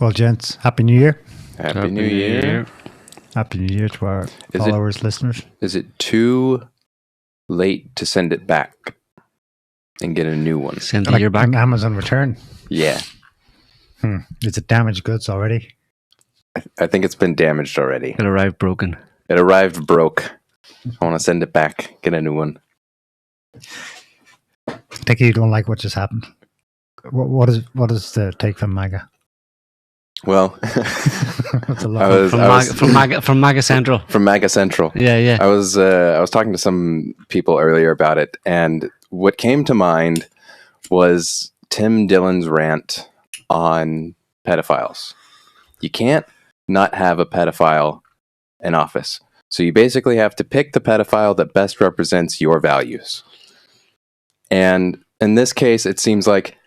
Well, gents, Happy New Year. Happy New Year. Happy New Year to our followers, listeners. Is it too late to send it back and get a new one? Send the year back. An Amazon return. Yeah. Is it damaged goods already? I think it's been damaged already. It arrived broken. It arrived broke. I want to send it back, get a new one. Take it you don't like what just happened. What is the take from MAGA? Well, That's a lot. From MAGA Central. From MAGA Central. Yeah. I was talking to some people earlier about it, and what came to mind was Tim Dillon's rant on pedophiles. You can't not have a pedophile in office. So you basically have to pick the pedophile that best represents your values. And in this case, it seems like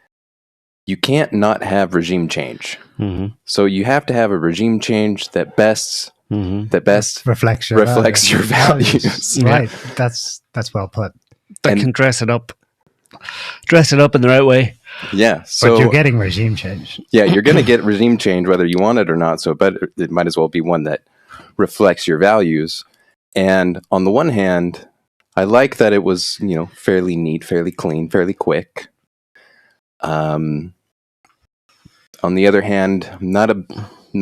you can't not have regime change. Mm-hmm. So you have to have a regime change that best reflects your values. Right. That's well put. That can dress it up in the right way. Yeah. So, but you're getting regime change. Yeah, you're going to get regime change whether you want it or not. So it might as well be one that reflects your values. And on the one hand, I like that it was, fairly neat, fairly clean, fairly quick. On the other hand, I'm not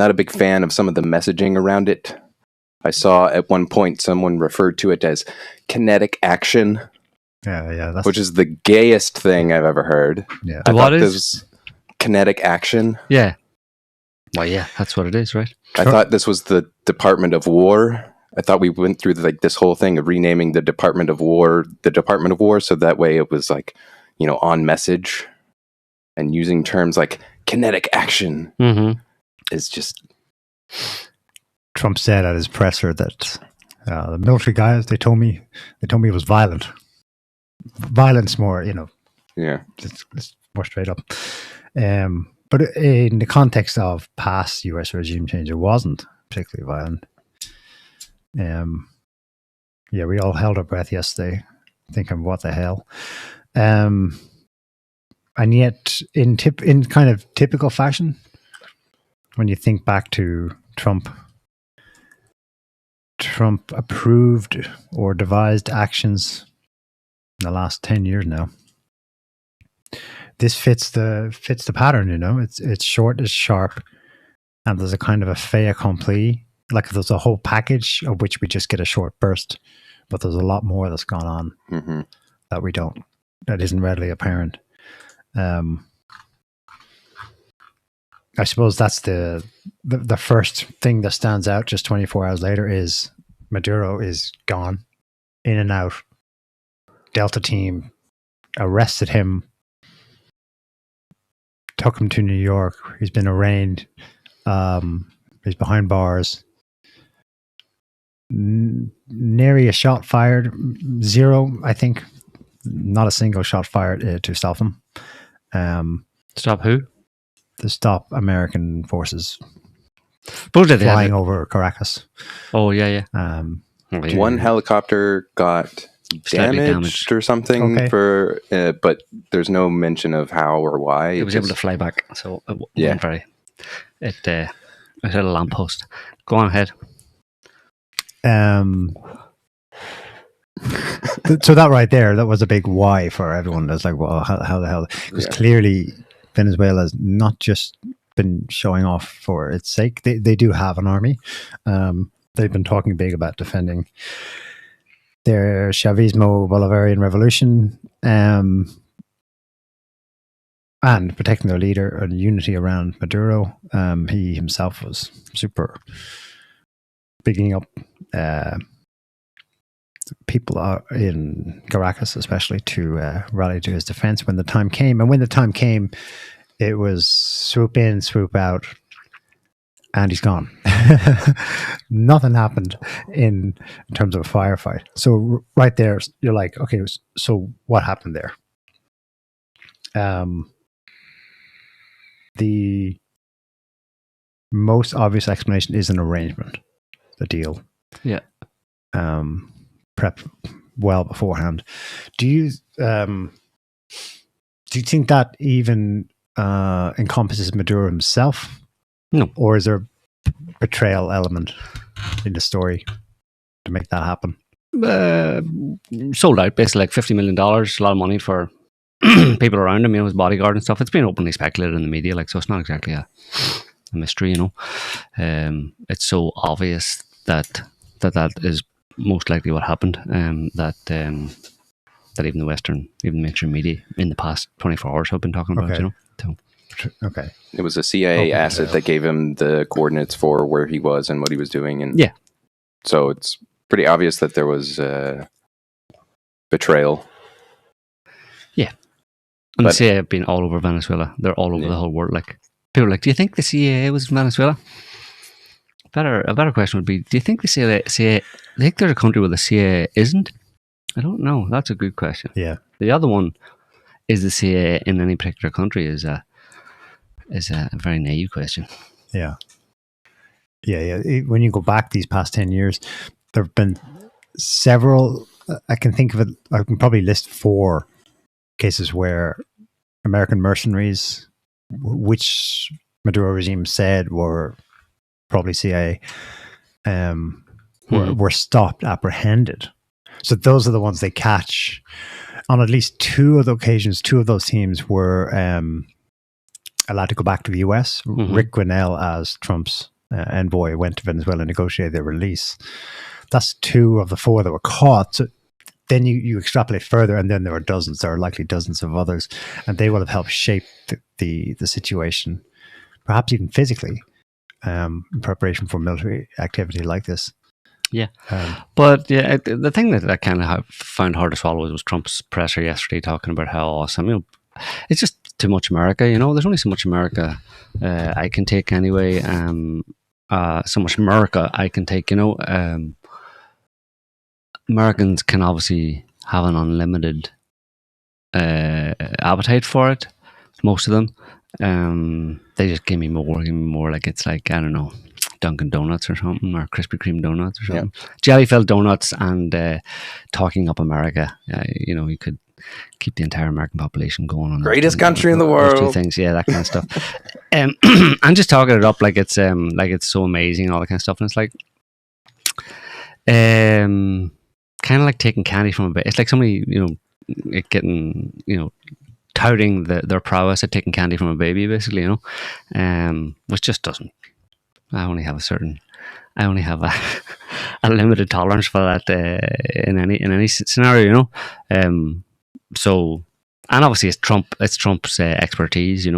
a big fan of some of the messaging around it. I saw at one point someone referred to it as kinetic action. Yeah, which is the gayest thing I've ever heard. Yeah, I thought this was kinetic action. Yeah. Well, yeah, that's what it is, right? I thought this was the Department of War. I thought we went through this whole thing of renaming the Department of War, so that way it was on message, and using terms like kinetic action is just. Trump said at his presser that the military guys they told me it was violent. Violence more, Yeah, it's more straight up. But in the context of past U.S. regime change, it wasn't particularly violent. Yeah, we all held our breath yesterday, thinking, "What the hell?" And yet, in kind of typical fashion, when you think back to Trump approved or devised actions in the last 10 years now. This fits the pattern, It's short, it's sharp, and there's a kind of a fait accompli. Like there's a whole package of which we just get a short burst, but there's a lot more that's gone on that isn't readily apparent. I suppose that's the first thing that stands out just 24 hours later is Maduro is gone, in and out. Delta team arrested him, took him to New York. He's been arraigned. He's behind bars. Nary a shot fired. Zero, I think. Not a single shot fired to stop him. Stop who? To stop American forces flying over Caracas. Oh, yeah. One helicopter got damaged or something but there's no mention of how or why. It was able to fly back, so it wasn't very. It hit a lamppost. Go on ahead. So that right there, that was a big why for everyone. That's like, well, how the hell? Because clearly Venezuela's not just been showing off for its sake. They do have an army. They've been talking big about defending their Chavismo Bolivarian revolution and protecting their leader and unity around Maduro. He himself was super bigging up people in Caracas, especially to rally to his defense when the time came. And when the time came, it was swoop in, swoop out, and he's gone. Nothing happened in terms of a firefight. So right there, you're like, okay, so what happened there? The most obvious explanation is an arrangement, the deal. Yeah. Prep well beforehand. Do you think that even encompasses Maduro himself? No. Or is there a betrayal element in the story to make that happen? Sold out, basically, like $50 million, a lot of money for people around him, his bodyguard and stuff. It's been openly speculated in the media, so it's not exactly a mystery, It's so obvious that is most likely what happened, that even the mainstream media in the past 24 hours have been talking about, Okay. So. Okay. It was a CIA asset that gave him the coordinates for where he was and what he was doing. And so it's pretty obvious that there was betrayal. Yeah. And the CIA have been all over Venezuela. They're all over the whole world. Like, people are like, do you think the CIA was in Venezuela? A better question would be, do you think the CIA, I think there's a country where the CIA isn't? I don't know. That's a good question. Yeah. The other one, is the CIA in any particular country, is a very naive question. Yeah. When you go back these past 10 years, there have been several, I can think of it, I can probably list 4 cases where American mercenaries, which Maduro regime said were probably CIA, were stopped, apprehended. So those are the ones they catch. On at least 2 of the occasions, 2 of those teams were allowed to go back to the US. Rick Grinnell, as Trump's envoy, went to Venezuela and negotiated their release. That's 2 of the 4 that were caught. So then you extrapolate further, and then there are dozens. There are likely dozens of others, and they will have helped shape the situation, perhaps even physically, in preparation for military activity like this. Yeah. But the thing that I kind of found hard to swallow was Trump's presser yesterday talking about how awesome, it's just too much America, there's only so much America I can take anyway. So much America I can take, Americans can obviously have an unlimited appetite for it, most of them. They just give me more, like it's like, I don't know, Dunkin' Donuts or something, or Krispy Kreme donuts or something. Yeah. Jelly-filled donuts and talking up America. You could keep the entire American population going on. Greatest country in the world. Those 2 things, that kind of stuff. And just talking it up like it's so amazing and all that kind of stuff. And it's like, kind of like taking candy from a baby. It's like somebody, getting, touting their prowess at taking candy from a baby, basically, which just doesn't. I only have a limited tolerance for that in any scenario, So, and obviously it's Trump's expertise, he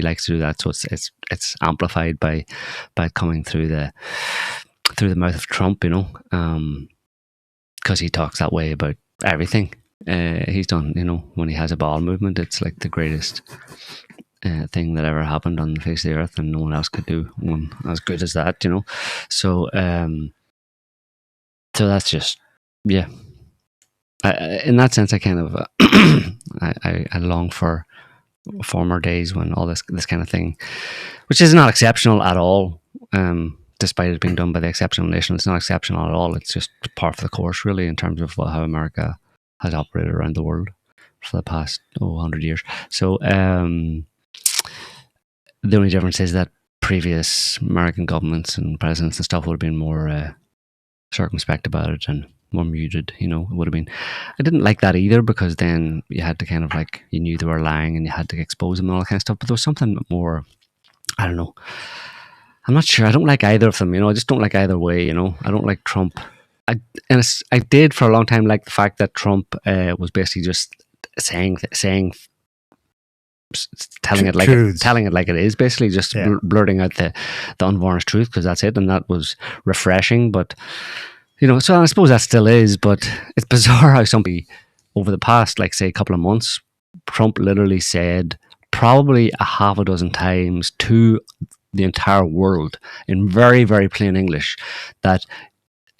likes to do that, so it's amplified by coming through the mouth of Trump, because he talks that way about everything he's done. When he has a bowel movement, it's like the greatest thing that ever happened on the face of the earth, and no one else could do one as good as that, So, so that's just, in that sense, I kind of I long for former days when all this kind of thing, which is not exceptional at all, despite it being done by the exceptional nation. It's not exceptional at all. It's just part of the course, really, in terms of how America has operated around the world for the past 100 years. So, the only difference is that previous American governments and presidents and stuff would have been more circumspect about it and more muted, it would have been. I didn't like that either, because then you had to kind of like, you knew they were lying and you had to expose them and all that kind of stuff. But there was something more, I don't know. I'm not sure. I don't like either of them, I just don't like either way, I don't like Trump. I did for a long time like the fact that Trump was basically just saying telling it like it is, basically just blurting out the unvarnished truth, because that's it, and that was refreshing. But so I suppose that still is, but it's bizarre how somebody over the past, like, say, a couple of months, Trump literally said probably a half a dozen times to the entire world in very, very plain English that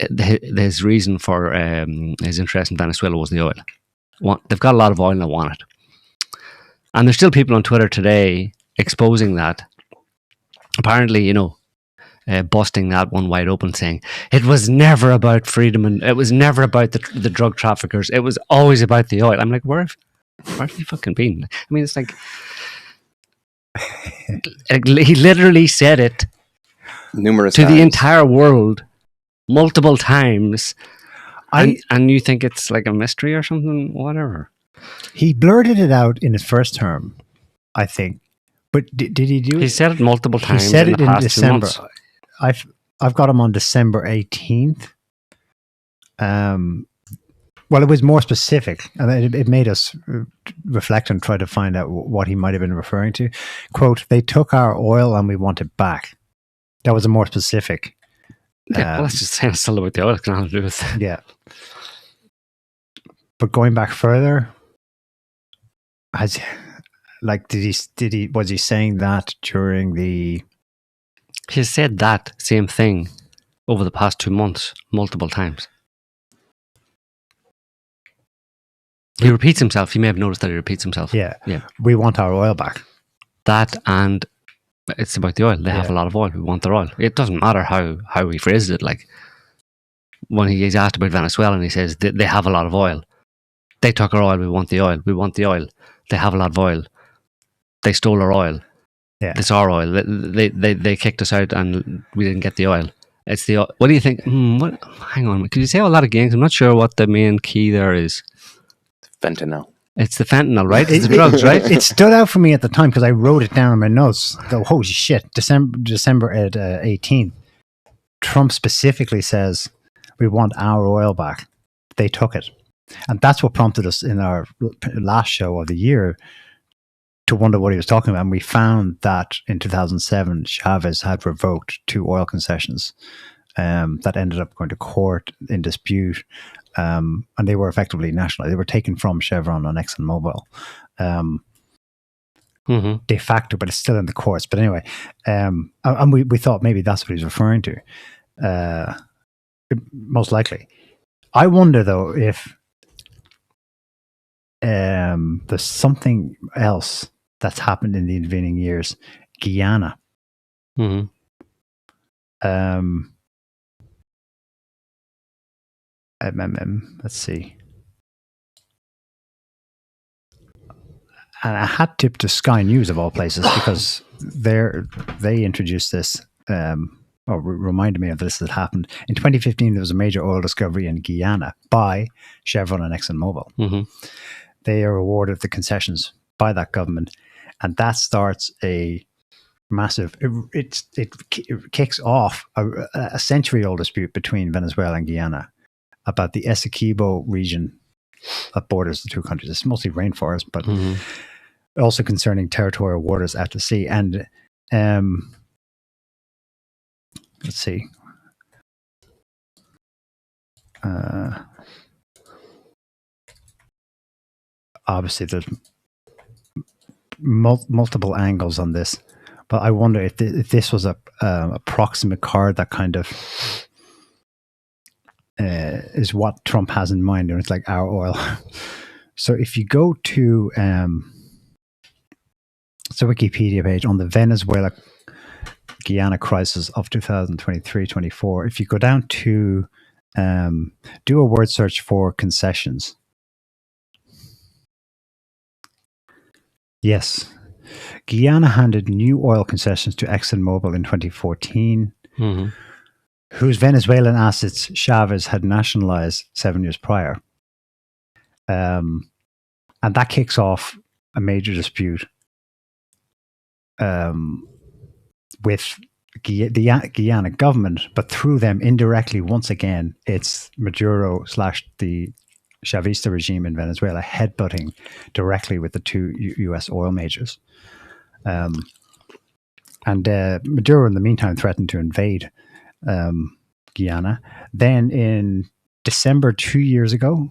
his reason for his interest in Venezuela was the oil. They've got a lot of oil and they want it. And there's still people on Twitter today exposing that. Apparently, busting that one wide open, saying it was never about freedom and it was never about the drug traffickers. It was always about the oil. I'm like, where have you fucking been? I mean, it's like he literally said it numerous to times. the entire world multiple times. And you think it's like a mystery or something, whatever. He blurted it out in his first term, I think. But did he do it? He said it multiple times. He said in it the in past December. 2 months. I've got him on December 18th. Well, it was more specific, and it made us reflect and try to find out what he might have been referring to. Quote, "They took our oil and we want it back." That was a more specific. Yeah, well, that's just saying it's still about the oil. It's nothing to do with. Yeah. But going back further, was he saying that during the? He said that same thing over the past 2 months multiple times. He repeats himself. You may have noticed that he repeats himself. Yeah. We want our oil back. That, and it's about the oil. They have a lot of oil. We want their oil. It doesn't matter how he phrases it. Like when he's asked about Venezuela and he says they have a lot of oil. They took our oil. We want the oil. We want the oil. They have a lot of oil. They stole our oil. Yeah. It's our oil. They kicked us out and we didn't get the oil. It's the oil. What do you think? Hang on. Could you say a lot of games? I'm not sure what the main key there is. Fentanyl. It's the fentanyl, right? It's the drugs, right? It stood out for me at the time because I wrote it down in my notes. Holy shit! December 18th. Trump specifically says we want our oil back. They took it, and that's what prompted us in our last show of the year to wonder what he was talking about. And we found that in 2007, Chavez had revoked 2 oil concessions that ended up going to court in dispute. And they were effectively national. They were taken from Chevron and ExxonMobil de facto, but it's still in the courts. But anyway, and we thought maybe that's what he's referring to. Most likely. I wonder, though, if there's something else that's happened in the intervening years. Guyana. Let's see. And I had tipped to Sky News of all places because they introduced this or reminded me of this that happened. In 2015, there was a major oil discovery in Guyana by Chevron and ExxonMobil. They are awarded the concessions by that government, and that starts a massive. It kicks off a century-old dispute between Venezuela and Guyana about the Essequibo region that borders the 2 countries. It's mostly rainforest, but also concerning territorial waters out to sea. And let's see. Obviously, there's multiple angles on this, but I wonder if this was a proximate card that kind of is what Trump has in mind, and it's like our oil. So if you go to it's a Wikipedia page on the Venezuela Guyana crisis of 2023-24. If you go down to do a word search for concessions. Yes. Guyana handed new oil concessions to ExxonMobil in 2014, whose Venezuelan assets Chavez had nationalized 7 years prior. And that kicks off a major dispute with the Guyana government, but through them indirectly, once again, it's Maduro / the Chavista regime in Venezuela headbutting directly with the 2 U.S. oil majors. And Maduro, in the meantime, threatened to invade Guyana. Then in December 2 years ago,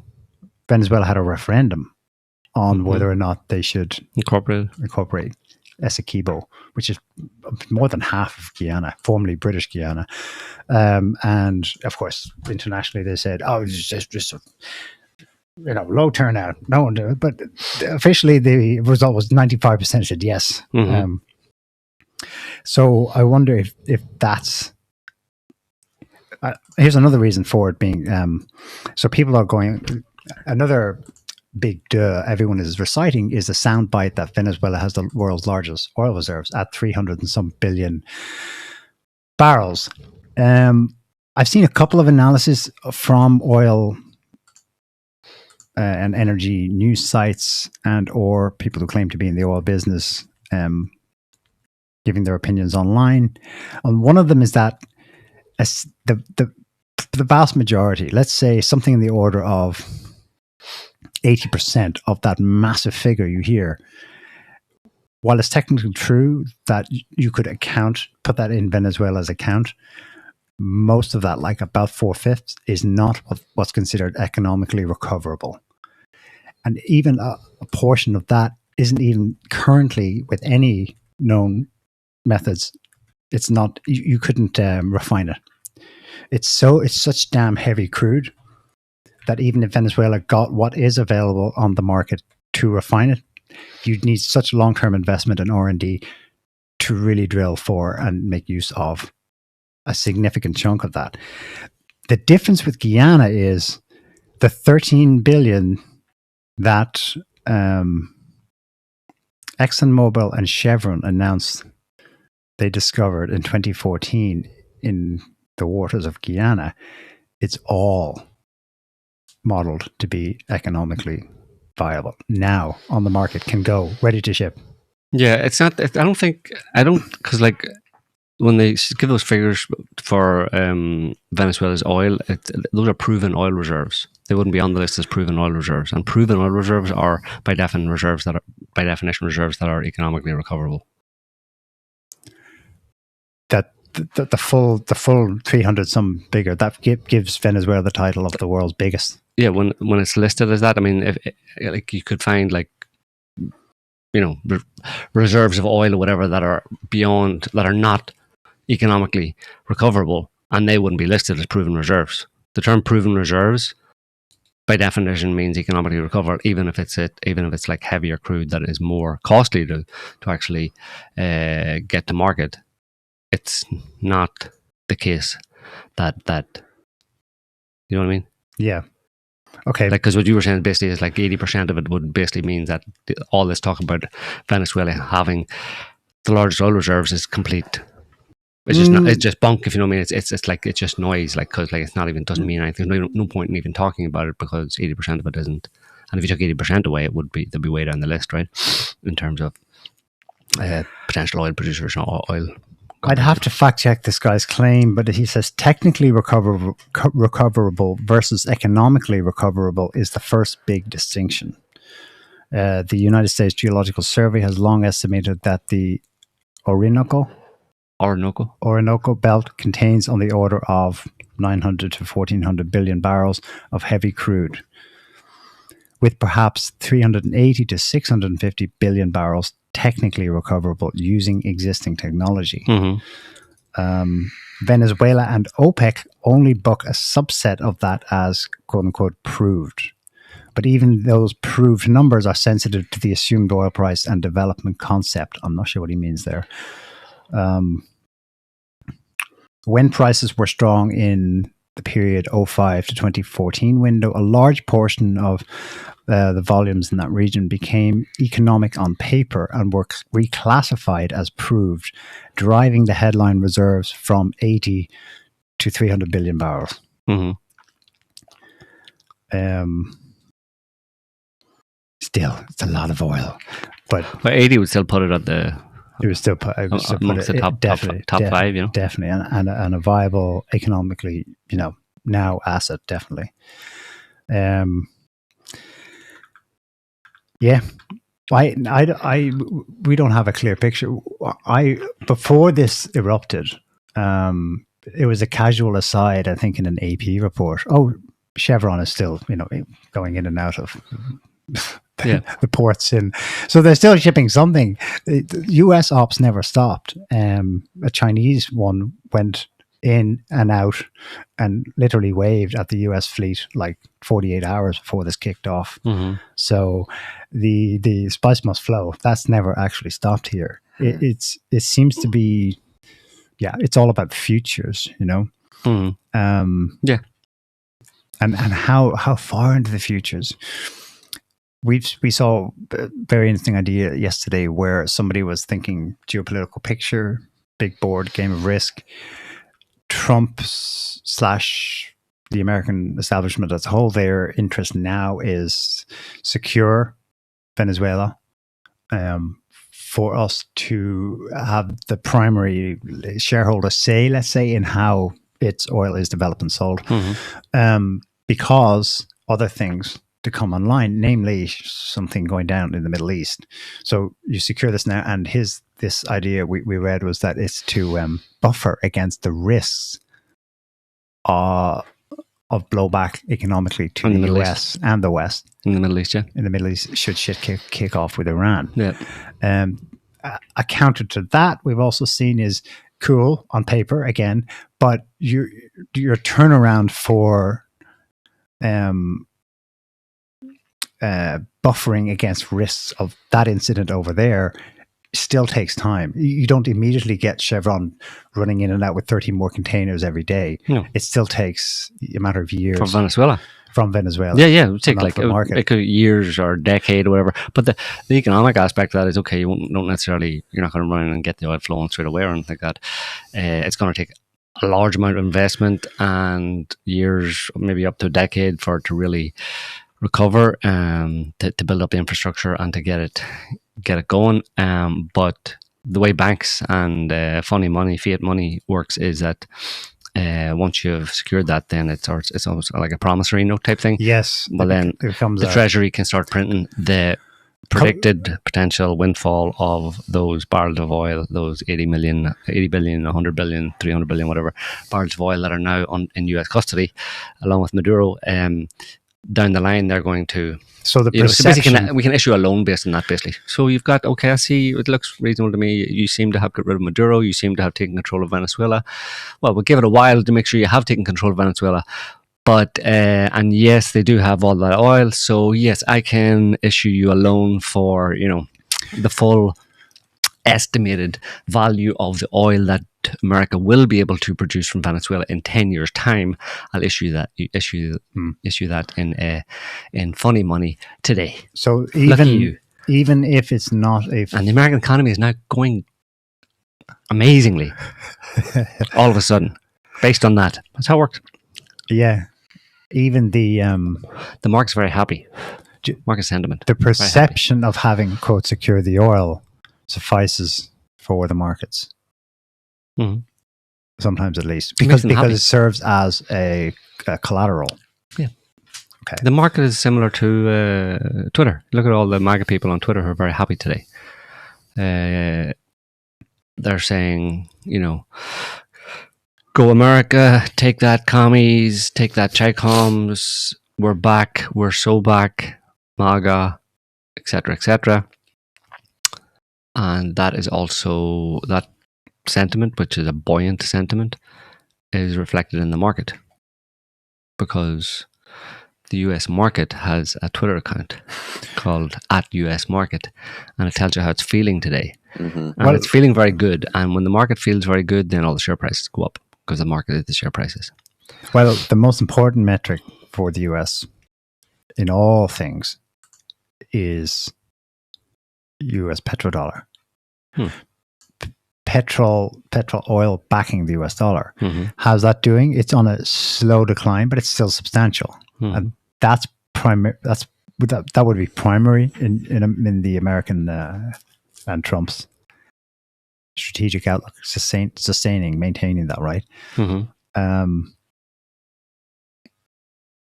Venezuela had a referendum on whether or not they should incorporate Essequibo, which is more than half of Guyana, formerly British Guyana. And of course, internationally, they said, "Oh, it's just a, low turnout. No one did it." But officially, the result was 95% said yes. So I wonder if that's. Here's another reason for it being. So people are going. Another big everyone is reciting is the soundbite that Venezuela has the world's largest oil reserves at 300 and some billion Barrels. I've seen a couple of analyses from oil and energy news sites and or people who claim to be in the oil business giving their opinions online. And one of them is that the vast majority, let's say something in the order of 80% of that massive figure you hear, while it's technically true that you could put that in Venezuela's account, most of that, like about 4/5, is not what's considered economically recoverable. And even a portion of that isn't even currently, with any known methods, it's not, you couldn't refine it. It's such damn heavy crude that even if Venezuela got what is available on the market to refine it, you'd need such long-term investment in R&D to really drill for and make use of a significant chunk of that. The difference with Guyana is the 13 billion that ExxonMobil and Chevron announced they discovered in 2014 in the waters of Guyana. It's all modeled to be economically viable. Now on the market, can go, ready to ship. Yeah, it's not, because like when they give those figures for Venezuela's oil, those are proven oil reserves. They wouldn't be on the list as proven oil reserves. And proven oil reserves are by definition reserves that are economically recoverable. That the full 300 some bigger, that gives Venezuela the title of the world's biggest. Yeah, when it's listed as that, I mean, if like you could find like, you know, reserves of oil or whatever that are not economically recoverable, and they wouldn't be listed as proven reserves. The term proven reserves by definition means economically recovered, even if it's like heavier crude that is more costly to actually get to market. It's not the case that you know what I mean? Yeah. Okay. Like, because what you were saying basically is like 80% of it would basically mean that all this talk about Venezuela having the largest oil reserves is complete. It's just not, it's just bunk, if you know what I mean. It's like, it's just noise, like, because like it's not even, doesn't mean anything. There's no point in even talking about it because 80% of it isn't. And if you took 80% away, there'd be way down the list, right? In terms of potential oil producers and oil. I'd have to fact check this guy's claim, but he says technically recoverable versus economically recoverable is the first big distinction. The United States Geological Survey has long estimated that the Orinoco belt contains on the order of 900 to 1400 billion barrels of heavy crude, with perhaps 380 to 650 billion barrels technically recoverable using existing technology. Mm-hmm. Venezuela and OPEC only book a subset of that as quote unquote proved. But even those proved numbers are sensitive to the assumed oil price and development concept. I'm not sure what he means there. When prices were strong in the period 05 to 2014 window, a large portion of the volumes in that region became economic on paper and were reclassified as proved, driving the headline reserves from 80 to 300 billion barrels. Mm-hmm. Still, it's a lot of oil, but 80 would still put it at the. It was still put amongst the top five, you know, definitely, and a viable economically, you know, now asset, definitely. Yeah, we don't have a clear picture. Before this erupted, it was a casual aside, I think, in an AP report. Oh, Chevron is still, you know, going in and out of the ports in, so they're still shipping something. The US ops never stopped. A Chinese one went in and out and literally waved at the US fleet like 48 hours before this kicked off. Mm-hmm. So the spice must flow. That's never actually stopped here. It seems to be, yeah, it's all about futures, you know. Mm-hmm. Yeah, and how far into the futures. We saw a very interesting idea yesterday where somebody was thinking geopolitical picture, big board, game of Risk, Trump slash the American establishment as a whole, their interest now is secure Venezuela, for us to have the primary shareholder say, let's say, in how its oil is developed and sold, because other things to come online, namely something going down in the Middle East. So you secure this now, and this idea we read was that it's to buffer against the risks of blowback economically to the US and the West. In the Middle East, yeah. In the Middle East, should shit kick off with Iran. Yeah. A counter to that we've also seen is cool on paper again, but your turnaround for buffering against risks of that incident over there still takes time. You don't immediately get Chevron running in and out with 30 more containers every day. No. It still takes a matter of years. From Venezuela. Yeah. It would take like years or a decade or whatever. But the economic aspect of that is, okay, you're not going to run in and get the oil flowing straight away or anything like that. It's going to take a large amount of investment and years, maybe up to a decade, for it to really recover, to build up the infrastructure and to get it going. But the way banks and fiat money works is that once you've secured that, then it's almost like a promissory note type thing. Yes. But then the Treasury can start printing the predicted potential windfall of those barrels of oil, those 80 billion, 100 billion, 300 billion, whatever barrels of oil that are now in US custody, along with Maduro. Down the line, they're going to. So the perception, we can issue a loan based on that, basically. So you've got, okay, I see, it looks reasonable to me. You seem to have got rid of Maduro. You seem to have taken control of Venezuela. Well, we'll give it a while to make sure you have taken control of Venezuela. But, and yes, they do have all that oil. So yes, I can issue you a loan for, the full estimated value of the oil that America will be able to produce from Venezuela in 10 years' time. I'll issue that in funny money today. So even if it's not and the American economy is now going amazingly all of a sudden based on that. That's how it works. Yeah. Even the market's very happy. Market sentiment. The perception of having, quote, secure the oil suffices for the markets. Mm-hmm. Sometimes at least. Because it serves as a collateral. Yeah. Okay. The market is similar to Twitter. Look at all the MAGA people on Twitter who are very happy today. They're saying, go America, take that commies, take that Chi-coms, we're back, we're so back, MAGA, etc., etc. And that is also, that sentiment, which is a buoyant sentiment, is reflected in the market. Because the US market has a Twitter account called @USMarket, and it tells you how it's feeling today. Mm-hmm. And it's feeling very good. And when the market feels very good, then all the share prices go up, because the market is the share prices. Well, the most important metric for the US in all things is US petrodollar. Petrol oil backing the US dollar. Mm-hmm. How's that doing? It's on a slow decline, but it's still substantial. Mm-hmm. And that's primary. That would be primary in the American and Trump's strategic outlook, maintaining that, right? Mm-hmm.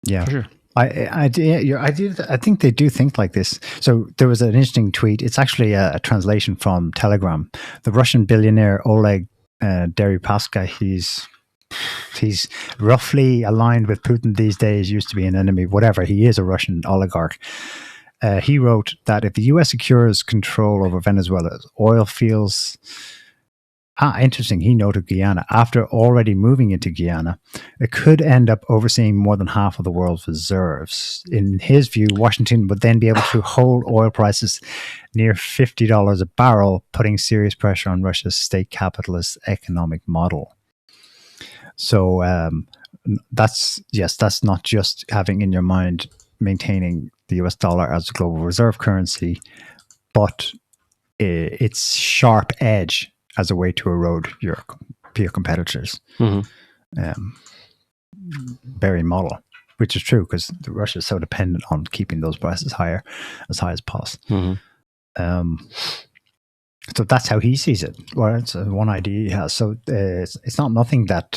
Yeah, for sure. I think they do think like this. So there was an interesting tweet. It's actually a translation from Telegram. The Russian billionaire Oleg Deripaska, he's roughly aligned with Putin these days, used to be an enemy, whatever. He is a Russian oligarch. He wrote that if the US secures control over Venezuela's oil fields, interesting, he noted Guyana. After already moving into Guyana, it could end up overseeing more than half of the world's reserves. In his view, Washington would then be able to hold oil prices near $50 a barrel, putting serious pressure on Russia's state capitalist economic model. So that's not just having in your mind maintaining the US dollar as a global reserve currency, but its sharp edge as a way to erode your peer competitors. Mm-hmm. berry model, which is true because Russia is so dependent on keeping those prices as high as possible. So that's how he sees it. Well, it's one idea he has. So it's not nothing that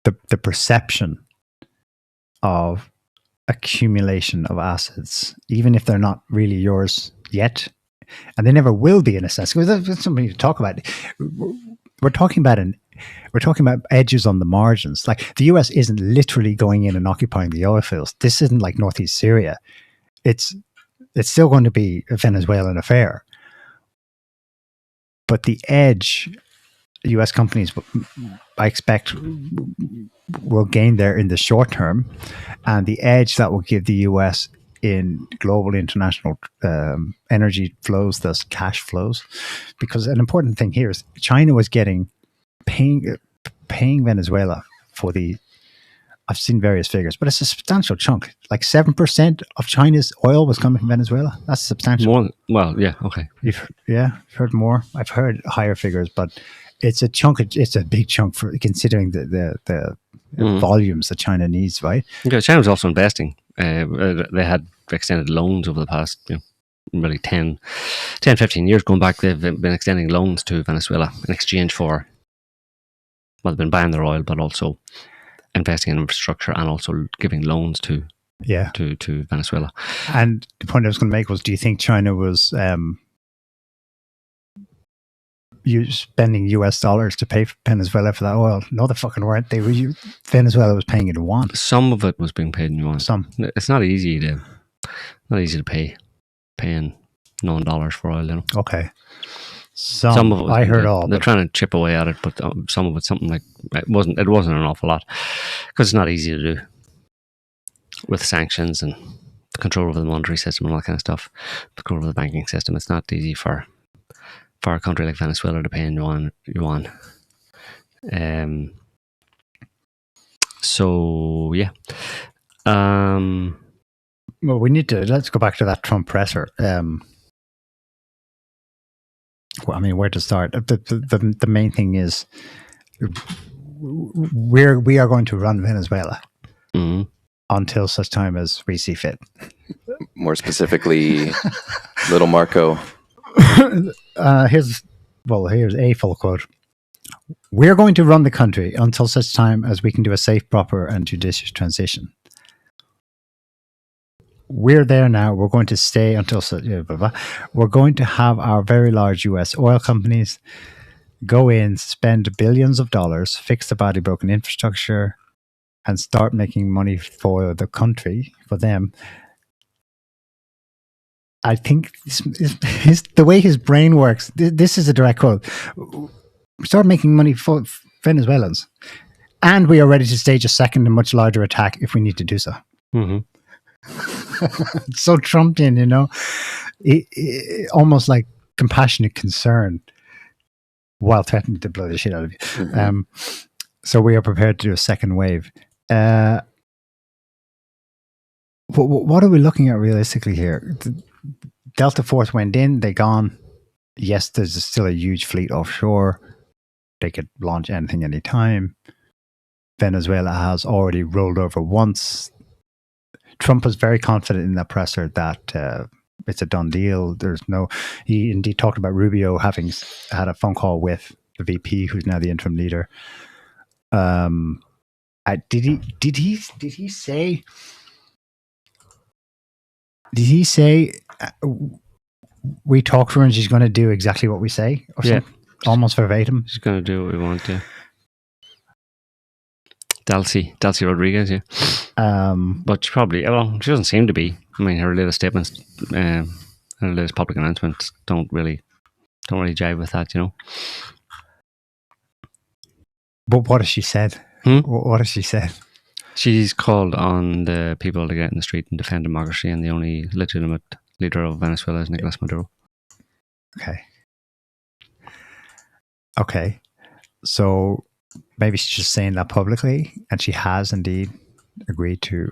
the perception of accumulation of assets, even if they're not really yours yet, and they never will be in a sense, because that's something to talk about. We're talking about edges on the margins. Like the US isn't literally going in and occupying the oil fields. This isn't like Northeast Syria. It's still going to be a Venezuelan affair. But the edge US companies, I expect, will gain there in the short term, and the edge that will give the US in global international energy flows, thus cash flows. Because an important thing here is China was paying Venezuela for the, I've seen various figures, but it's a substantial chunk. Like 7% of China's oil was coming from Venezuela. That's substantial. More, well, yeah, okay. You've heard more. I've heard higher figures, but it's a chunk. It's a big chunk for considering the volumes that China needs, right? Yeah, China was also investing. They had extended loans over the past, really 10, 15 years going back. They've been extending loans to Venezuela in exchange for, well, they've been buying their oil, but also investing in infrastructure and also giving loans to Venezuela. And the point I was going to make was, do you think China was spending US dollars to pay for Venezuela for that oil? No, they fucking weren't. Venezuela was paying in yuan. Some of it was being paid in yuan. Some. It's not easy to pay in non-dollars for oil, Okay. Some of it I heard all. They're trying to chip away at it, but some of it's something like it wasn't an awful lot, because it's not easy to do with sanctions and control over the monetary system and all that kind of stuff, control over the banking system. It's not easy for a country like Venezuela to pay in yuan. So yeah. Well, let's go back to that Trump presser. Well, I mean, where to start? The main thing is we are going to run Venezuela until such time as we see fit. More specifically, little Marco. Here's a full quote. We're going to run the country until such time as we can do a safe, proper, and judicious transition. We're there now. We're going to stay until we're going to have our very large US oil companies go in, spend billions of dollars, fix the badly broken infrastructure, and start making money for the country, for them. I think the way his brain works, this is a direct quote. Start making money for Venezuelans, and we are ready to stage a second and much larger attack if we need to do so. Mm-hmm. So Trumpian, almost like compassionate concern while threatening to blow the shit out of you. Mm-hmm. So we are prepared to do a second wave. What are we looking at realistically here? Delta Force went in, they gone. Yes, there's still a huge fleet offshore. They could launch anything anytime. Venezuela has already rolled over once. Trump was very confident in that presser that it's a done deal. He indeed talked about Rubio having had a phone call with the VP, who's now the interim leader. Did he say we talked to her and she's going to do exactly what we say? Or something? Almost verbatim. She's going to do what we want, yeah. Delcy Rodriguez, yeah. But she doesn't seem to be. I mean, her latest statements, her latest public announcements don't really jive with that, But what has she said? What has she said? She's called on the people to get in the street and defend democracy, and the only legitimate leader of Venezuela is Nicolas Maduro. Okay. So maybe she's just saying that publicly, and she has indeed agreed to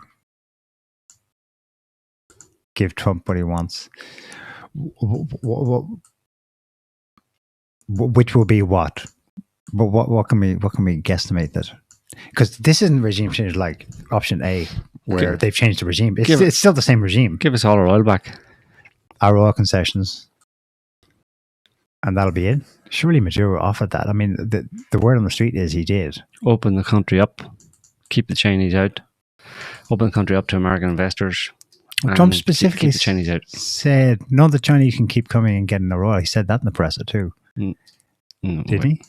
give Trump what he wants. Which will be what? But what can we guesstimate that? Because this isn't regime change like option A, where they've changed the regime. It's still the same regime. Give us all our oil back. Our oil concessions, and that'll be it. Surely Maduro offered that. I mean, the word on the street is he did. Open the country up, keep the Chinese out. Open the country up to American investors. Trump specifically keep the Chinese out. Said, no, the Chinese can keep coming and getting their oil. He said that in the press too. Did he?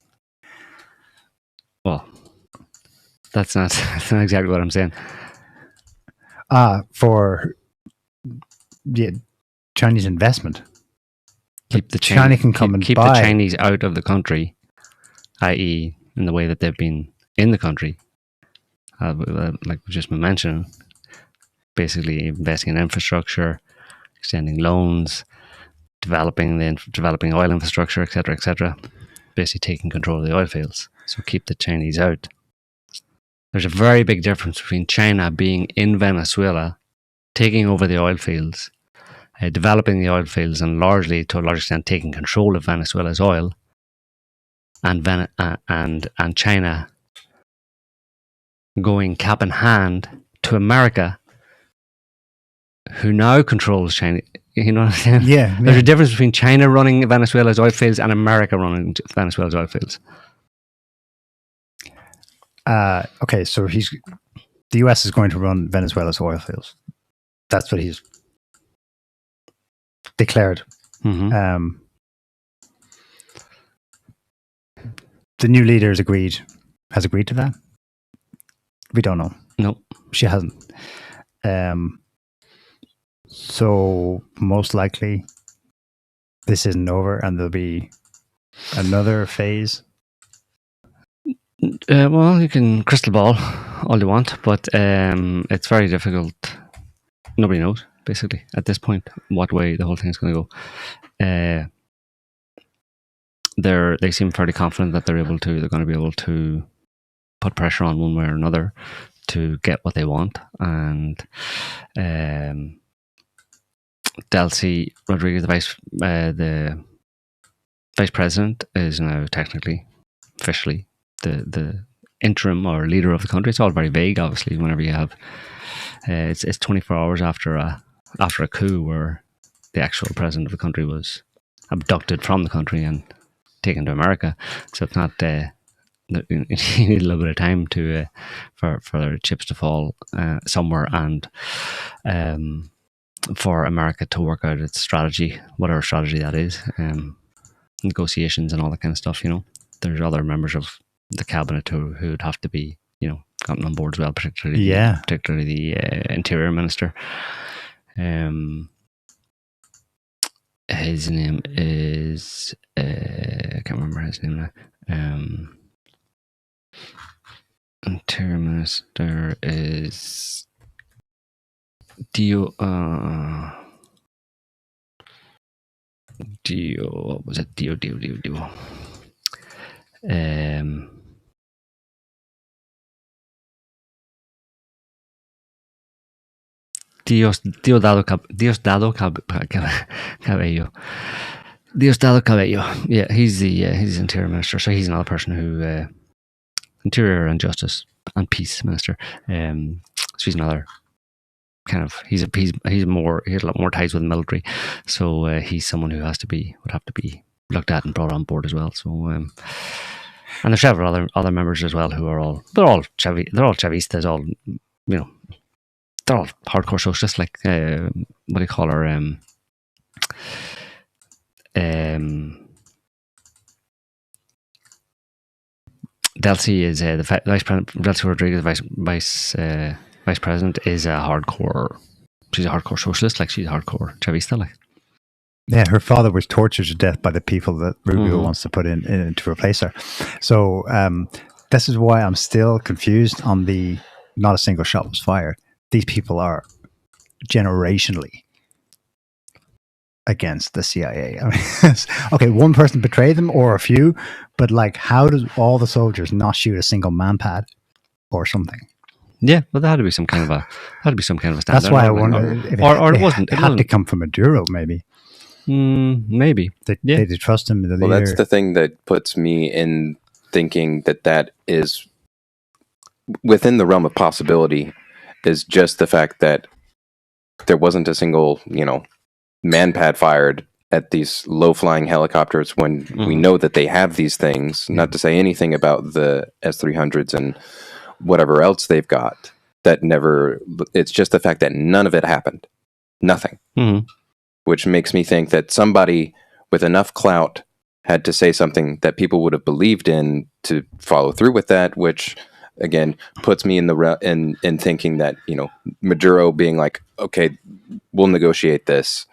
Well, that's not exactly what I'm saying. For Chinese investment. Keep the China can come and keep buy. the Chinese out of the country, i.e., in the way that they've been in the country, like we just been mentioning, basically investing in infrastructure, extending loans, developing oil infrastructure, etc., basically taking control of the oil fields. So keep the Chinese out. There's a very big difference between China being in Venezuela, taking over the oil fields, developing the oil fields, and largely, to a large extent, taking control of Venezuela's oil, and China going cap in hand to America, who now controls China. You know what I'm saying? Yeah. There's a difference between China running Venezuela's oil fields and America running Venezuela's oil fields. Okay, so the US is going to run Venezuela's oil fields. That's what he's declared. Mm-hmm. The new leader has agreed to that. We don't know. No, she hasn't. So most likely this isn't over and there'll be another phase. Well, you can crystal ball all you want, but it's very difficult. Nobody knows, basically, at this point, what way the whole thing is going to go. They seem fairly confident that they're going to be able to put pressure on one way or another to get what they want. And Delcy Rodriguez, the vice president, is now technically, officially, the interim or leader of the country. It's all very vague, obviously. Whenever you have, it's 24 hours after a coup where the actual president of the country was abducted from the country and taken to America. So it's not. You need a little bit of time to for their chips to fall somewhere, and for America to work out its strategy, whatever strategy that is, negotiations and all that kind of stuff. You know, there's other members of the cabinet who would have to be, gotten on board as well, particularly the Interior Minister. His name is I can't remember his name now. Interior Minister is Dio. What was it? Dio. Diosdado Cabello. Yeah, he's the Interior Minister. So he's another person who Interior and Justice and Peace Minister. So he's another kind of he has a lot more ties with the military. So he's someone who would have to be looked at and brought on board as well. So and there's several other members as well who are they're all Chavistas, all they're all hardcore socialists, like what do you call her? Delcy is the vice president. Delcy Rodriguez, vice president, is a hardcore. She's a hardcore socialist, like she's a hardcore Chavista, like. Yeah, her father was tortured to death by the people that Rubio wants to put in to replace her. So this is why I'm still confused on the not a single shot was fired. These people are generationally against the CIA. I mean, okay, one person betrayed them or a few, but like, how does all the soldiers not shoot a single manpad or something? Yeah, but there had to be some kind of a standard. That's why I wonder if it wasn't. It had to come from Maduro, maybe. Maybe they trust him. Well, that's the thing that puts me in thinking that is within the realm of possibility is just the fact that there wasn't a single, manpad fired at these low-flying helicopters when we know that they have these things, not to say anything about the S-300s and whatever else they've got, it's just the fact that none of it happened. Nothing. Which makes me think that somebody with enough clout had to say something that people would have believed in to follow through with that, which again puts me in thinking that Maduro being like, okay, we'll negotiate this,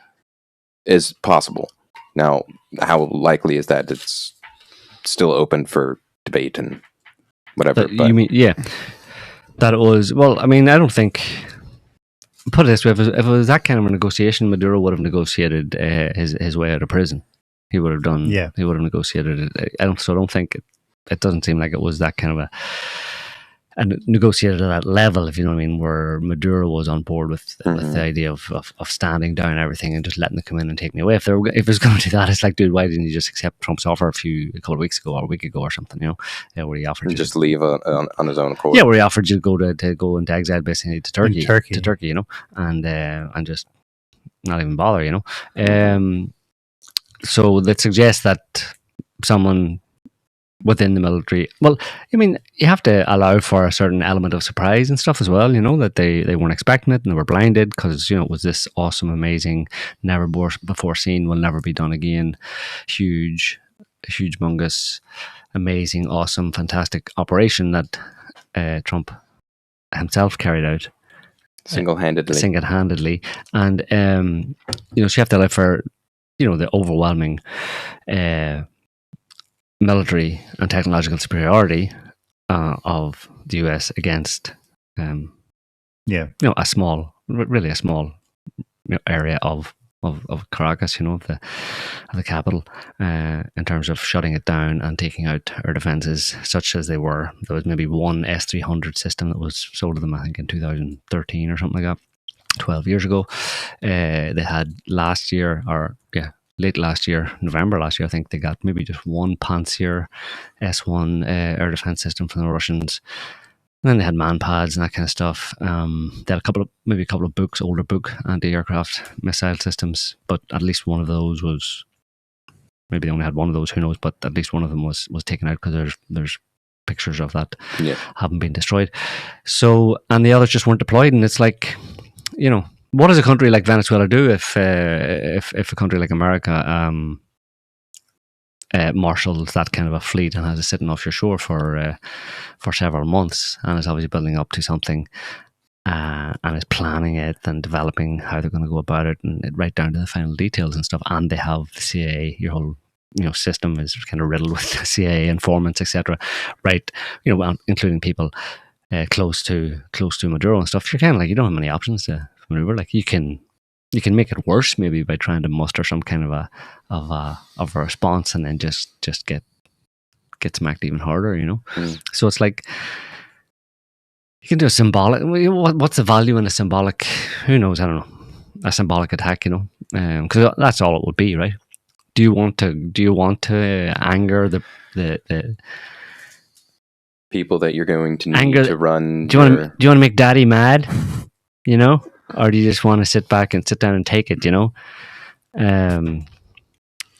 is possible. Now, how likely is that? It's still open for debate and whatever. You mean, yeah, that it was. Well, I mean, I don't think. Put it this way: if it was that kind of a negotiation, Maduro would have negotiated his way out of prison. He would have done. Yeah, he would have negotiated it. I don't think it doesn't seem like it was that kind of and negotiated at that level, if you know what I mean, where Maduro was on board with the idea of standing down everything and just letting them come in and take me away. If it was going to do that, it's like, dude, why didn't you just accept Trump's offer a couple of weeks ago or a week ago or something, where he offered just leave on his own accord. Yeah, where he offered you to go into exile basically to Turkey, and just not even bother, So that suggests that someone within the military, well, I mean, you have to allow for a certain element of surprise and stuff as well, that they weren't expecting it and they were blinded because, it was this awesome, amazing, never before seen, will never be done again, huge, humongous, amazing, awesome, fantastic operation that Trump himself carried out. Single-handedly. And, so you have to allow for, the overwhelming military and technological superiority of the US against, a small area of Caracas, of the capital, in terms of shutting it down and taking out air defenses such as they were. There was maybe one S-300 system that was sold to them, I think, in 2013 or something like that, 12 years ago. They had late last year, November last year, I think they got maybe just one Pantsir S1 air defense system from the Russians. And then they had manpads and that kind of stuff. They had a couple of older book anti-aircraft missile systems, but at least one of those was, maybe they only had one of those, who knows, but at least one of them was taken out because there's pictures of that haven't been destroyed. So, and the others just weren't deployed, and it's like, what does a country like Venezuela do if a country like America marshals that kind of a fleet and has it sitting off your shore for several months and is obviously building up to something and is planning it and developing how they're going to go about it and right down to the final details and stuff, and they have the CIA, your whole system is kind of riddled with CIA informants, etc. Right, including people close to Maduro and stuff. You're kind of like, you don't have many options to maneuver. Like you can make it worse maybe by trying to muster some kind of a response and then just get smacked even harder, So it's like you can do a symbolic. What's the value in a symbolic? Who knows? I don't know. A symbolic attack, because that's all it would be, right? Do you want to anger the people that you're going to need to run? Do you want to make Daddy mad? Or do you just want to sit down and take it?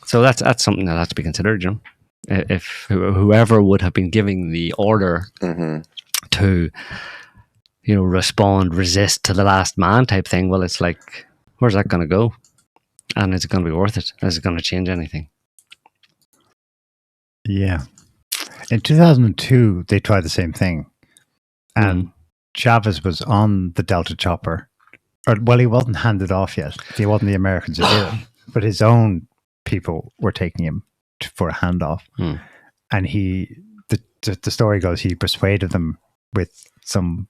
So that's something that has to be considered. If whoever would have been giving the order to, respond, resist to the last man type thing, well, it's like, where's that going to go? And is it going to be worth it? Is it going to change anything? Yeah. In 2002, they tried the same thing. And Chavez was on the Delta chopper. He wasn't handed off yet. He wasn't the Americans who did it. But his own people were taking him for a handoff. And the story goes, he persuaded them with some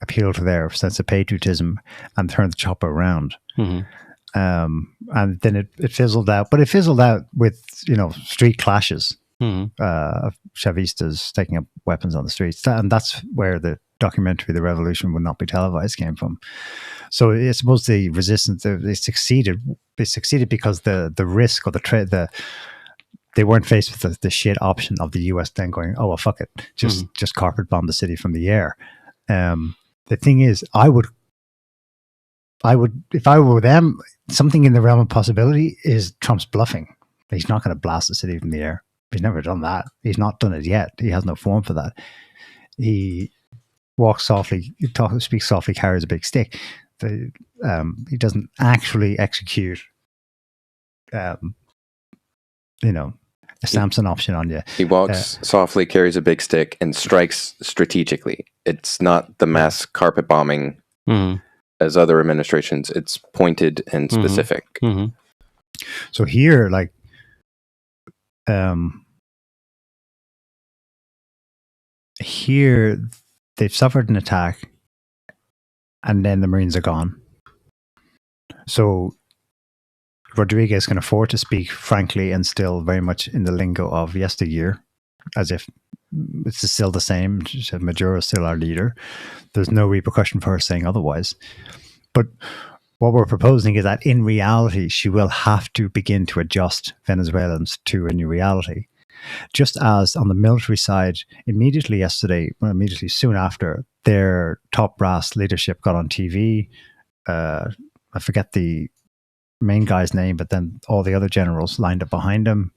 appeal to their sense of patriotism and turned the chopper around. And then it fizzled out. But it fizzled out with, street clashes. Chavistas taking up weapons on the streets. And that's where the documentary "The Revolution Would Not Be Televised" came from. So I suppose the resistance, they succeeded. They succeeded because the risk or the they weren't faced with the shit option of the US then going, oh well, fuck it, just carpet bomb the city from the air. The thing is, I would if I were them, something in the realm of possibility is Trump's bluffing. He's not going to blast the city from the air. He's never done that. He's not done it yet. He has no form for that. He walks softly, speaks softly, carries a big stick. He doesn't actually execute, a Samson option on you. He walks softly, carries a big stick, and strikes strategically. It's not the mass carpet bombing as other administrations. It's pointed and specific. So here, here they've suffered an attack, and then the Marines are gone. So Rodriguez can afford to speak frankly and still very much in the lingo of yesteryear, as if it's still the same. Maduro is still our leader. There's no repercussion for her saying otherwise. But what we're proposing is that in reality, she will have to begin to adjust Venezuelans to a new reality. Just as on the military side, immediately soon after, their top brass leadership got on TV. I forget the main guy's name, but then all the other generals lined up behind him,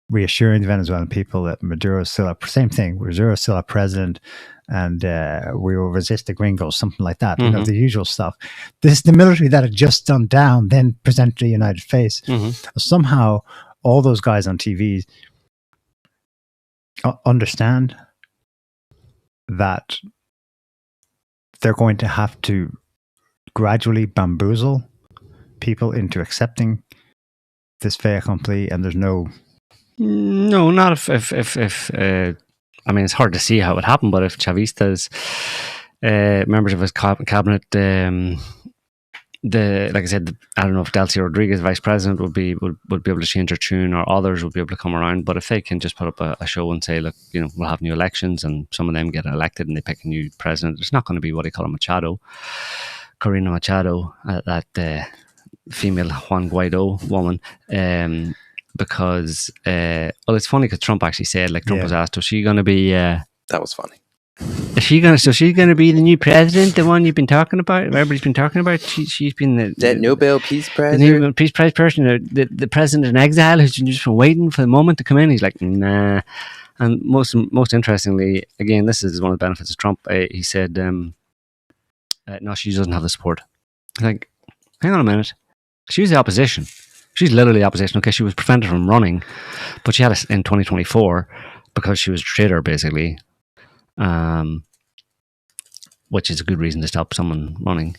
reassuring the Venezuelan people that Maduro's still Maduro's still our president, and we will resist the gringos, something like that. The usual stuff. This is the military that had just done down, then presented the United face. Somehow, all those guys on TV understand that they're going to have to gradually bamboozle people into accepting this fait accompli, and there's no, not if I mean, it's hard to see how it would happen, but if Chavistas, members of his cabinet, like I said, I don't know if Delcy Rodriguez, vice president, would be able to change their tune, or others would be able to come around. But if they can just put up a show and say, look, we'll have new elections, and some of them get elected and they pick a new president, it's not going to be what they call a Machado, Corina Machado, that female Juan Guaido woman. Because it's funny because Trump actually said, Trump was asked, was she going to be that was funny. Is she going to be the new president, the one you've been talking about, everybody's been talking about? She's been the Nobel Peace Prize, the Nobel Peace Prize person, the president in exile who's just been waiting for the moment to come in. He's like, nah. And most interestingly, again, this is one of the benefits of Trump. He said, no, she doesn't have the support. Like, hang on a minute, she was the opposition. She's literally opposition. Okay, she was prevented from running, but she had it in 2024 because she was a traitor, basically, which is a good reason to stop someone running.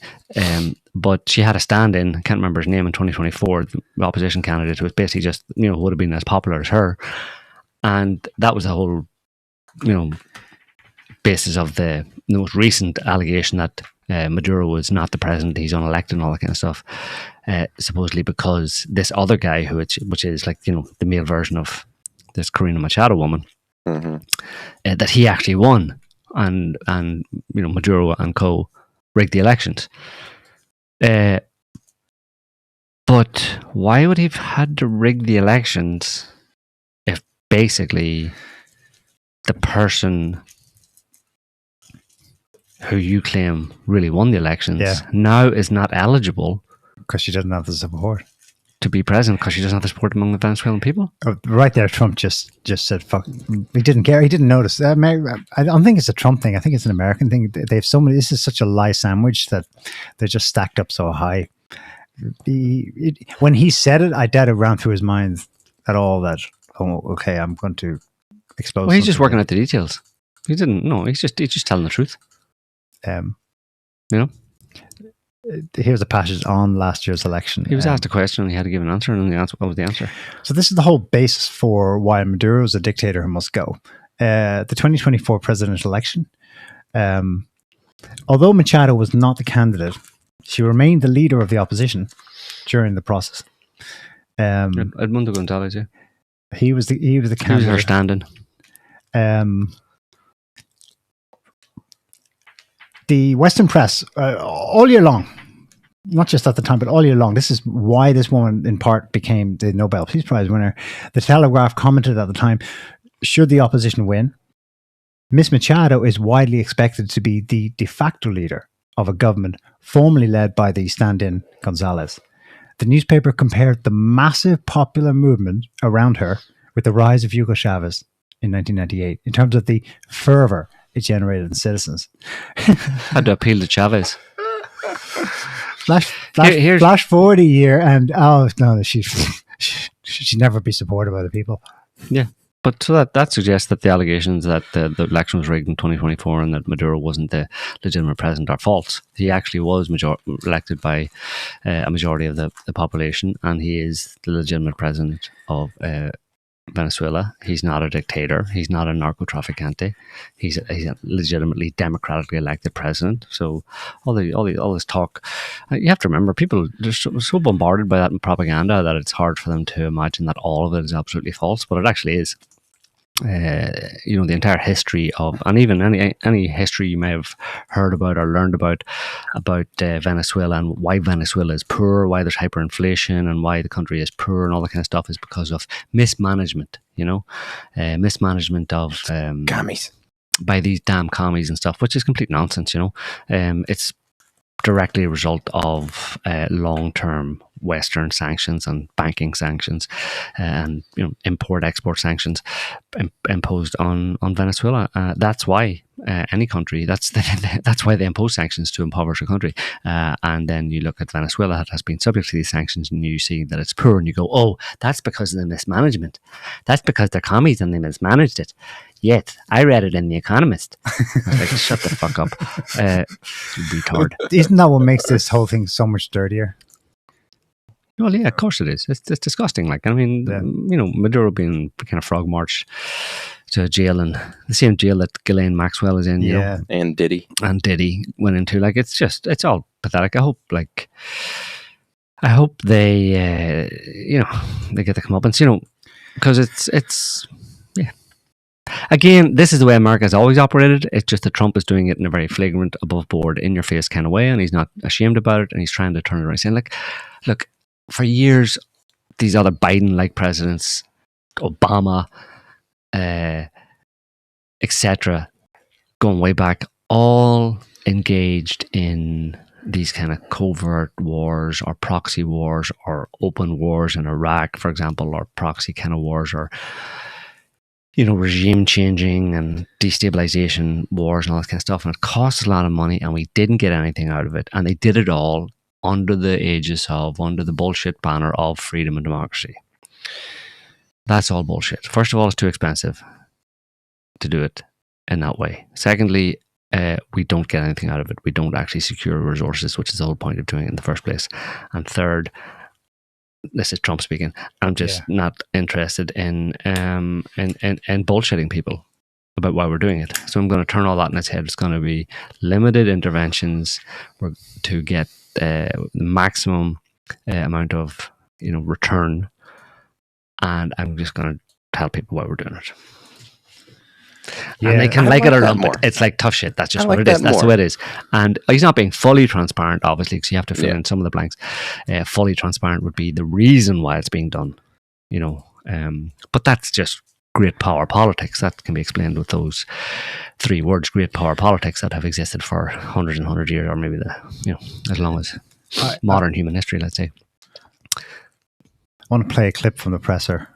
But she had a stand-in, I can't remember his name, in 2024, the opposition candidate, who was basically just, would have been as popular as her. And that was the whole, basis of the most recent allegation that Maduro was not the president, he's unelected and all that kind of stuff, supposedly because this other guy, which is the male version of this Corina Machado woman, that he actually won, and Maduro and co rigged the elections. But why would he have had to rig the elections if basically the person who you claim really won the elections now is not eligible because she doesn't have the support to be president, because she doesn't have the support among the Venezuelan people? Right there, Trump just said, fuck. He didn't care. He didn't notice. I don't think it's a Trump thing. I think it's an American thing. They have so many. This is such a lie sandwich that they're just stacked up so high. When he said it, I doubt it ran through his mind at all that, oh, okay, I'm going to expose. Well, he's just working out the details. He didn't. No, he's just telling the truth. Here's a passage on last year's election. He was asked a question and he had to give an answer, and what was the answer? So this is the whole basis for why Maduro is a dictator who must go. The 2024 presidential election. Although Machado was not the candidate, she remained the leader of the opposition during the process. Edmundo Gonzalez, yeah. He was the candidate. He was her stand-in. The Western press, all year long, not just at the time, but all year long. This is why this woman, in part, became the Nobel Peace Prize winner. The Telegraph commented at the time, should the opposition win, Miss Machado is widely expected to be the de facto leader of a government formerly led by the stand-in Gonzalez. The newspaper compared the massive popular movement around her with the rise of Hugo Chavez in 1998 in terms of the fervor it generated in citizens. Had to appeal to Chavez. Flash forward a year, and oh no, she'd never be supported by the people. Yeah, but so that suggests that the allegations that the election was rigged in 2024 and that Maduro wasn't the legitimate president are false. He actually was elected by a majority of the population, and he is the legitimate president of Venezuela. He's not a dictator. He's not a narco-trafficante. He's a legitimately democratically elected president. So all this talk, you have to remember, people are so bombarded by that propaganda that it's hard for them to imagine that all of it is absolutely false, but it actually is. The entire history of, and even any history you may have heard about or learned about Venezuela and why Venezuela is poor, why there's hyperinflation, and why the country is poor, and all that kind of stuff is because of mismanagement. Mismanagement of commies by these damn commies and stuff, which is complete nonsense. It's directly a result of long-term Western sanctions and banking sanctions and import-export sanctions imposed on Venezuela. That's why any country, that's why they impose sanctions to impoverish a country. And then you look at Venezuela that has been subject to these sanctions, and you see that it's poor, and you go, oh, that's because of the mismanagement. That's because they're commies and they mismanaged it. Yet, I read it in The Economist. Like, shut the fuck up. Retard. Isn't that what makes this whole thing so much dirtier? Well, yeah, of course it is. It's disgusting. Like, I mean, Maduro being kind of frog marched to jail, and the same jail that Ghislaine Maxwell is in, you know, and Diddy went into. Like, it's all pathetic. I hope they, they get the comeuppance, because it's. Again, this is the way America has always operated. It's just that Trump is doing it in a very flagrant, above board, in your face kind of way, and he's not ashamed about it, and he's trying to turn it around, saying, like, look, for years, these other Biden-like presidents, Obama, etc., going way back, all engaged in these kind of covert wars or proxy wars or open wars in Iraq, for example, or proxy kind of wars, or regime changing and destabilization wars and all that kind of stuff. And it costs a lot of money, and we didn't get anything out of it. And they did it all under the bullshit banner of freedom and democracy. That's all bullshit. First of all, it's too expensive to do it in that way. Secondly, we don't get anything out of it. We don't actually secure resources, which is the whole point of doing it in the first place. And third, this is Trump speaking, I'm just not interested in bullshitting people about why we're doing it. So I'm going to turn all that in its head. It's going to be limited interventions to get the maximum amount of return, and I'm just going to tell people why we're doing it. Yeah, and they can like it or not, but it's like tough shit. That's just what it is. That's the way it is. And he's not being fully transparent, obviously, because you have to fill in some of the blanks. Fully transparent would be the reason why it's being done, but that's just great power politics. That can be explained with those three words: great power politics, that have existed for hundreds and hundreds of years, or maybe as long as modern human history, let's say. I want to play a clip from the presser.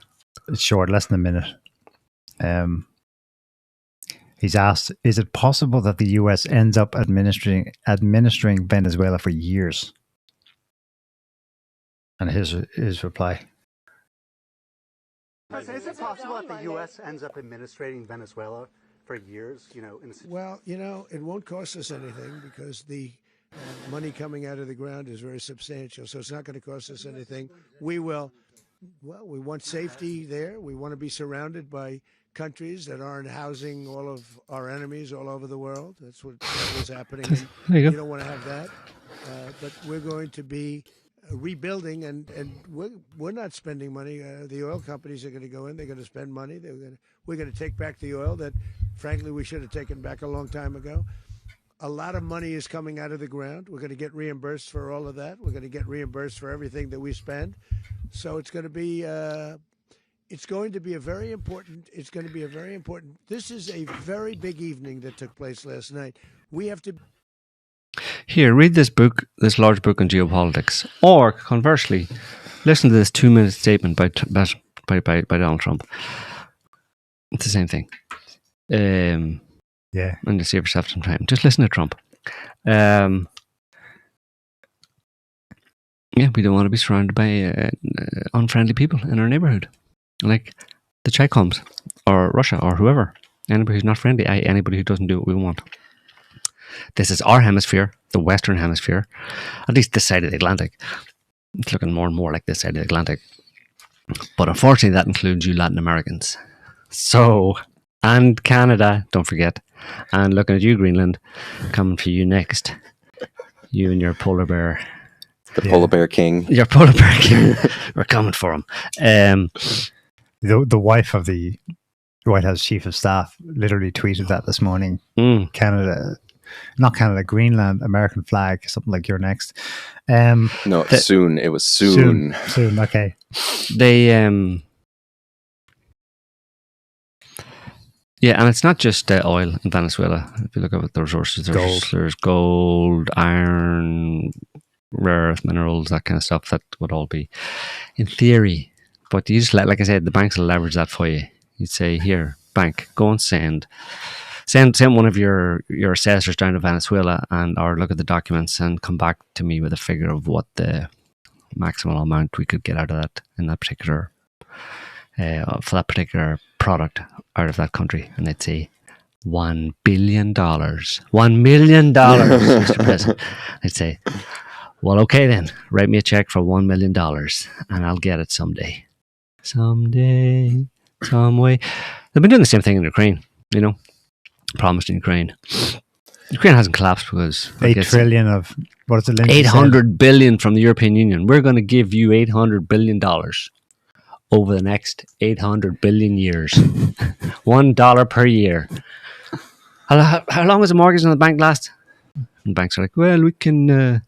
It's short, less than a minute. He's asked, is it possible that the US ends up administering Venezuela for years? And his reply. Is it possible that the US ends up administrating Venezuela for years? Well, it won't cost us anything because the money coming out of the ground is very substantial. So it's not going to cost us anything. We want safety there. We want to be surrounded by countries that aren't housing all of our enemies all over the world. That's what was happening. You don't want to have that. But we're going to be rebuilding, and we're not spending money. The oil companies are going to go in. They're going to spend money. We're going to take back the oil that, frankly, we should have taken back a long time ago. A lot of money is coming out of the ground. We're going to get reimbursed for all of that. We're going to get reimbursed for everything that we spend. So it's going to be a very important. This is a very big evening that took place last night. We have to. Here, read this book, this large book on geopolitics, or conversely, listen to this 2-minute statement by Donald Trump. It's the same thing. Yeah. And you save yourself some time. Just listen to Trump. Yeah, we don't want to be surrounded by unfriendly people in our neighborhood, like the Czechs or Russia or whoever. Anybody who's not friendly, anybody who doesn't do what we want. This is our hemisphere, the Western Hemisphere, at least this side of the Atlantic. It's looking more and more like this side of the Atlantic. But unfortunately, that includes you Latin Americans. So, and Canada, don't forget. And looking at you, Greenland, coming for you next. You and your polar bear. The polar bear king. Your polar bear king. We're coming for him. The wife of the White House chief of staff literally tweeted that this morning. Canada, not Canada, Greenland, American flag, something like you're next. No, soon. It was soon. Soon, okay. They, yeah, and it's not just oil in Venezuela. If you look at the resources, there's gold, iron, rare earth minerals, that kind of stuff. That would all be, in theory. But you just like I said, the banks will leverage that for you. You'd say, here, bank, go and send one of your assessors down to Venezuela or look at the documents and come back to me with a figure of what the maximum amount we could get out of that in that particular for that particular product out of that country. And they'd say $1 billion. $1 million, Mr. President. I'd say, well, okay then, write me a check for $1 million and I'll get it someday. Someday, some way. They've been doing the same thing in Ukraine, promised in Ukraine. Ukraine hasn't collapsed because 8 trillion of, what is it, Lindsay 800 billion from the European Union. We're going to give you $800 billion over the next 800 billion years. $1 per year. How long does a mortgage on the bank last? And banks are like, well, we can,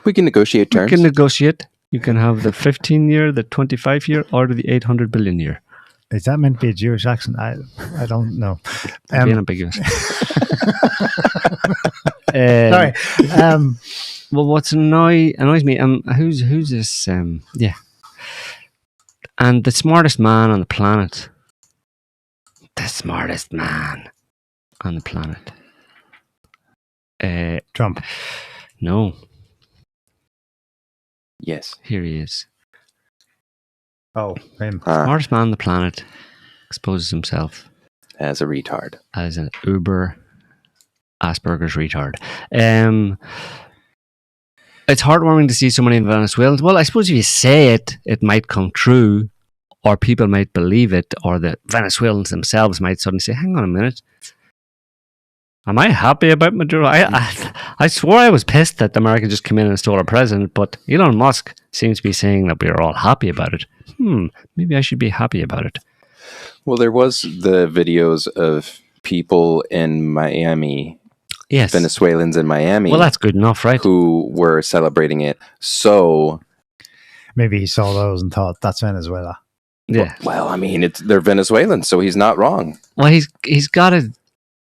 we can negotiate terms. We can negotiate. You can have the 15-year, the 25-year, or the 800 billion year. Is that meant to be a Jewish accent? I don't know. Being ambiguous. Sorry. Well, what annoys me, who's this? Yeah. And the smartest man on the planet. The smartest man on the planet. Trump. No. Yes. Here he is. Oh, him. Smartest man on the planet exposes himself As a retard. as an uber Asperger's retard. It's heartwarming to see so many Venezuelans. Well, I suppose if you say it, it might come true, or people might believe it, or the Venezuelans themselves might suddenly say, hang on a minute. Am I happy about Maduro? I swore I was pissed that America just came in and stole our president, but Elon Musk seems to be saying that we're all happy about it. Maybe I should be happy about it. Well, there was the videos of people in Miami, yes, Venezuelans in Miami. Well, that's good enough, right? Who were celebrating it. So maybe he saw those and thought, that's Venezuela. Yeah. Well, I mean, they're Venezuelans, so he's not wrong. Well, he's got to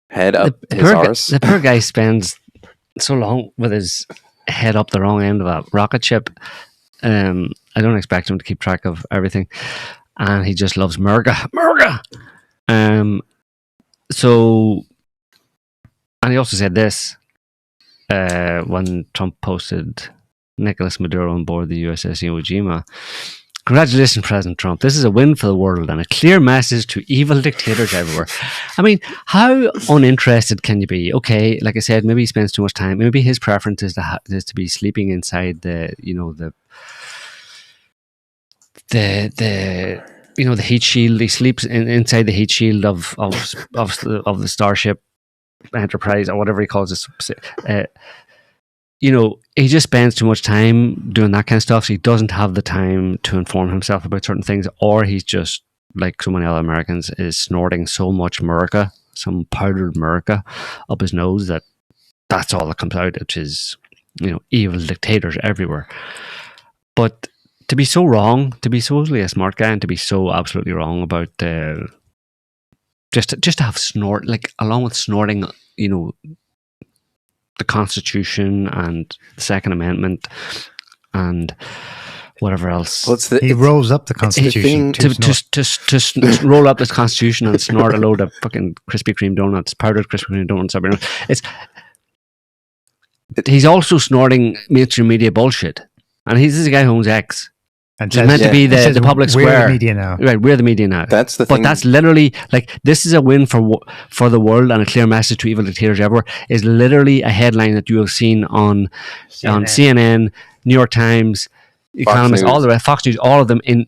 head up his arse. The poor guy spends so long with his head up the wrong end of a rocket ship. I don't expect him to keep track of everything, and he just loves Murga. So, and he also said this when Trump posted Nicolas Maduro on board the USS Iwo Jima. Congratulations, President Trump. This is a win for the world and a clear message to evil dictators everywhere. I mean, how uninterested can you be? Okay, like I said, maybe he spends too much time. Maybe his preference is to be sleeping inside the heat shield. He sleeps inside the heat shield of the Starship Enterprise or whatever he calls it. He just spends too much time doing that kind of stuff, so he doesn't have the time to inform himself about certain things, or he's just, like so many other Americans, is snorting so much Murica, some powdered America up his nose that's all that comes out, which is, evil dictators everywhere. But to be so wrong, to be supposedly a smart guy and to be so absolutely wrong about just to have snort, like along with snorting, the Constitution and the Second Amendment and whatever else. Well, he rolls up the Constitution to roll up this Constitution and snort a load of fucking Krispy Kreme donuts, powdered Krispy Kreme donuts. He's also snorting mainstream media bullshit, and this is a guy who owns X. And it's meant to be the public square. We're the media now. Right, we're the media now. That's the thing. But that's literally, like, this is a win for the world and a clear message to evil dictators everywhere, is literally a headline that you have seen on CNN, New York Times, Economist, all the rest, Fox News, all of them in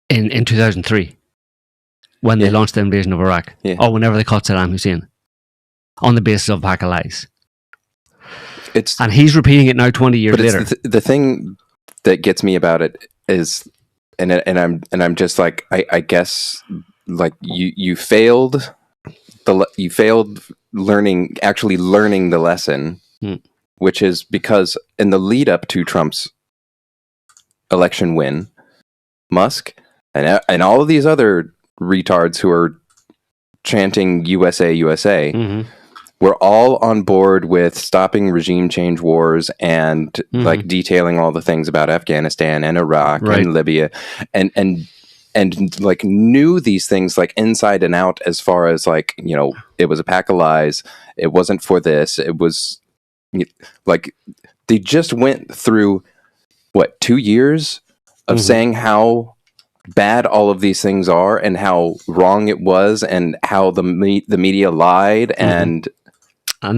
2003 when they launched the invasion of Iraq. Yeah. Or whenever they caught Saddam Hussein on the basis of a pack of lies. And he's repeating it now 20 years later. The thing that gets me about it is, and I'm just like, I guess, like you failed learning the lesson, which is because in the lead up to Trump's election win, Musk and all of these other retards who are chanting USA, USA, we're all on board with stopping regime change wars and like detailing all the things about Afghanistan and Iraq and Libya and like knew these things like inside and out, as far as like, it was a pack of lies. It wasn't for this. It was like they just went through 2 years of saying how bad all of these things are and how wrong it was and how the media lied and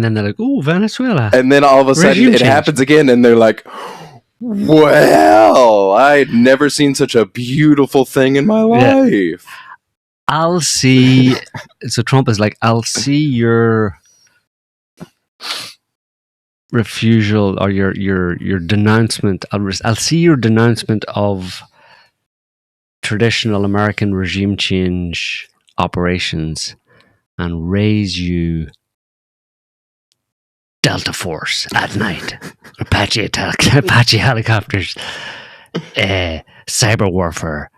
then they're like, "Oh, Venezuela!" And then all of a sudden, it happens again, and they're like, "Well, I'd never seen such a beautiful thing in my life." Yeah. I'll see. So Trump is like, "I'll see your refusal or your denouncement. I'll see your denouncement of traditional American regime change operations, and raise you." Delta Force at night, Apache helicopters, cyber warfare,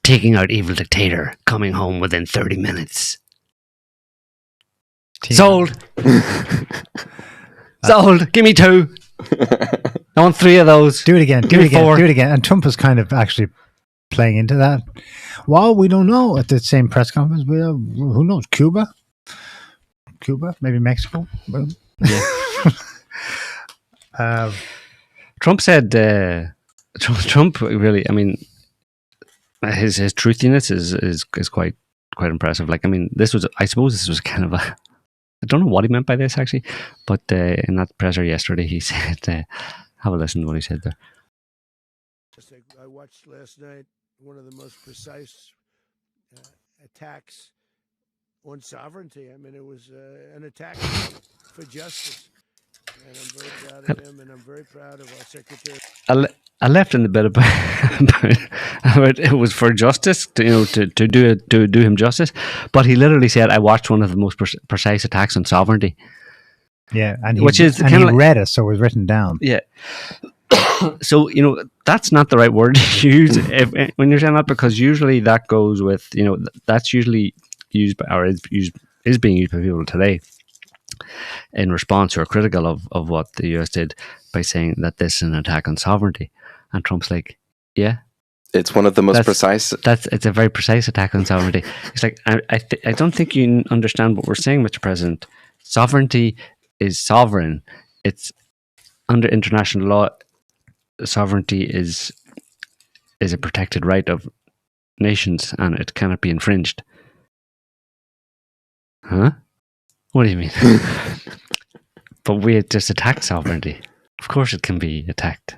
taking out evil dictator, coming home within 30 minutes. Sold. Sold. Give me 2. I want 3 of those. Do it again. Do it again. And Trump is kind of actually playing into that. Well, we don't know at the same press conference. Who knows? Cuba, maybe Mexico. Yeah. Trump said Trump really, I mean, his truthiness is quite impressive. Like, I mean, I suppose this was kind of I don't know what he meant by this actually, but in that presser yesterday he said, have a listen to what he said there. I watched last night one of the most precise attacks on sovereignty. I mean, it was an attack for justice. And I'm very proud of him, and I'm very proud of our secretary. I left in the bit about it was for justice, to do him justice, but he literally said, "I watched one of the most precise attacks on sovereignty." Yeah, and he read it, so it was written down. Yeah. So that's not the right word to use when you're saying that, because usually that goes with that's usually used by, or is being used by people today in response or critical of what the US did, by saying that this is an attack on sovereignty. And Trump's like, yeah, it's one of the most precise. It's a very precise attack on sovereignty. It's like, I don't think you understand what we're saying, Mr. President. Sovereignty is sovereign. It's under international law. Sovereignty is a protected right of nations, and it cannot be infringed. Huh? What do you mean? But we just attacked sovereignty. Of course it can be attacked.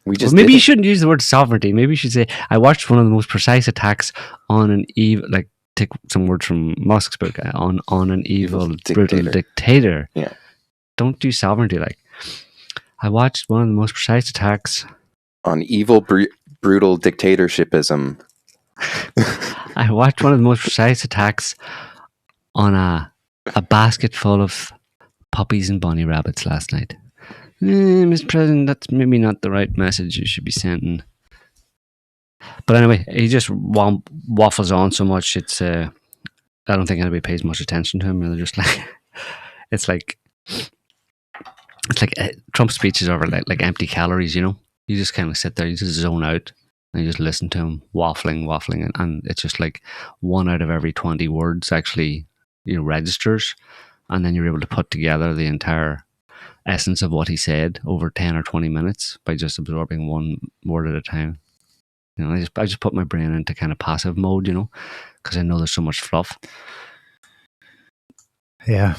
Maybe you shouldn't use the word sovereignty. Maybe you should say, I watched one of the most precise attacks on an evil, like, take some words from Musk's book, on an evil, brutal dictator. Yeah. Don't do sovereignty. Like, I watched one of the most precise attacks on evil, brutal dictatorshipism. I watched one of the most precise attacks on a basket full of puppies and bunny rabbits last night. Mr. President, that's maybe not the right message you should be sending. But anyway, he just waffles on so much. It's I don't think anybody pays much attention to him. They're just like it's like Trump speeches are like empty calories. You just kind of sit there, you just zone out, and you just listen to him waffling, and it's just like 1 out of every 20 words actually registers, and then you're able to put together the entire essence of what he said over 10 or 20 minutes by just absorbing one word at a time. I just put my brain into kind of passive mode, because I know there's so much fluff. Yeah.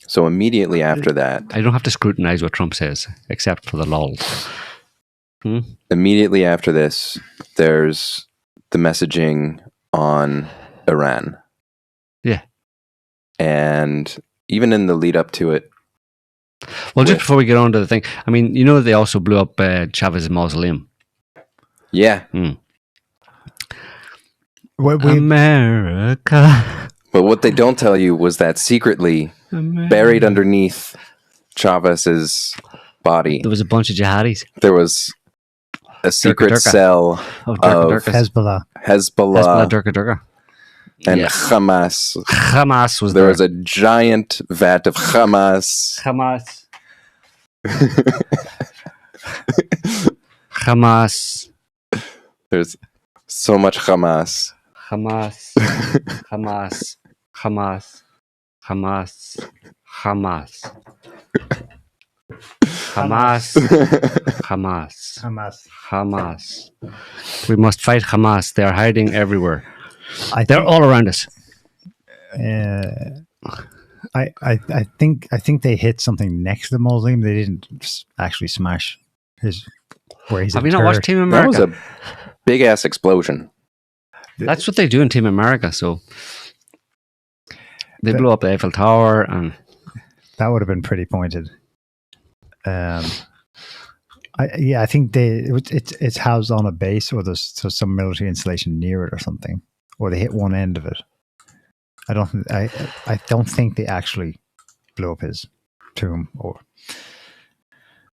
So immediately after that, I don't have to scrutinize what Trump says, except for the lulls. Immediately after this, there's the messaging on Iran. Yeah. And even in the lead up to it. Well, just before we get on to the thing, I mean, they also blew up Chavez's mausoleum. Yeah. America. But what they don't tell you was that secretly, buried underneath Chavez's body, there was a bunch of jihadis. There was a secret cell of Hezbollah. Durka. And yes. Hamas. Hamas was there. There was a giant vat of Hamas. Hamas. There's so much Hamas. Hamas. Hamas. Hamas. Hamas. Hamas. Hamas. Hamas. Hamas. Hamas. We must fight Hamas. They are hiding everywhere. They're all around us. I think they hit something next to the mausoleum. They didn't actually smash where he's. Have you not watched Team America? That was a big ass explosion. That's what they do in Team America. So they blew up the Eiffel Tower, and that would have been pretty pointed. I think it's housed on a base, or there's some military installation near it or something, or they hit one end of it. I don't think they actually blew up his tomb or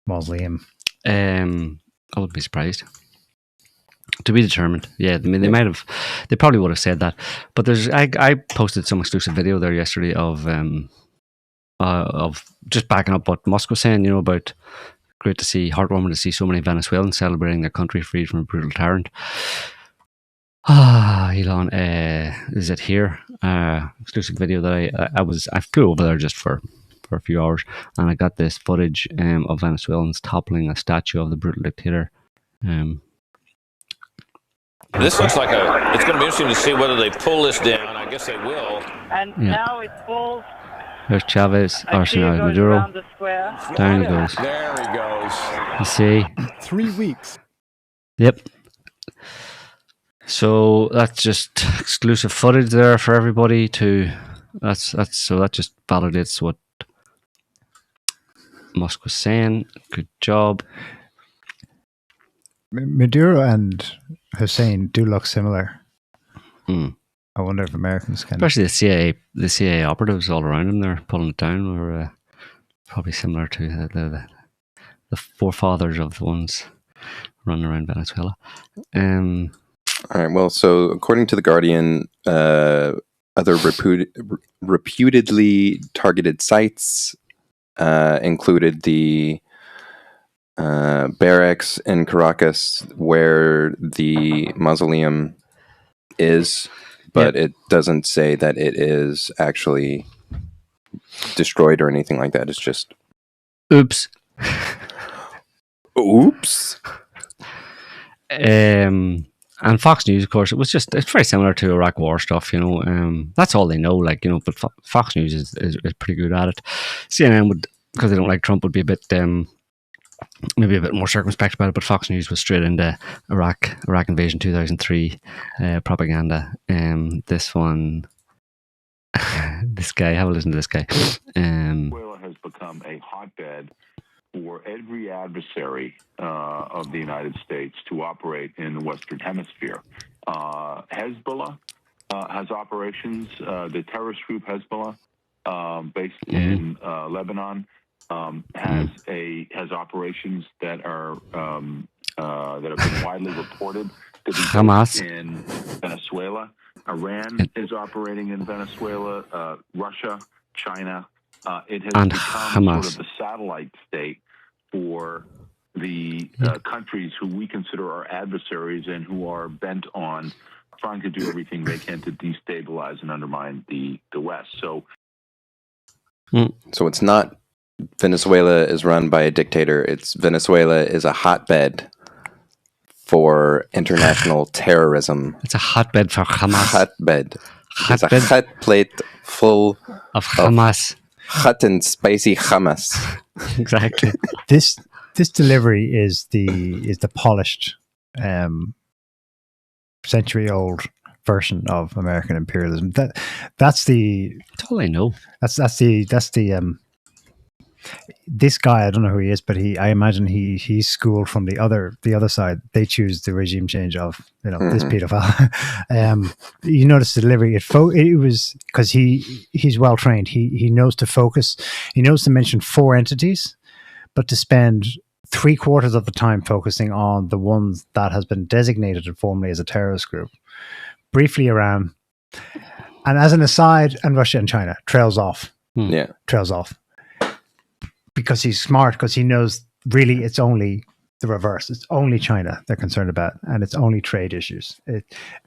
mausoleum. I wouldn't be surprised. To be determined. Yeah, I mean, they probably would have said that. But I posted some exclusive video there yesterday of just backing up what Musk was saying, about great to see, heartwarming to see so many Venezuelans celebrating their country freed from a brutal tyrant. Elon, is it here? Exclusive video that I flew over there just for a few hours, and I got this footage of Venezuelans toppling a statue of the brutal dictator. This looks like it's going to be interesting to see whether they pull this down. I guess they will. And now it falls. There's Chavez, Maduro. Down he goes. There he goes. You see? 3 weeks. Yep. So that's just exclusive footage there for everybody to. That just validates what Musk was saying. Good job. Maduro and Hussein do look similar. I wonder if Americans can, especially the CIA operatives all around him. They're pulling it down, or probably similar to the forefathers of the ones running around Venezuela. All right. Well, so according to the Guardian, other reputedly targeted sites included the barracks in Caracas, where the mausoleum is, but it doesn't say that it is actually destroyed or anything like that. It's just oops. And Fox News, of course, it's very similar to Iraq War stuff, that's all they know, but Fox News is pretty good at it. CNN would, because they don't like Trump, would be a bit maybe a bit more circumspect about it, but Fox News was straight into Iraq invasion 2003 propaganda. This one, this guy, have a listen to this guy. Venezuela has become a hotbed for every adversary of the United States to operate in the Western Hemisphere. Hezbollah has operations. The terrorist group Hezbollah, based in Lebanon, has operations that have been widely reported to be Hamas in Venezuela. Iran is operating in Venezuela. Russia, China. It has and become Hamas. sort of the satellite state for the countries who we consider our adversaries and who are bent on trying to do everything they can to destabilize and undermine the West. So it's not Venezuela is run by a dictator. It's Venezuela is a hotbed for international terrorism. It's a hotbed for Hamas. Hotbed. It's a hot plate full of Hamas. Hot and spicy Hamas. Exactly. This delivery is the polished, century-old version of American imperialism. That's all I know. This guy, I don't know who he is, but I imagine he's schooled from the other side. They choose the regime change of this pedophile. You notice the delivery. It was because he's well trained. He knows to focus. He knows to mention 4 entities, but to spend 3/4 of the time focusing on the ones that has been designated formally as a terrorist group. Briefly Iran, and as an aside, and Russia and China trails off. Trails off. Because he's smart, because he knows really it's only the reverse. It's only China they're concerned about, and it's only trade issues.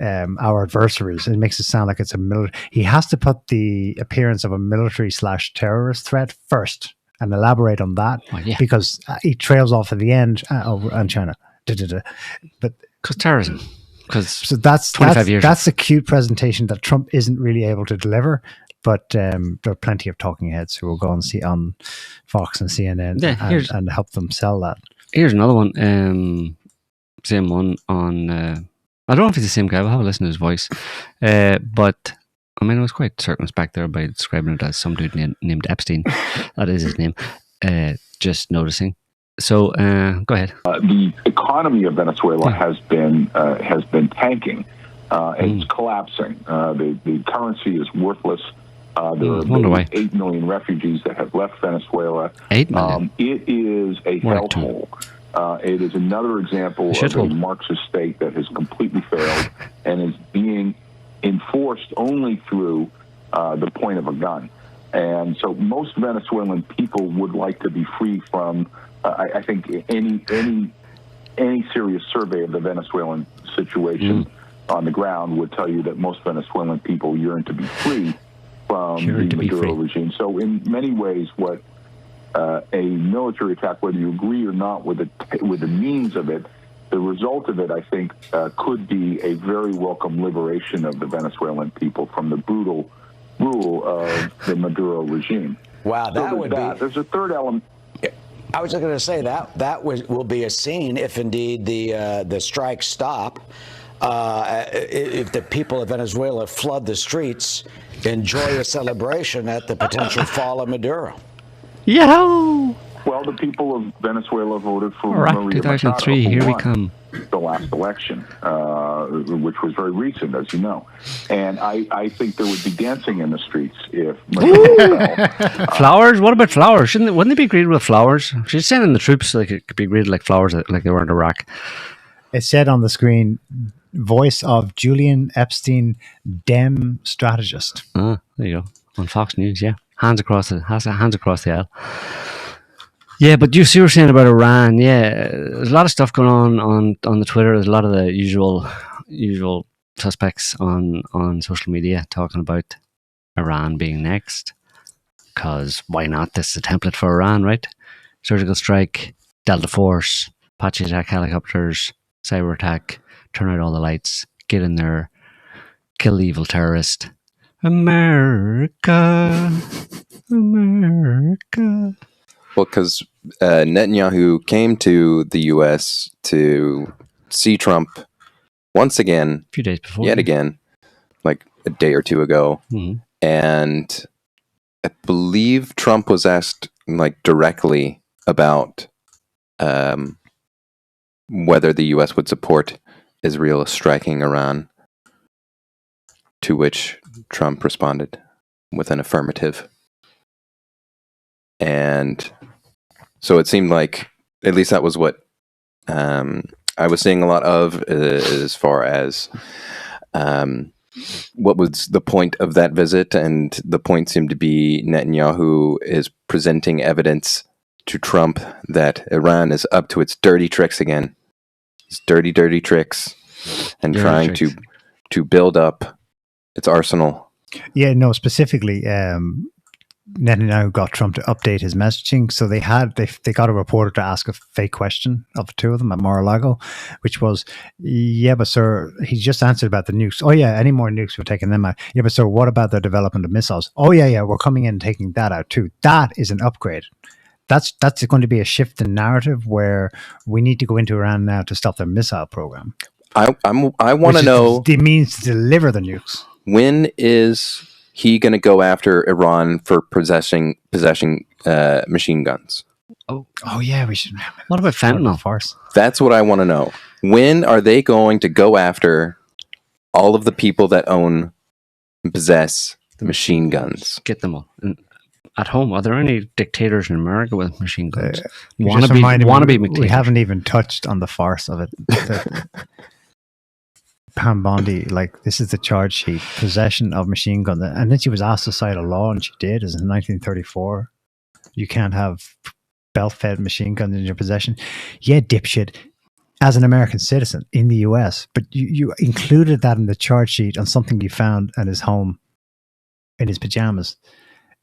Our adversaries. It makes it sound like it's a military. He has to put the appearance of a military/terrorist threat first and elaborate on that, because he trails off at the end on China. But because terrorism. So that's 25 years. That's a cute presentation that Trump isn't really able to deliver. But there are plenty of talking heads who will go and see on Fox and CNN and help them sell that. Here's another one. Same one on. I don't know if he's the same guy. We'll have a listen to his voice. But I mean, I was quite circumspect there by describing it as some dude named Epstein. That is his name. Just noticing. So go ahead. The economy of Venezuela has been tanking. It's collapsing. The currency is worthless. There are 8 million refugees that have left Venezuela. 8 million. It is a hellhole. It is another example of a Marxist state that has completely failed and is being enforced only through the point of a gun. And so most Venezuelan people would like to be free from, I think, any serious survey of the Venezuelan situation on the ground would tell you that most Venezuelan people yearn to be free from the Maduro regime. So in many ways, what a military attack, whether you agree or not with the means of it, the result of it, I think, could be a very welcome liberation of the Venezuelan people from the brutal rule of the Maduro regime. Wow, that would be... There's a third element. I was going to say that will be a scene if indeed the strikes stop. If the people of Venezuela flood the streets, enjoy a celebration at the potential fall of Maduro. Yahoo! Well, the people of Venezuela voted for Maria 2003. Here we come. The last election, which was very recent, as you know, and I think there would be dancing in the streets if flowers. What about flowers? Wouldn't they be greeted with flowers? She's sending the troops so they could be greeted like flowers, like they were in Iraq. It said on the screen, voice of Julian Epstein, Dem strategist. There you go. On Fox News, yeah. Hands across the aisle. Yeah, but you were saying about Iran, there's a lot of stuff going on the Twitter. There's a lot of the usual suspects on social media talking about Iran being next. Because why not? This is a template for Iran, right? Surgical strike, Delta Force, Apache attack helicopters, cyber attack, turn out all the lights, get in there, kill the evil terrorist. America. Well, because Netanyahu came to the U.S. to see Trump once again. A few days before. Yet again, like a day or two ago. And I believe Trump was asked like directly about whether the U.S. would support Israel striking Iran, to which Trump responded with an affirmative. And so it seemed like, at least that was what I was seeing a lot of, as far as what was the point of that visit. And the point seemed to be Netanyahu is presenting evidence to Trump that Iran is up to its dirty tricks again. Its dirty, dirty tricks, and dirty trying tricks. to build up its arsenal. Yeah, no, specifically, Netanyahu got Trump to update his messaging. So they got a reporter to ask a fake question of the two of them at Mar-a-Lago, which was, yeah, but sir, he just answered about the nukes. Oh yeah, any more nukes, we're taking them out. Yeah, but sir, what about the development of missiles? Oh yeah, we're coming in and taking that out too. That is an upgrade. That's going to be a shift in narrative where we need to go into Iran now to stop their missile program. I want to know the means to deliver the nukes. When is he going to go after Iran for possessing machine guns? Oh yeah, we should. What about fentanyl? Farce. That's what I want to know. When are they going to go after all of the people that own and possess the machine guns? Get them all. At home, are there any dictators in America with machine guns? Wannabe we haven't even touched on the farce of it. Pam Bondi, like, this is the charge sheet: possession of machine gun. And then she was asked to cite a law, and she did. As in 1934, you can't have belt-fed machine guns in your possession. Yeah, dipshit. As an American citizen in the US, but you included that in the charge sheet on something you found at his home in his pajamas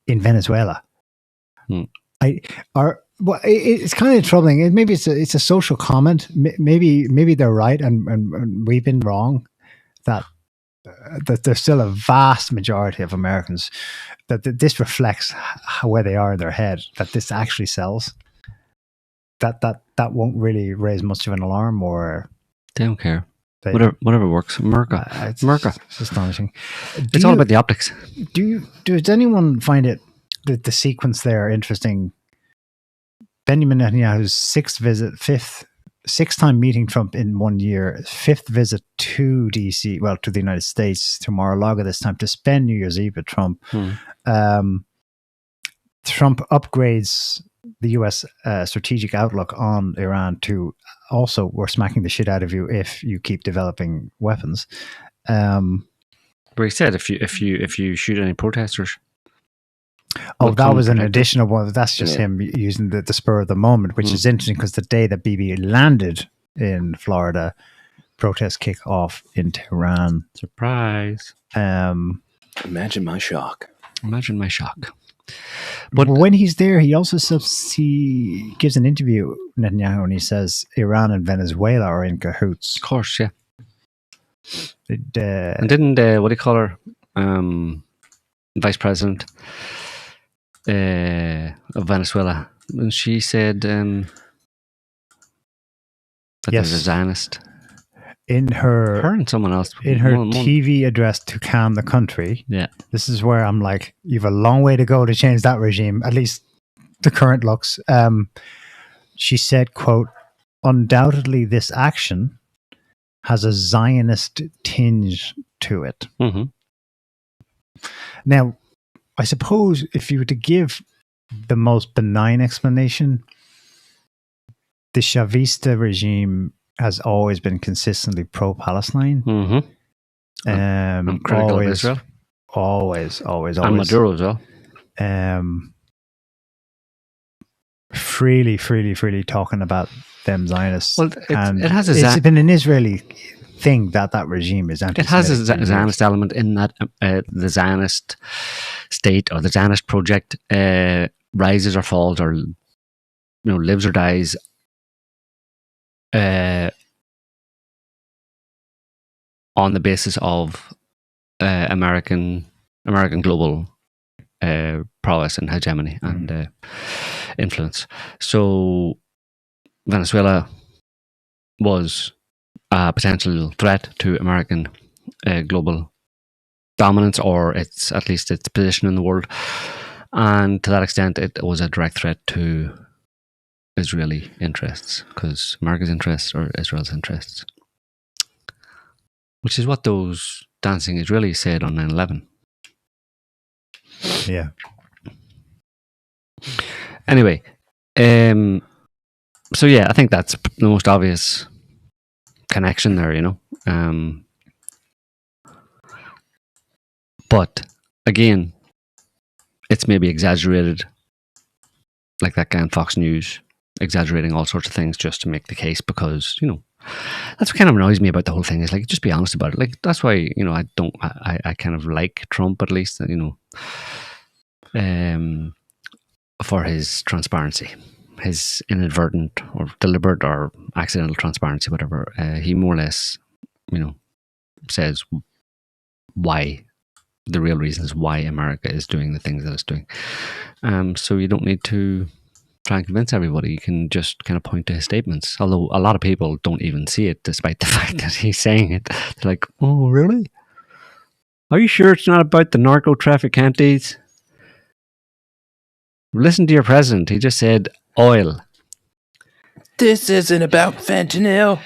in Venezuela. It's kind of troubling. Maybe it's a social comment. Maybe they're right, and we've been wrong. That there's still a vast majority of Americans that this reflects where they are in their head. That this actually sells. That won't really raise much of an alarm, or they don't care. Whatever works. America. It's astonishing. It's all about the optics. Does anyone find it the sequence there interesting? Benjamin Netanyahu's sixth-time meeting Trump in 1 year, fifth visit to DC, to the United States, to Mar-a-Lago this time, to spend New Year's Eve with Trump. Trump upgrades the U.S. Strategic outlook on Iran to also, we're smacking the shit out of you if you keep developing weapons. But he said if you shoot any protesters. Oh, that was an additional one. That's just him using the spur of the moment, which is interesting because the day that Bibi landed in Florida, protests kick off in Tehran. Surprise. Imagine my shock. But when he's there, he also he gives an interview, Netanyahu, and he says Iran and Venezuela are in cahoots. Of course, yeah. And didn't, what do you call her? Vice President of Venezuela. And she said that there's a Zionist. In her and someone else. In her TV address to calm the country. Yeah. This is where I'm like, you've a long way to go to change that regime, at least the current looks. She said, quote, undoubtedly this action has a Zionist tinge to it. Mm-hmm. Now, I suppose if you were to give the most benign explanation, the Chavista regime has always been consistently pro-Palestine. Mm-hmm. And critical of Israel. Always. And Maduro as well. Freely talking about them Zionists. Well, it's been an Israeli thing that regime is anti-Semitic. It has a Zionist element in that the Zionist state or the Zionist project rises or falls or lives or dies on the basis of American global prowess and hegemony and influence. So Venezuela was a potential threat to American global dominance, or at least its position in the world. And to that extent, it was a direct threat to Israeli interests, because America's interests are Israel's interests, which is what those dancing Israelis said on 9/11. Yeah. Anyway, so yeah, I think that's the most obvious connection there, you know. But again, it's maybe exaggerated, like that guy on Fox News exaggerating all sorts of things just to make the case, because, you know, that's what kind of annoys me about the whole thing, is like, just be honest about it. Like, that's why, you know, I kind of like Trump, at least, you know, for his transparency, his inadvertent or deliberate or accidental transparency, whatever. He more or less, you know, says why, the real reasons why America is doing the things that it's doing. So you don't need to try and convince everybody. You can just kind of point to his statements. Although a lot of people don't even see it, despite the fact that he's saying it. They're like, oh, really? Are you sure it's not about the narco traficantes? Listen to your president. He just said oil. This isn't about fentanyl.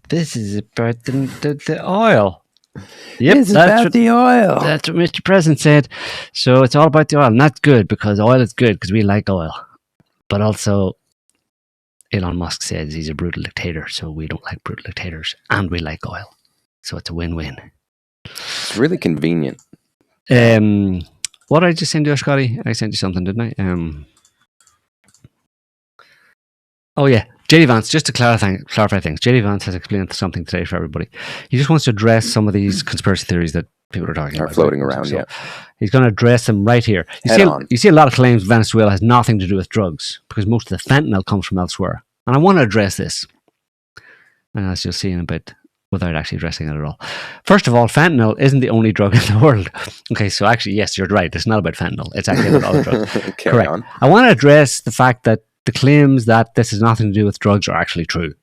This is about the oil. Yep, it's about the oil. That's what Mr. President said. So it's all about the oil. And that's good, because oil is good, because we like oil. But also, Elon Musk says he's a brutal dictator, so we don't like brutal dictators, and we like oil. So it's a win-win. It's really convenient. What did I just send you, Scotty? I sent you something, didn't I? Oh yeah, JD Vance, just to clarify things. JD Vance has explained something today for everybody. He just wants to address some of these conspiracy theories that people are talking about. Floating around, so yeah. He's going to address them right here. You see a lot of claims Venezuela has nothing to do with drugs, because most of the fentanyl comes from elsewhere. And I want to address this, and as you'll see in a bit, without actually addressing it at all. First of all, fentanyl isn't the only drug in the world. Okay, so actually, yes, you're right. It's not about fentanyl. It's actually about other drugs. Carry on. I want to address the fact that the claims that this has nothing to do with drugs are actually true.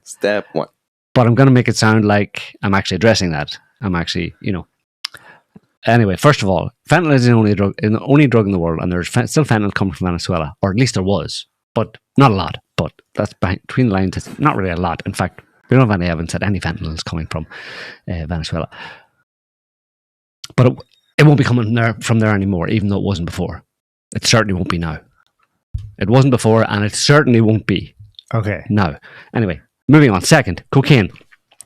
Step one. But I'm going to make it sound like I'm actually addressing that. I'm actually, you know. Anyway, first of all, fentanyl is the only drug in the world, and there's still fentanyl coming from Venezuela, or at least there was, but not a lot. But that's between the lines. It's not really a lot. In fact, we don't have any evidence that any fentanyl is coming from Venezuela. But it won't be coming from there anymore, even though it wasn't before. It certainly won't be now. It wasn't before, and it certainly won't be. Okay. Now, anyway, moving on. Second, cocaine.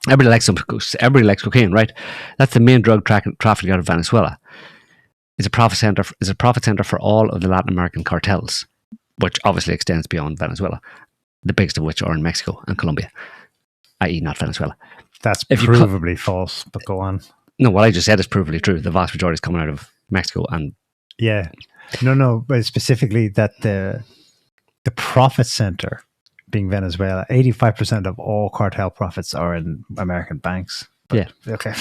Everybody likes cocaine, right? That's the main drug trafficking out of Venezuela. It's a profit center for all of the Latin American cartels, which obviously extends beyond Venezuela. The biggest of which are in Mexico and Colombia, i.e., not Venezuela. That's provably false, but go on. No, what I just said is provably true. The vast majority is coming out of Mexico and. Yeah. No, but specifically that the profit center being Venezuela, 85% of all cartel profits are in American banks. But, yeah. Okay.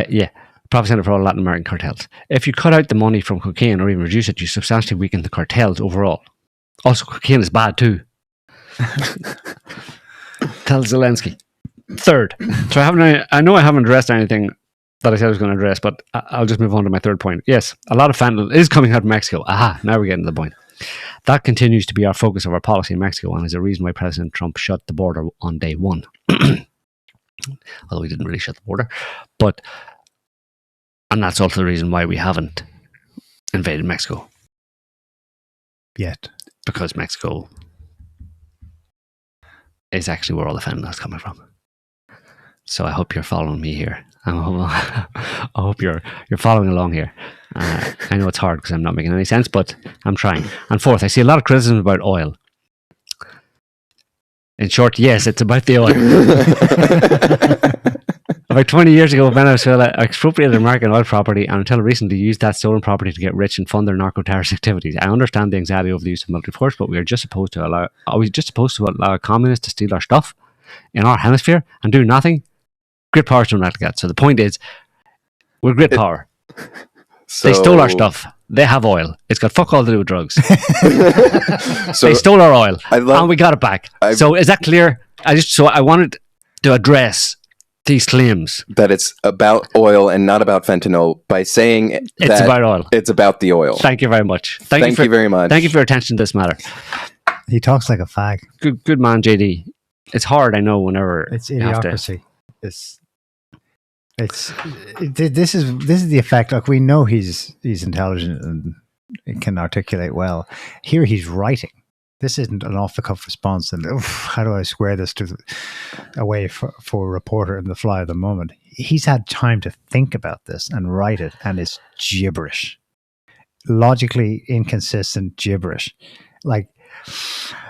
Yeah. Profit center for all Latin American cartels. If you cut out the money from cocaine or even reduce it, you substantially weaken the cartels overall. Also, cocaine is bad too. Tell Zelensky. Third. So I know I haven't addressed anything that I said I was going to address, but I'll just move on to my third point. Yes, a lot of fentanyl is coming out of Mexico. Aha, now we're getting to the point. That continues to be our focus of our policy in Mexico, and is a reason why President Trump shut the border on day one. Although he didn't really shut the border. And that's also the reason why we haven't invaded Mexico. Yet. Because Mexico is actually where all the fentanyl is coming from. So I hope you're following me here. I hope you're following along here. I know it's hard because I'm not making any sense, but I'm trying. And fourth, I see a lot of criticism about oil. In short, yes, it's about the oil. About 20 years ago, Venezuela expropriated American oil property and until recently used that stolen property to get rich and fund their narco-terrorist activities. I understand the anxiety over the use of military force, but are we just supposed to allow communists to steal our stuff in our hemisphere and do nothing? Great power to like that. So the point is, we're great power. They stole our stuff. They have oil. It's got fuck all to do with drugs. They stole our oil, and we got it back. So is that clear? I wanted to address these claims that it's about oil and not about fentanyl by saying it's about oil. It's about the oil. Thank you very much. Thank you very much. Thank you for your attention to this matter. He talks like a fag. Good man, JD. It's hard, I know. Whenever it's idiocracy. This is the effect. Like, we know he's intelligent and can articulate well. Here he's writing. This isn't an off the cuff response. And how do I square this away for a reporter in the fly of the moment? He's had time to think about this and write it, and it's gibberish, logically inconsistent gibberish. Like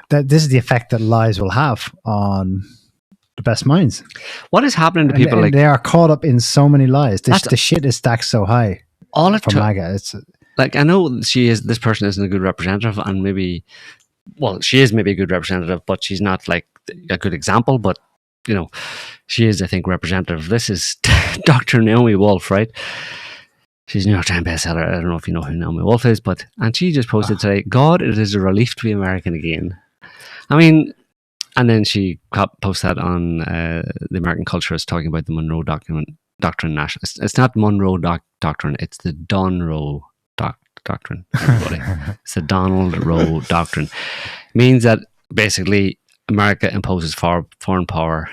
that. This is the effect that lies will have on the best minds. What is happening to people? And they are caught up in so many lies. The shit is stacked so high. All it for MAGA. It's like, I know this person isn't a good representative, and maybe, well, she is maybe a good representative, but she's not like a good example. But you know, she is, I think, representative. This is Dr. Naomi Wolf, right? She's a New York Times bestseller. I don't know if you know who Naomi Wolf is, and she just posted today, "God, it is a relief to be American again." I mean, and then she posted that on the American Culturist, talking about the Monroe Doctrine. It's not Monroe Doctrine. It's the Donroe Doctrine. Everybody, it's the Donald Roe Doctrine. It means that basically America imposes foreign power,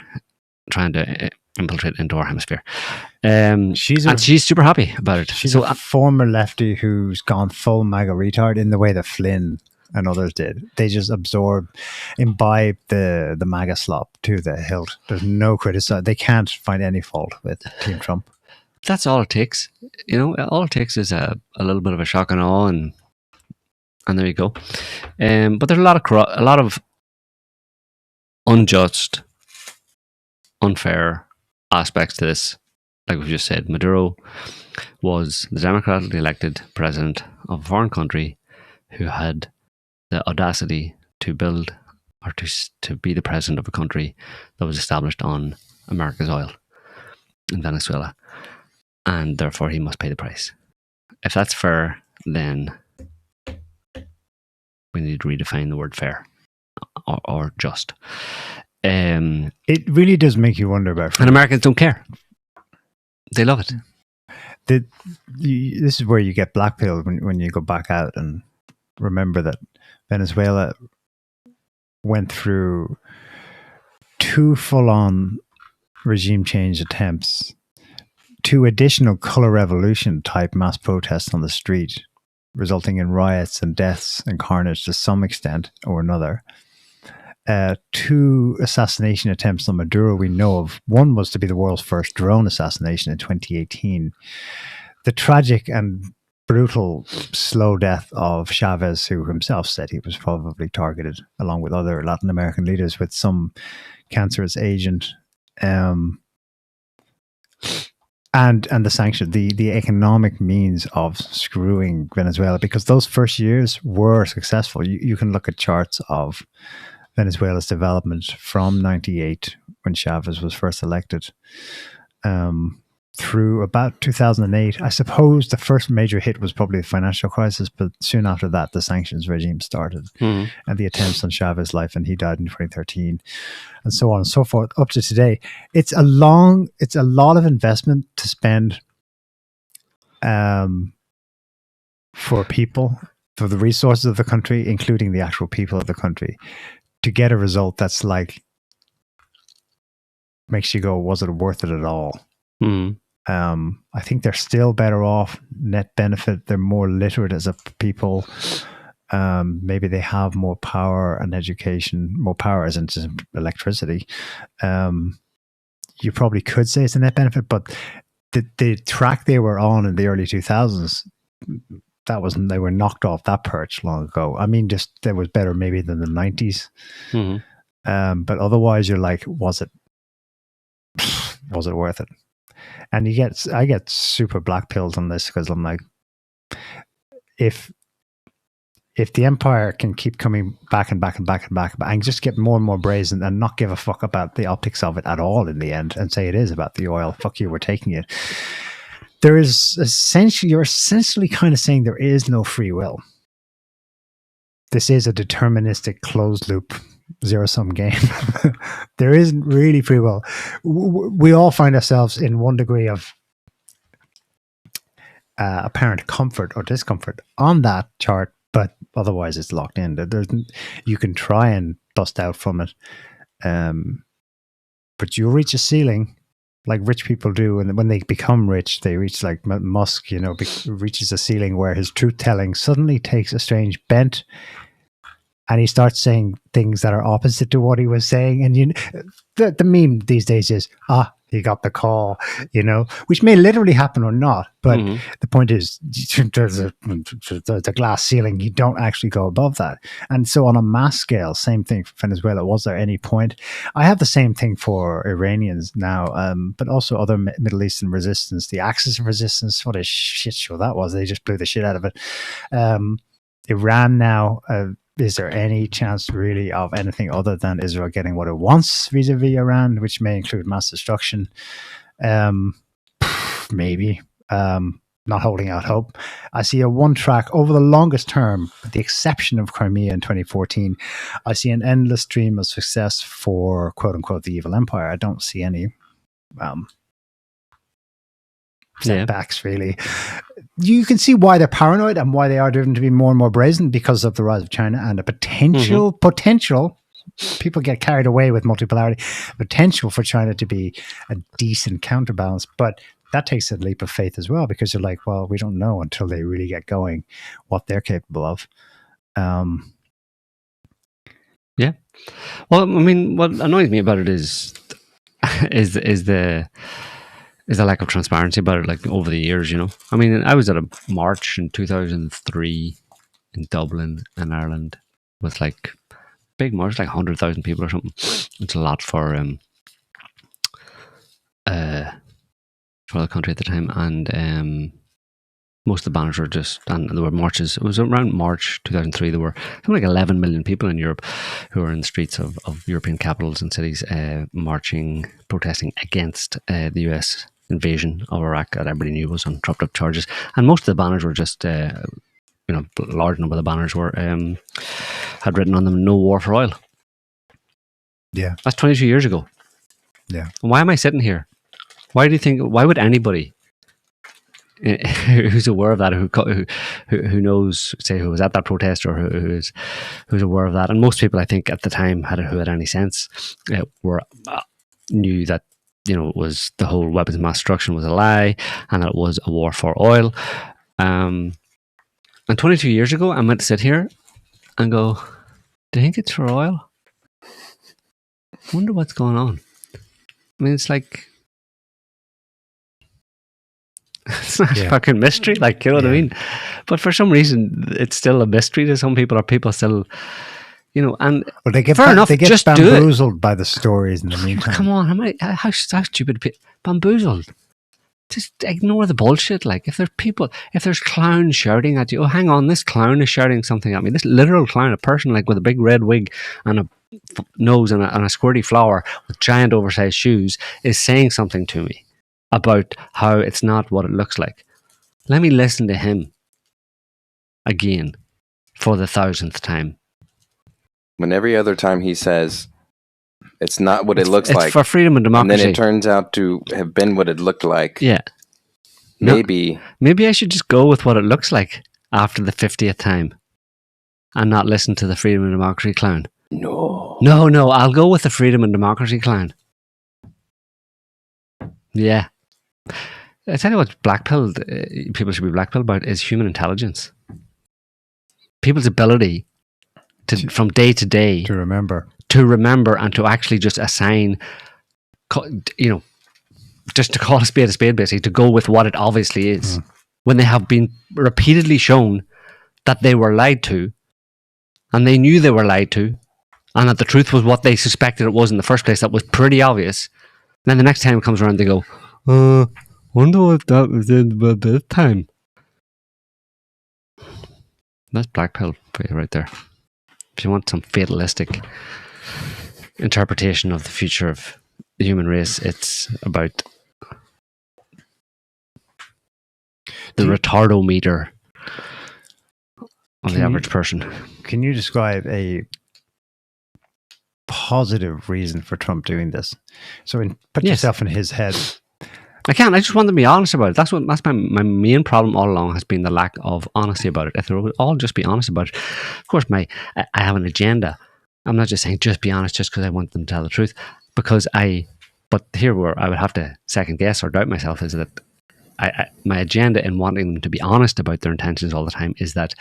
trying to infiltrate into our hemisphere. She's super happy about it. She's a former lefty who's gone full MAGA retard in the way that Flynn and others did. They just imbibe the MAGA slop to the hilt. There's no criticism. They can't find any fault with Team Trump. That's all it takes. You know, all it takes is a little bit of a shock and awe, and there you go. But there's a lot of unjust, unfair aspects to this. Like we've just said, Maduro was the democratically elected president of a foreign country who had the audacity to build or to be the president of a country that was established on America's oil in Venezuela, and therefore he must pay the price. If that's fair, then we need to redefine the word fair or just. It really does make you wonder about freedom. And Americans don't care. They love it. This is where you get blackpilled when you go back out and remember that Venezuela went through 2 full-on regime change attempts, 2 additional color revolution type mass protests on the street, resulting in riots and deaths and carnage to some extent or another. 2 assassination attempts on Maduro we know of. One was to be the world's first drone assassination in 2018. The tragic and brutal slow death of Chavez, who himself said he was probably targeted, along with other Latin American leaders, with some cancerous agent. And the sanction, the economic means of screwing Venezuela, because those first years were successful. You can look at charts of Venezuela's development from 98, when Chavez was first elected, through about 2008. I suppose the first major hit was probably the financial crisis, but soon after that, the sanctions regime started, and the attempts on Chavez's life, and he died in 2013, and so on and so forth, up to today. It's a lot of investment to spend for people, for the resources of the country, including the actual people of the country, to get a result that's like, makes you go, was it worth it at all? I think they're still better off net benefit. They're more literate as a people. Maybe they have more power and education, more power as in electricity. You probably could say it's a net benefit, but the track they were on in the early 2000s, they were knocked off that perch long ago. I mean, just that was better maybe than the 90s. But otherwise, you're like, was it worth it? And I get super blackpilled on this, because I'm like, if the empire can keep coming back and back and back and back and just get more and more brazen and not give a fuck about the optics of it at all in the end, and say it is about the oil, fuck you, we're taking it. You're essentially kind of saying there is no free will. This is a deterministic closed loop zero-sum game. There isn't really free will. We all find ourselves in one degree of apparent comfort or discomfort on that chart but otherwise it's locked in. You can try and bust out from it, but you'll reach a ceiling like rich people do, and when they become rich, they reach, like Musk, reaches a ceiling where his truth-telling suddenly takes a strange bent, and he starts saying things that are opposite to what he was saying. And the meme these days is, he got the call, which may literally happen or not. But the point is, there's a glass ceiling. You don't actually go above that. And so on a mass scale, same thing for Venezuela. Was there any point? I have the same thing for Iranians now, but also other Middle Eastern resistance. The Axis of Resistance, what a shit show that was. They just blew the shit out of it. Iran now... is there any chance really of anything other than Israel getting what it wants vis-a-vis Iran, which may include mass destruction? Maybe. Not holding out hope. I see a one-track over the longest term, with the exception of Crimea in 2014. I see an endless stream of success for quote-unquote the evil empire. I don't see any setbacks, really. You can see why they're paranoid and why they are driven to be more and more brazen because of the rise of China and a potential, people get carried away with multipolarity, potential for China to be a decent counterbalance. But that takes a leap of faith as well, because you're like, well, we don't know until they really get going what they're capable of. Yeah. Well, I mean, what annoys me about it is the lack of transparency about it, like over the years, I mean, I was at a march in 2003 in Dublin in Ireland with like big march, like 100,000 people or something. It's a lot for the country at the time, and most of the banners were and there were marches. It was around March 2003. There were something like 11 million people in Europe who were in the streets of European capitals and cities marching, protesting against the US invasion of Iraq that everybody knew was on trumped up charges. And most of the banners were just, a large number of the banners were had written on them, "No war for oil." Yeah. That's 22 years ago. Yeah. And why am I sitting here? Why would anybody who's aware of that, who knows, say, who was at that protest, or who's aware of that, and most people, I think, at the time who had any sense, knew that it was the whole weapons of mass destruction was a lie, and that it was a war for oil. And 22 years ago, I meant to sit here and go, "Do you think it's for oil? Wonder what's going on." I mean, it's like, it's not a fucking mystery, like, you know what I mean? But for some reason, it's still a mystery to some people, or people still, and well, they get fair enough, they get just bamboozled by the stories in the meantime. Come on, how stupid bamboozled? Just ignore the bullshit. Like, if there's clowns shouting at you, oh, hang on, this clown is shouting something at me. This literal clown, a person like with a big red wig and a nose and a squirty flower with giant oversized shoes is saying something to me about how it's not what it looks like. Let me listen to him again for the 1,000th time. When every other time he says it's not what it looks like, it's for freedom and democracy, and then it turns out to have been what it looked like. Yeah. Maybe I should just go with what it looks like after the 50th time and not listen to the freedom and democracy clown. No, I'll go with the freedom and democracy clown. Yeah. I tell you what, people should be blackpilled about is human intelligence. People's ability from day to day to remember and to actually just assign, just to call a spade, basically, to go with what it obviously is, when they have been repeatedly shown that they were lied to, and they knew they were lied to, and that the truth was what they suspected it was in the first place. That was pretty obvious. And then the next time it comes around, they go, wonder what that was in this time. That's black pill for you right there. If you want some fatalistic interpretation of the future of the human race, it's about the retardometer of the average person. Can you describe a positive reason for Trump doing this? So put yourself in his head. I can't. I just want them to be honest about it. That's my main problem all along has been the lack of honesty about it. If they would all just be honest about it. Of course, I have an agenda. I'm not just saying just be honest just because I want them to tell the truth. But here where I would have to second guess or doubt myself is that my agenda in wanting them to be honest about their intentions all the time is that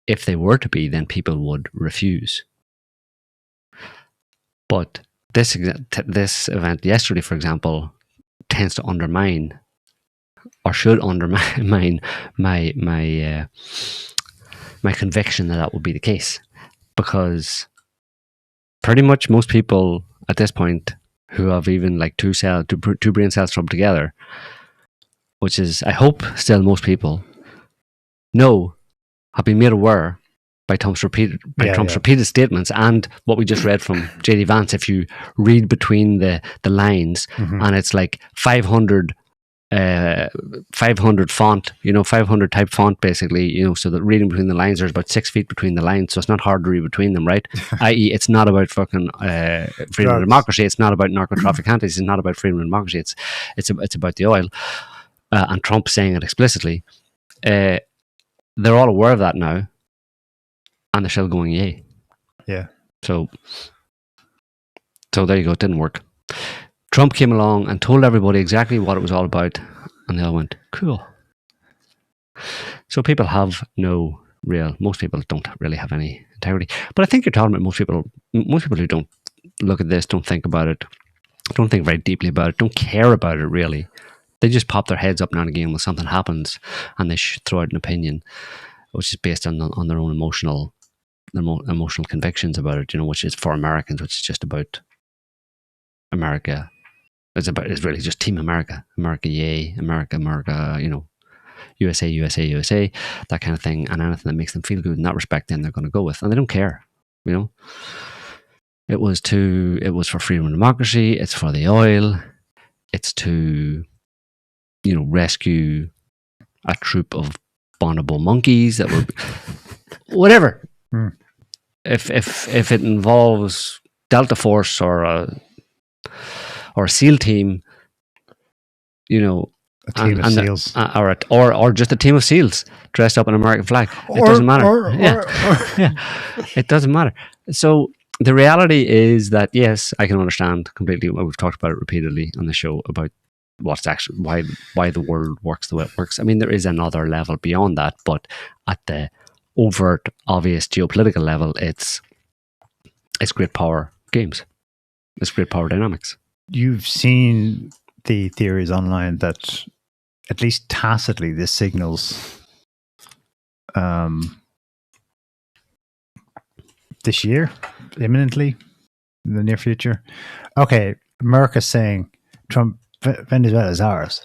if they were to be, then people would refuse. But this event yesterday, for example, tends to undermine or should undermine my conviction that would be the case, because pretty much most people at this point who have even like two brain cells rubbed together, which is I hope still most people, have been made aware by Trump's repeated statements and what we just read from J.D. Vance. If you read between the lines, and it's like 500 font, 500 type font basically, so that reading between the lines, there's about 6 feet between the lines, so it's not hard to read between them, right? I.e., it's not about fucking freedom and democracy. It's not about narco-trafficantes. It's not about freedom and democracy. It's about the oil, and Trump saying it explicitly. They're all aware of that now, and they're still going yay. Yeah. So there you go. It didn't work. Trump came along and told everybody exactly what it was all about, and they all went, cool. So people have most people don't really have any integrity. But I think you're talking about most people who don't look at this, don't think about it, don't think very deeply about it, don't care about it really. They just pop their heads up now and again when something happens, and they throw out an opinion, which is based on their own emotional convictions about it, which is for Americans, which is just about America. It's really just Team America. America, yay. America, USA, USA, USA, that kind of thing. And anything that makes them feel good in that respect, then they're going to go with. And they don't care, It was for freedom and democracy. It's for the oil. It's to, rescue a troop of bonobo monkeys that were... whatever. If it involves Delta Force or a SEAL team, a team of SEALs, or just a team of SEALs dressed up in an American flag, it doesn't matter. It doesn't matter. So the reality is that yes, I can understand completely. We've talked about it repeatedly on the show about what's actually why the world works the way it works. I mean, there is another level beyond that, but at the overt, obvious geopolitical level, it's great power games. It's great power dynamics. You've seen the theories online that at least tacitly this signals this year, imminently, in the near future. Okay, America's saying Venezuela is ours.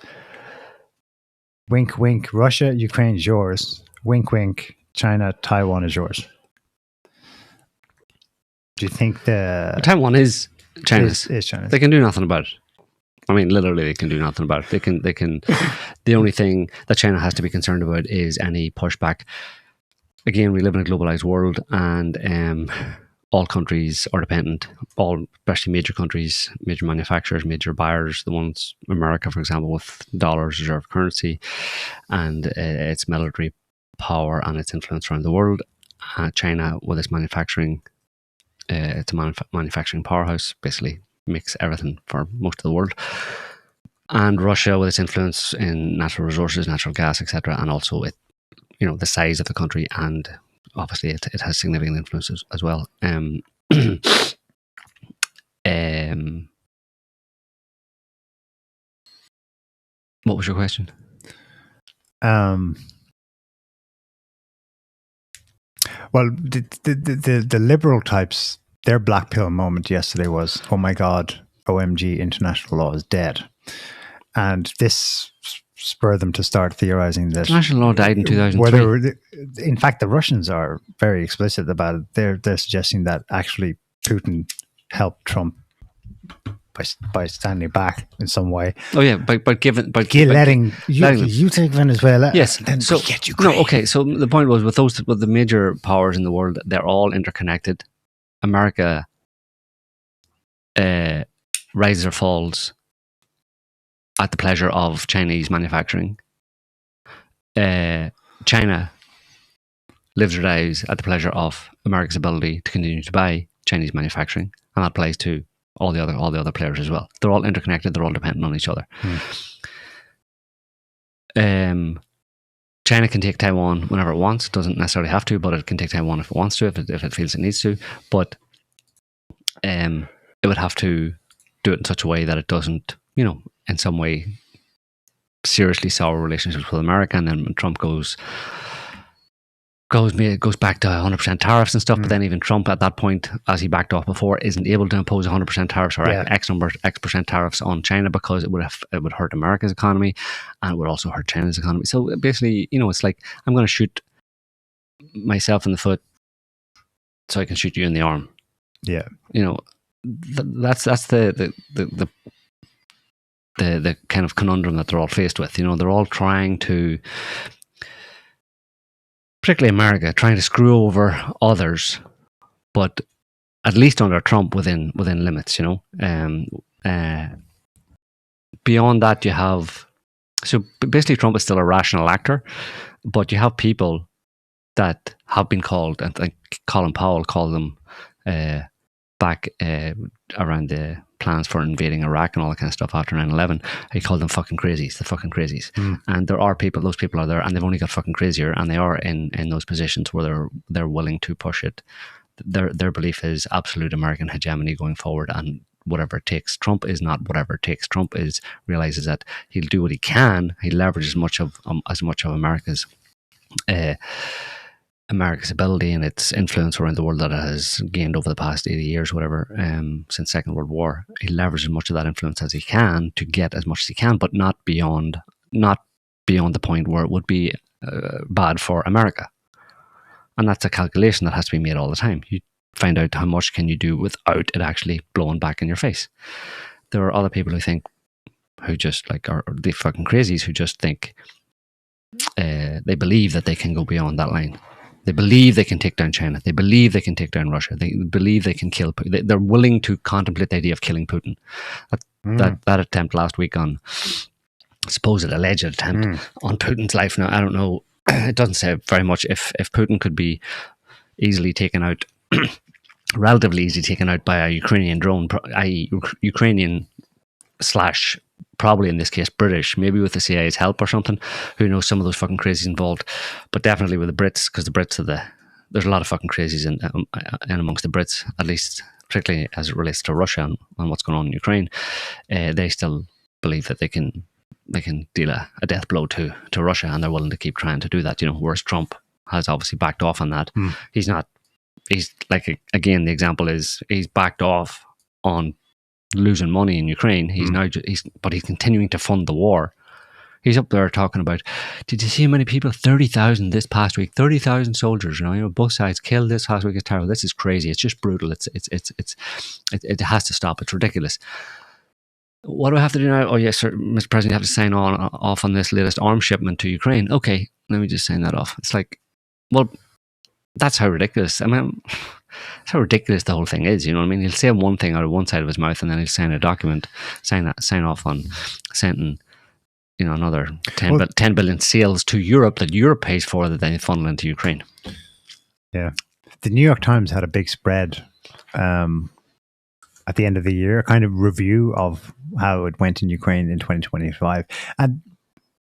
Wink, wink. Russia, Ukraine is yours. Wink, wink. China, Taiwan is yours. Do you think Taiwan is China's? Is China's. They can do nothing about it. I mean, literally, they can do nothing about it. They can. The only thing that China has to be concerned about is any pushback. Again, we live in a globalized world, and all countries are dependent. Especially major countries, major manufacturers, major buyers. The ones, America, for example, with dollars reserve currency, and its military power and its influence around the world. China, with its manufacturing. It's a manufacturing powerhouse, basically makes everything for most of the world. And Russia, with its influence in natural resources, natural gas, etc., and also the size of the country, and obviously it has significant influences as well. What was your question? Well, the liberal types, their black pill moment yesterday was, oh my God, OMG, international law is dead. And this spurred them to start theorizing that international law died in 2003. In fact, the Russians are very explicit about it. They're suggesting that actually Putin helped Trump by standing back in some way. Oh yeah, but letting you take Venezuela. Yes, and then so get Ukraine. No, okay. So the point was with the major powers in the world, they're all interconnected. America rises or falls at the pleasure of Chinese manufacturing. China lives or dies at the pleasure of America's ability to continue to buy Chinese manufacturing, and that applies to all the other players as well. They're all interconnected. They're all dependent on each other. China can take Taiwan whenever it wants. It doesn't necessarily have to, but it can take Taiwan if it wants to, if it feels it needs to. But it would have to do it in such a way that it doesn't, in some way seriously sour relationships with America. And then when Trump goes back to 100% tariffs and stuff, but then even Trump at that point, as he backed off before, isn't able to impose 100% tariffs or X% tariffs on China because it would hurt America's economy, and it would also hurt China's economy. So basically, it's like, I'm going to shoot myself in the foot so I can shoot you in the arm. Yeah. That's the kind of conundrum that they're all faced with. They're all trying to, particularly America, trying to screw over others, but at least under Trump within limits. Beyond that, you have, so basically Trump is still a rational actor, but you have people that have been called, and I think Colin Powell called them back around the plans for invading Iraq and all that kind of stuff after 9/11. He called them fucking crazies, the fucking crazies. And there are people, those people are there, and they've only got fucking crazier, and they are in those positions where they're willing to push it. Their belief is absolute American hegemony going forward, and whatever it takes. Trump is not whatever it takes. Trump realizes that he'll do what he can. He leverages as much of America's ability and its influence around the world that it has gained over the past 80 years, whatever, since Second World War. He leverages as much of that influence as he can to get as much as he can, but not beyond the point where it would be bad for America. And that's a calculation that has to be made all the time. You find out how much can you do without it actually blowing back in your face. There are other people who just are the fucking crazies, who just think they believe that they can go beyond that line. They believe they can take down China. They believe they can take down Russia. They believe they can kill Putin. They're willing to contemplate the idea of killing Putin. That attempt last week on, supposed alleged attempt on Putin's life. Now, I don't know. It doesn't say very much. If Putin could be easily taken out, relatively easily taken out by a Ukrainian drone, i.e. Ukrainian / probably in this case British, maybe with the CIA's help or something. Who knows, some of those fucking crazies involved, but definitely with the Brits, because the Brits there's a lot of fucking crazies in amongst the Brits, at least particularly as it relates to Russia and what's going on in Ukraine. They still believe that they can deal a death blow to Russia, and they're willing to keep trying to do that. Whereas Trump has obviously backed off on that. He's like, again, the example is he's backed off on losing money in Ukraine. But he's continuing to fund the war. He's up there talking about, did you see how many people? 30,000 this past week. 30,000 soldiers. Both sides killed this past week. It's terrible. This is crazy. It's just brutal. It has to stop. It's ridiculous. What do I have to do now? Oh yes, sir, Mr. President, you have to sign off on this latest arms shipment to Ukraine. Okay, let me just sign that off. It's like, well, that's how ridiculous. I mean, that's how ridiculous the whole thing is. He'll say one thing out of one side of his mouth, and then he'll sign a document, sign off on sending, another 10 billion sales to Europe that Europe pays for, that then they funnel into Ukraine. Yeah, the New York Times had a big spread at the end of the year, a kind of review of how it went in Ukraine in 2025, and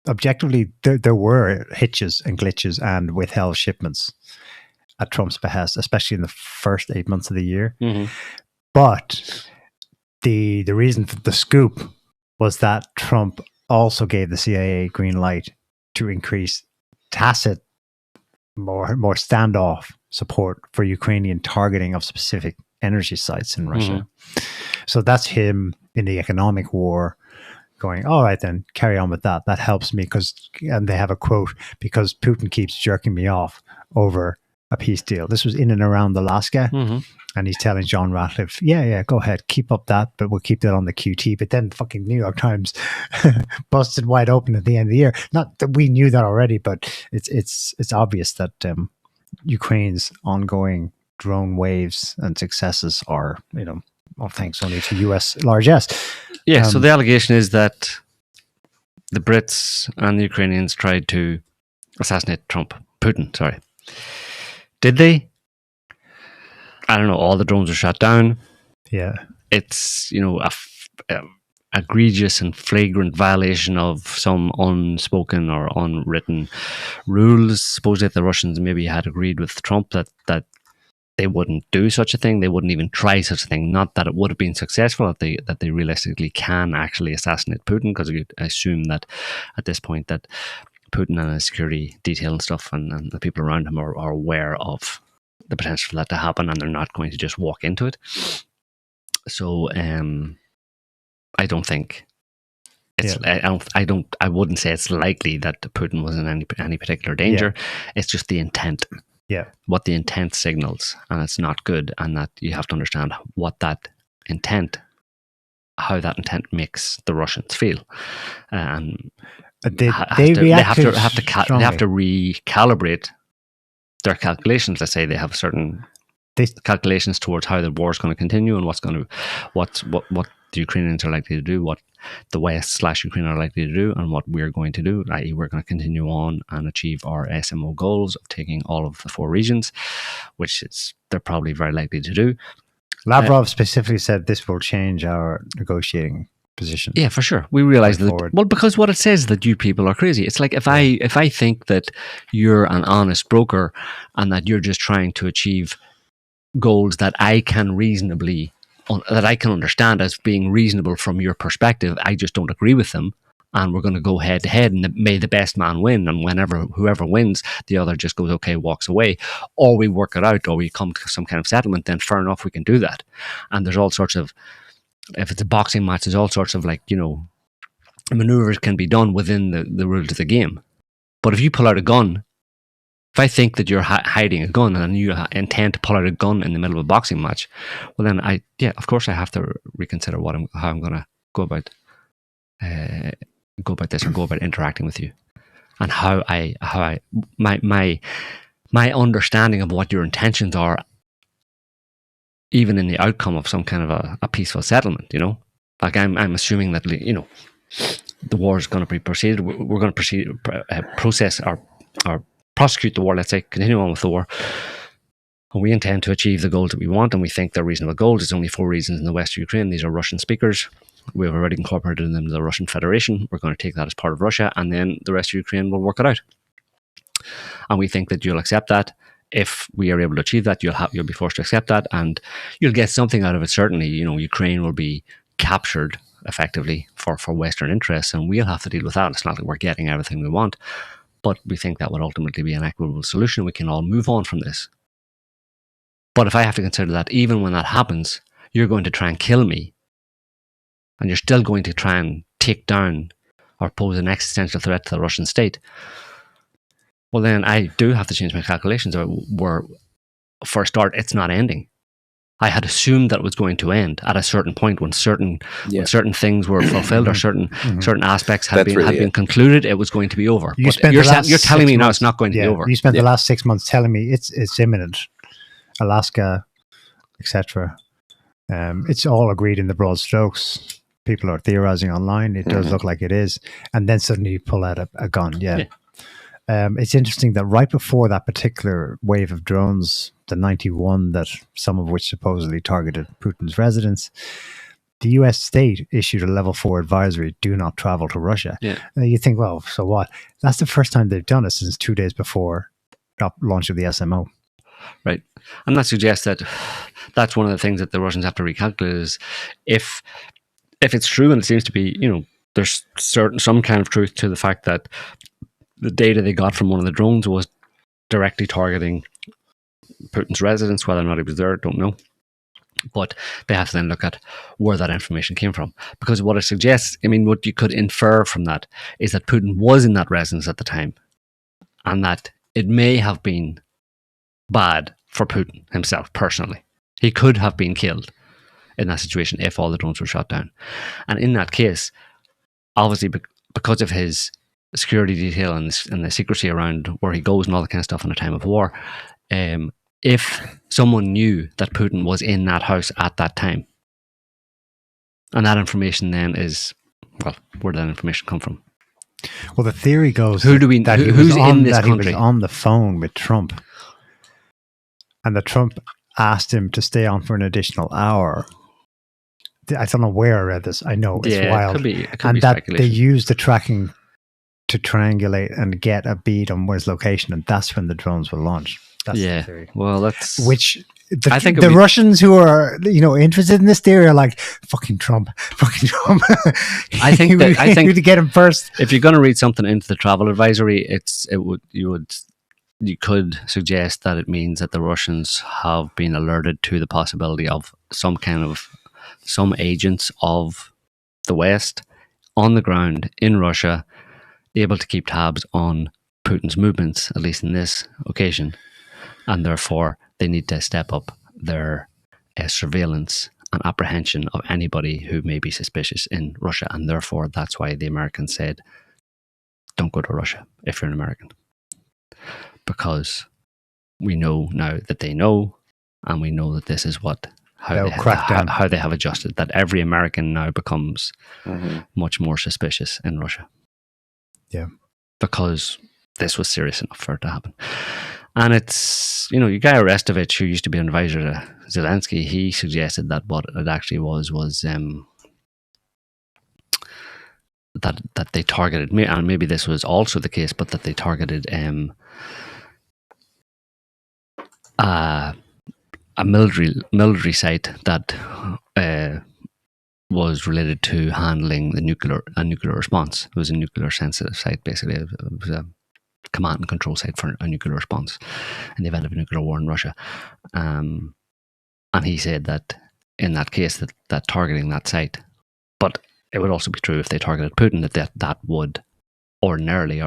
objectively, there were hitches and glitches and withheld shipments at Trump's behest, especially in the first 8 months of the year. But the reason for the scoop was that Trump also gave the CIA green light to increase tacit, more standoff support for Ukrainian targeting of specific energy sites in Russia. So that's him in the economic war going, all right, then carry on with that. That helps me and they have a quote, because Putin keeps jerking me off over a peace deal. This was in and around Alaska. And he's telling John Ratcliffe, yeah, go ahead, keep up that, but we'll keep that on the QT. But then the fucking New York Times busted wide open at the end of the year. Not that we knew that already, but it's obvious that Ukraine's ongoing drone waves and successes are, thanks only to US largesse. Yeah, so the allegation is that the Brits and the Ukrainians tried to assassinate Putin, sorry. Did they? I don't know. All the drones were shot down. Yeah. It's, a egregious and flagrant violation of some unspoken or unwritten rules. Supposedly the Russians maybe had agreed with Trump that they wouldn't do such a thing. They wouldn't even try such a thing. Not that it would have been successful, that they realistically can actually assassinate Putin, because you assume that at this point that Putin and his security detail and stuff and the people around him are aware of the potential for that to happen, and they're not going to just walk into it. So I don't think it's. Yeah. I wouldn't say it's likely that Putin was in any particular danger. Yeah. It's just the intent. Yeah. What the intent signals, and it's not good, and that you have to understand how that intent makes the Russians feel, and they have to recalibrate their calculations. Let's say they have certain calculations towards how the war is going to continue and what the Ukrainians are likely to do, what the West/Ukraine are likely to do, and what we're going to do. I.e., we're going to continue on and achieve our SMO goals of taking all of the 4 regions, which they're probably very likely to do. Lavrov specifically said this will change our negotiating position. Yeah, for sure. We realize that. Well, because what it says is that you people are crazy. It's like if I think that you're an honest broker and that you're just trying to achieve goals that I can understand as being reasonable from your perspective, I just don't agree with them, and we're going to go head to head, and may the best man win, and whoever wins, the other just goes okay, walks away, or we work it out, or we come to some kind of settlement, then fair enough, we can do that. And there's all sorts of, if it's a boxing match, there's all sorts of maneuvers can be done within the rules of the game. But if you pull out a gun, if I think that you're hiding a gun and you intend to pull out a gun in the middle of a boxing match, well then of course I have to reconsider how I'm going to go about this, or go about interacting with you, and how my understanding of what your intentions are, even in the outcome of some kind of a peaceful settlement. Like I'm assuming that the war is going to be proceeded. We're going to process or prosecute the war, let's say, continue on with the war. And we intend to achieve the goals that we want, and we think they're reasonable goals. There's only 4 regions in the west of Ukraine. These are Russian speakers. We've already incorporated them into the Russian Federation. We're going to take that as part of Russia, and then the rest of Ukraine will work it out. And we think that you'll accept that. If we are able to achieve that, you'll be forced to accept that, and you'll get something out of it. Certainly, Ukraine will be captured effectively for Western interests, and we'll have to deal with that. It's not like we're getting everything we want, but we think that would ultimately be an equitable solution. We can all move on from this. But if I have to consider that even when that happens, you're going to try and kill me, and you're still going to try and take down or pose an existential threat to the Russian state, well then I do have to change my calculations. Where, for a start, it's not ending. I had assumed that it was going to end at a certain point when certain things were fulfilled, or certain aspects had been concluded. It was going to be over. You're telling me now it's not going to be over. You spent the last 6 months telling me it's imminent. Alaska, etc. It's all agreed in the broad strokes. People are theorizing online. It does look like it is, and then suddenly you pull out a gun. Yeah. It's interesting that right before that particular wave of drones, the 91, that some of which supposedly targeted Putin's residence, the US state issued a level 4 advisory, do not travel to Russia. Yeah. You think, well, so what? That's the first time they've done it since 2 days before the launch of the SMO. Right. And that suggests that that's one of the things that the Russians have to recalculate is if it's true, and it seems to be, there's some kind of truth to the fact that the data they got from one of the drones was directly targeting Putin's residence. Whether or not he was there, don't know. But they have to then look at where that information came from. Because what it suggests, what you could infer from that is that Putin was in that residence at the time, and that it may have been bad for Putin himself personally. He could have been killed in that situation if all the drones were shot down. And in that case, obviously because of his security detail and the secrecy around where he goes and all that kind of stuff in a time of war, if someone knew that Putin was in that house at that time, and that information then is, well, where did that information come from? Well, the theory goes who's in this that country? He was on the phone with Trump, and that Trump asked him to stay on for an additional hour. I don't know where I read this. I know it's wild. It could and be that speculation. they used the tracking to triangulate and get a bead on his location, and that's when the drones were launched. That's the theory. Well, that's I think the Russians who are interested in this theory are like fucking Trump. I think we need to get him first. If you're going to read something into the travel advisory, you could suggest that it means that the Russians have been alerted to the possibility of some agents of the West on the ground in Russia, able to keep tabs on Putin's movements, at least in this occasion, and therefore they need to step up their surveillance and apprehension of anybody who may be suspicious in Russia, and therefore that's why the Americans said, don't go to Russia if you're an American, because we know now that they know, and we know that this is how they have adjusted, that every American now becomes much more suspicious in Russia. Yeah. Because this was serious enough for it to happen. And it's, your guy Arestovich, who used to be an advisor to Zelensky, he suggested that what it actually was that they targeted, and maybe this was also the case, but that they targeted a military site that was related to handling a nuclear response. It was a nuclear sensitive site, basically. It was a command and control site for a nuclear response in the event of a nuclear war in Russia. And he said that in that case, that targeting that site, but it would also be true if they targeted Putin, that would ordinarily,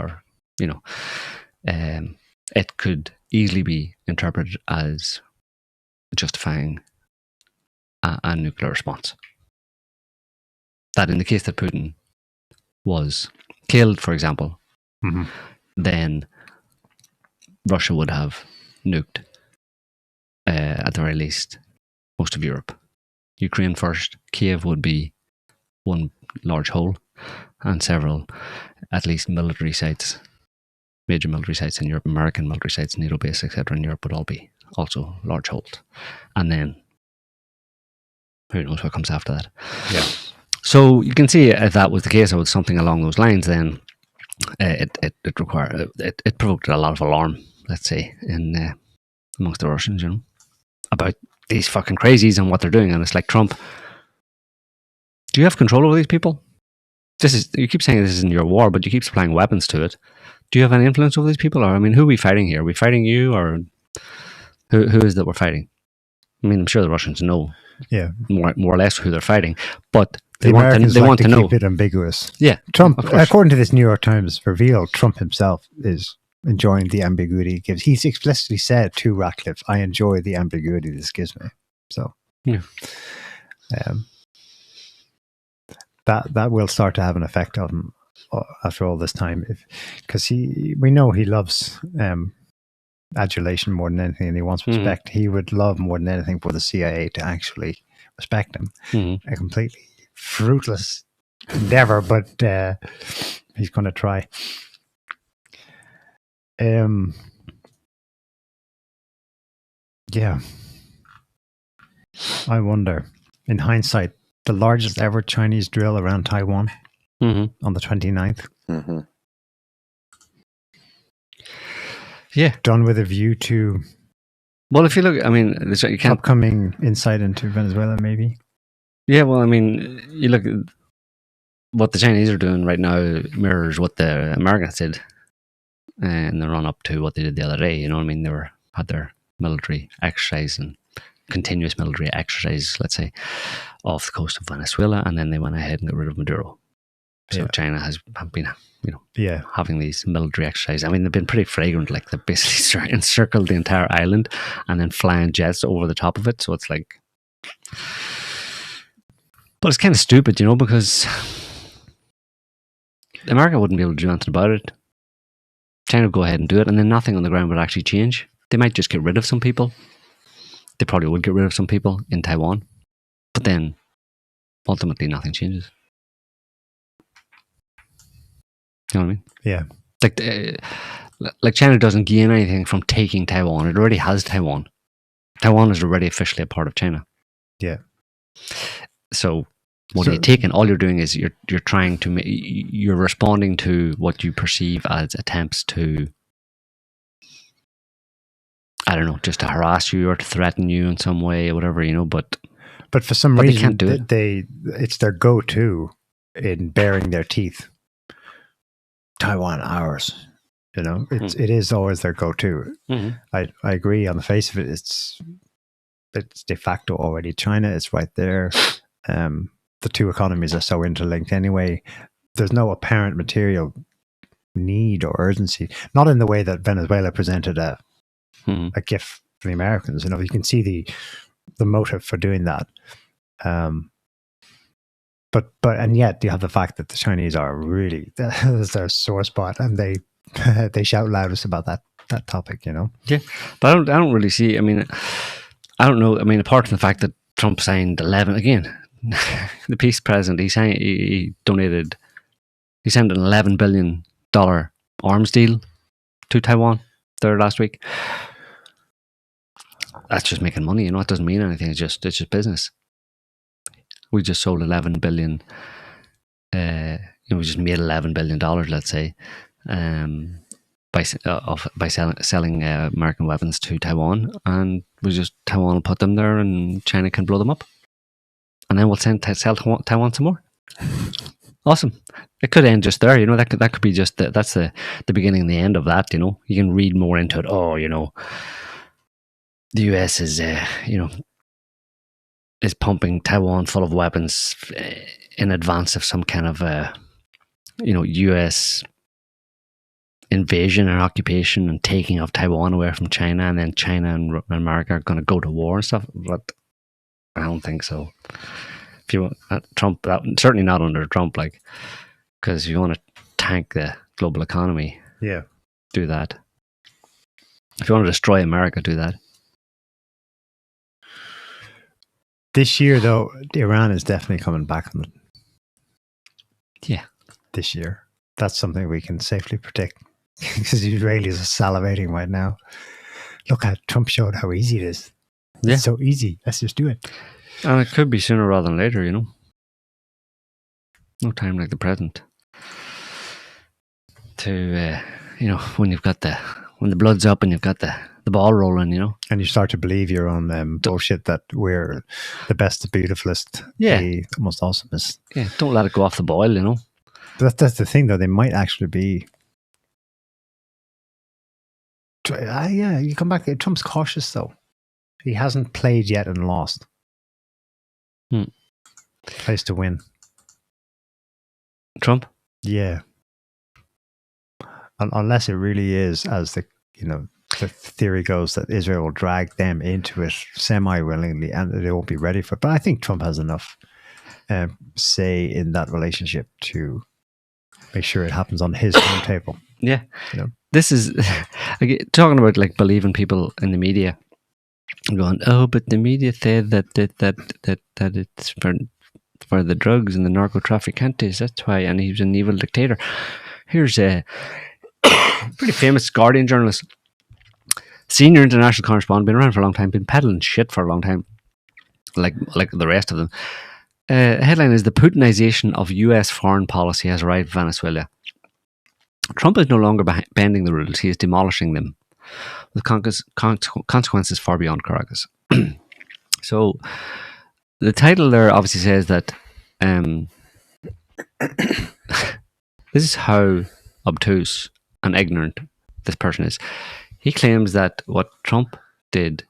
it could easily be interpreted as justifying a nuclear response. That in the case that Putin was killed, for example, then Russia would have nuked, at the very least, most of Europe. Ukraine first, Kiev would be one large hole, and several, at least military sites, major military sites in Europe, American military sites, NATO base, etc. in Europe would all be also large holes. And then who knows what comes after that. Yeah. So you can see if that was the case, or was something along those lines, then it provoked a lot of alarm, let's say, in amongst the Russians, about these fucking crazies and what they're doing. And it's like, Trump, do you have control over these people? You keep saying this isn't your war, but you keep supplying weapons to it. Do you have any influence over these people? Or, who are we fighting here? Are we fighting you, or who is that we're fighting? I'm sure the Russians know, more or less who they're fighting, but they want to know. Keep it ambiguous. Yeah, Trump, according to this New York Times reveal, Trump himself is enjoying the ambiguity it gives. He's explicitly said to Ratcliffe, "I enjoy the ambiguity this gives me." So, that will start to have an effect on him after all this time, because we know he loves adulation more than anything, and he wants respect. He would love more than anything for the CIA to actually respect him. A completely fruitless endeavor, but he's going to try. Yeah. I wonder, in hindsight, the largest ever Chinese drill around Taiwan on the 29th. Yeah. Done with a view to... Well, if you look, you can't... Upcoming insight into Venezuela, maybe? Yeah, well, you look at what the Chinese are doing right now mirrors what the Americans did in the run-up to what they did the other day. They had their military exercise and continuous military exercise, let's say, off the coast of Venezuela, and then they went ahead and got rid of Maduro. So China have been, having these military exercises. They've been pretty flagrant. Like, they basically encircled the entire island and then flying jets over the top of it. So it's like, but it's kind of stupid, because America wouldn't be able to do anything about it. China would go ahead and do it, and then nothing on the ground would actually change. They might just get rid of some people. They probably would get rid of some people in Taiwan, but then ultimately nothing changes. You know what I mean? Yeah. Like China doesn't gain anything from taking Taiwan. It already has Taiwan. Taiwan is already officially a part of China. Yeah. So what are you taking? All you're doing is you're trying to you're responding to what you perceive as attempts to, I don't know, just to harass you or to threaten you in some way or whatever, you know. But for some reason, they can't do it. It's their go-to in baring their teeth. Taiwan, ours. You know, it is always their go-to. Mm-hmm. I agree. On the face of it, it's de facto already China. It's right there. The two economies are so interlinked anyway. There's no apparent material need or urgency. Not in the way that Venezuela presented a gift for the Americans. You know, you can see the motive for doing that. But yet you have the fact that the Chinese are really, that's their sore spot, and they shout loudest about that topic, you know? Yeah, but I don't really see, I mean, I don't know, I mean, apart from the fact that Trump signed 11, again, the peace president, he signed an $11 billion arms deal to Taiwan there last week. That's just making money, you know, it doesn't mean anything, it's just business. We just sold 11 billion, you know, we just made $11 billion, let's say, by selling American weapons to Taiwan, and Taiwan will put them there and China can blow them up. And then we'll sell Taiwan some more. Awesome. It could end just there, you know. That could be just that's the beginning and the end of that, you know. You can read more into it. Oh, you know, the US is, you know, is pumping Taiwan full of weapons in advance of some kind of, you know, US invasion and occupation and taking of Taiwan away from China, and then China and America are going to go to war and stuff. But I don't think so. If you want Trump, certainly not under Trump, like, because if you want to tank the global economy, yeah, do that. If you want to destroy America, do that. This year, though, Iran is definitely coming back on it. Yeah, this year, that's something we can safely predict because the Israelis are salivating right now. Look how Trump showed how easy it is. Yeah. It's so easy. Let's just do it. And it could be sooner rather than later, you know. No time like the present to, you know, when the blood's up and you've got the ball rolling, you know. And you start to believe your own bullshit that we're the best, the beautifulest, the most awesomest. Yeah, don't let it go off the boil, you know. But that's the thing, though. They might actually be. Yeah, you come back. Trump's cautious, though. He hasn't played yet and lost. Plays to win. Trump? Yeah. Unless it really is, as the theory goes, that Israel will drag them into it semi-willingly and they won't be ready for it. But I think Trump has enough say in that relationship to make sure it happens on his own table. Yeah. You know? This is talking about like believing people in the media. Going, oh, but the media said that it's for the drugs and the narco-trafficantes. That's why, and he was an evil dictator. Here's a pretty famous Guardian journalist, senior international correspondent, been around for a long time, been peddling shit for a long time, like the rest of them. Headline is: the Putinization of U.S. foreign policy has arrived in Venezuela. Trump is no longer bending the rules; he is demolishing them, with consequences far beyond Caracas. So, the title there obviously says that this is how obtuse and ignorant this person is. He claims that what Trump did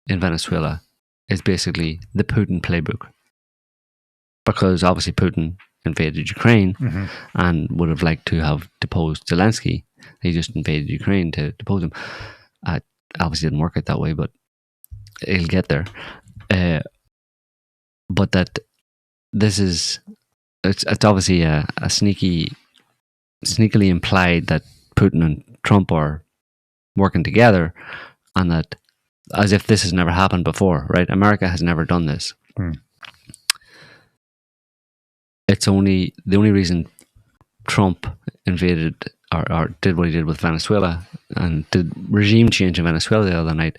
in Venezuela is basically the Putin playbook, because obviously Putin invaded Ukraine and would have liked to have deposed Zelensky. He just invaded Ukraine to depose him. Obviously didn't work out that way, but he'll get there. But that this is, it's obviously a sneakily implied that Putin and Trump are working together, and that as if this has never happened before, right? America has never done this. It's the only reason Trump invaded or did what he did with Venezuela and did regime change in Venezuela the other night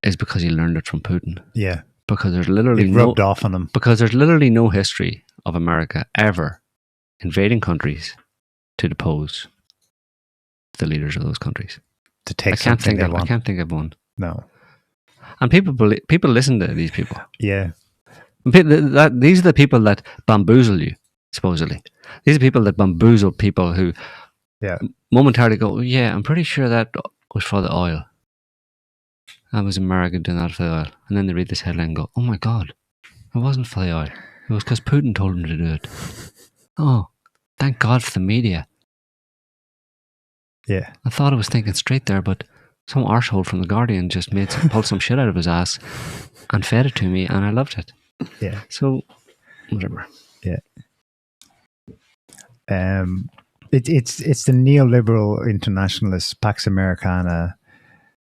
is because he learned it from Putin. Yeah. Because there's literally it rubbed off on him. Because there's literally no history of America ever invading countries to depose the leaders of those countries. To take I can't think of one. No. And people listen to these people. Yeah. These are the people that bamboozle you, supposedly. These are people that bamboozle people who momentarily go, yeah, I'm pretty sure that was for the oil. That was America doing that for the oil. And then they read this headline and go, oh my God, it wasn't for the oil. It was because Putin told them to do it. Oh, thank God for the media. Yeah. I thought I was thinking straight there, but some arsehole from The Guardian just pulled some shit out of his ass and fed it to me, and I loved it. Yeah. So, whatever. Yeah. It's the neoliberal internationalist Pax Americana.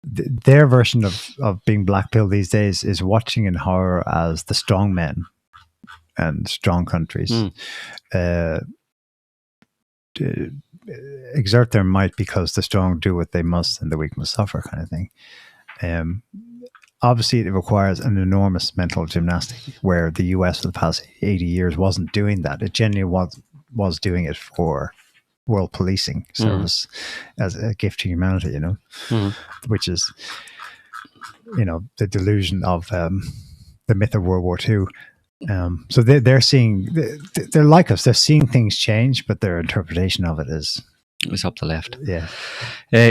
Their version of being blackpilled these days is watching in horror as the strong men and strong countries exert their might because the strong do what they must and the weak must suffer, kind of thing. Obviously, it requires an enormous mental gymnastic where the US for the past 80 years wasn't doing that. It genuinely was doing it for world policing service as a gift to humanity, you know, which is, you know, the delusion of the myth of World War II. So they're seeing, they're like us, they're seeing things change, but their interpretation of it is... It's up the left. Yeah.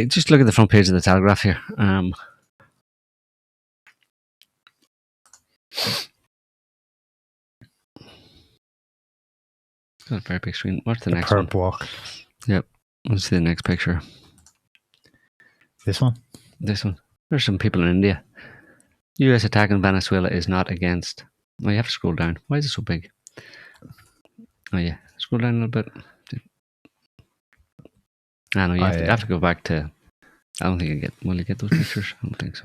Just look at the front page of the Telegraph here. Got a very big screen. What's the next one? Walk. Yep. Let's see the next picture. This one? This one. There's some people in India. US attack in Venezuela is not against... Oh, you have to scroll down. Why is it so big? Oh, yeah. Scroll down a little bit. I know you have to go back to... I don't think will you get those pictures? I don't think so.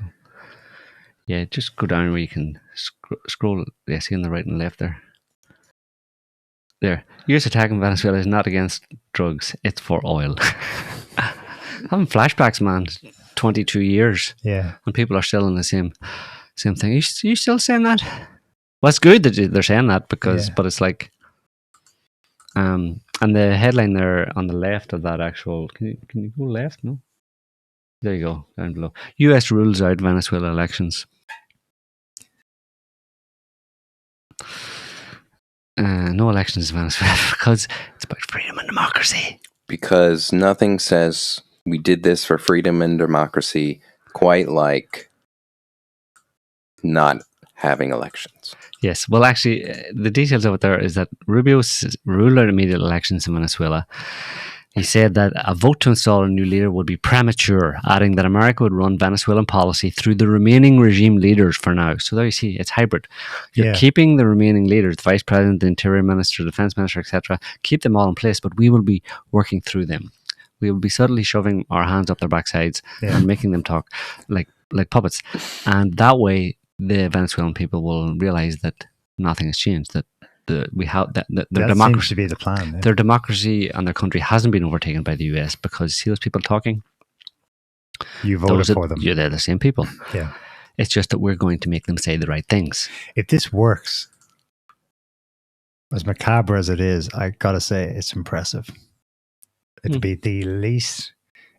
Yeah, just go down where you can scroll. Yeah, see on the right and left there. There. US attack in Venezuela is not against drugs. It's for oil. Having flashbacks, man. 22 years. Yeah. When people are still in the same thing. Are you still saying that? Well, it's good that they're saying that because, but it's like, and the headline there on the left of that actual, can you go left? No? There you go, down below. US rules out Venezuela elections. No elections in Venezuela because it's about freedom and democracy. Because nothing says we did this for freedom and democracy quite like not having elections. Yes. Well, actually, the details of it there is that Rubio ruled out immediate elections in Venezuela. He said that a vote to install a new leader would be premature, adding that America would run Venezuelan policy through the remaining regime leaders for now. So there you see, it's hybrid. You're keeping the remaining leaders, the vice president, the interior minister, the defense minister, etc., keep them all in place, but we will be working through them. We will be subtly shoving our hands up their backsides and making them talk like puppets. And that way, the Venezuelan people will realize that nothing has changed, that their democracy seems to be the plan. Their democracy and their country hasn't been overtaken by the US because see those people talking? You voted for them. Yeah, they're the same people. Yeah. It's just that we're going to make them say the right things. If this works, as macabre as it is, I gotta say it's impressive. It'd be the least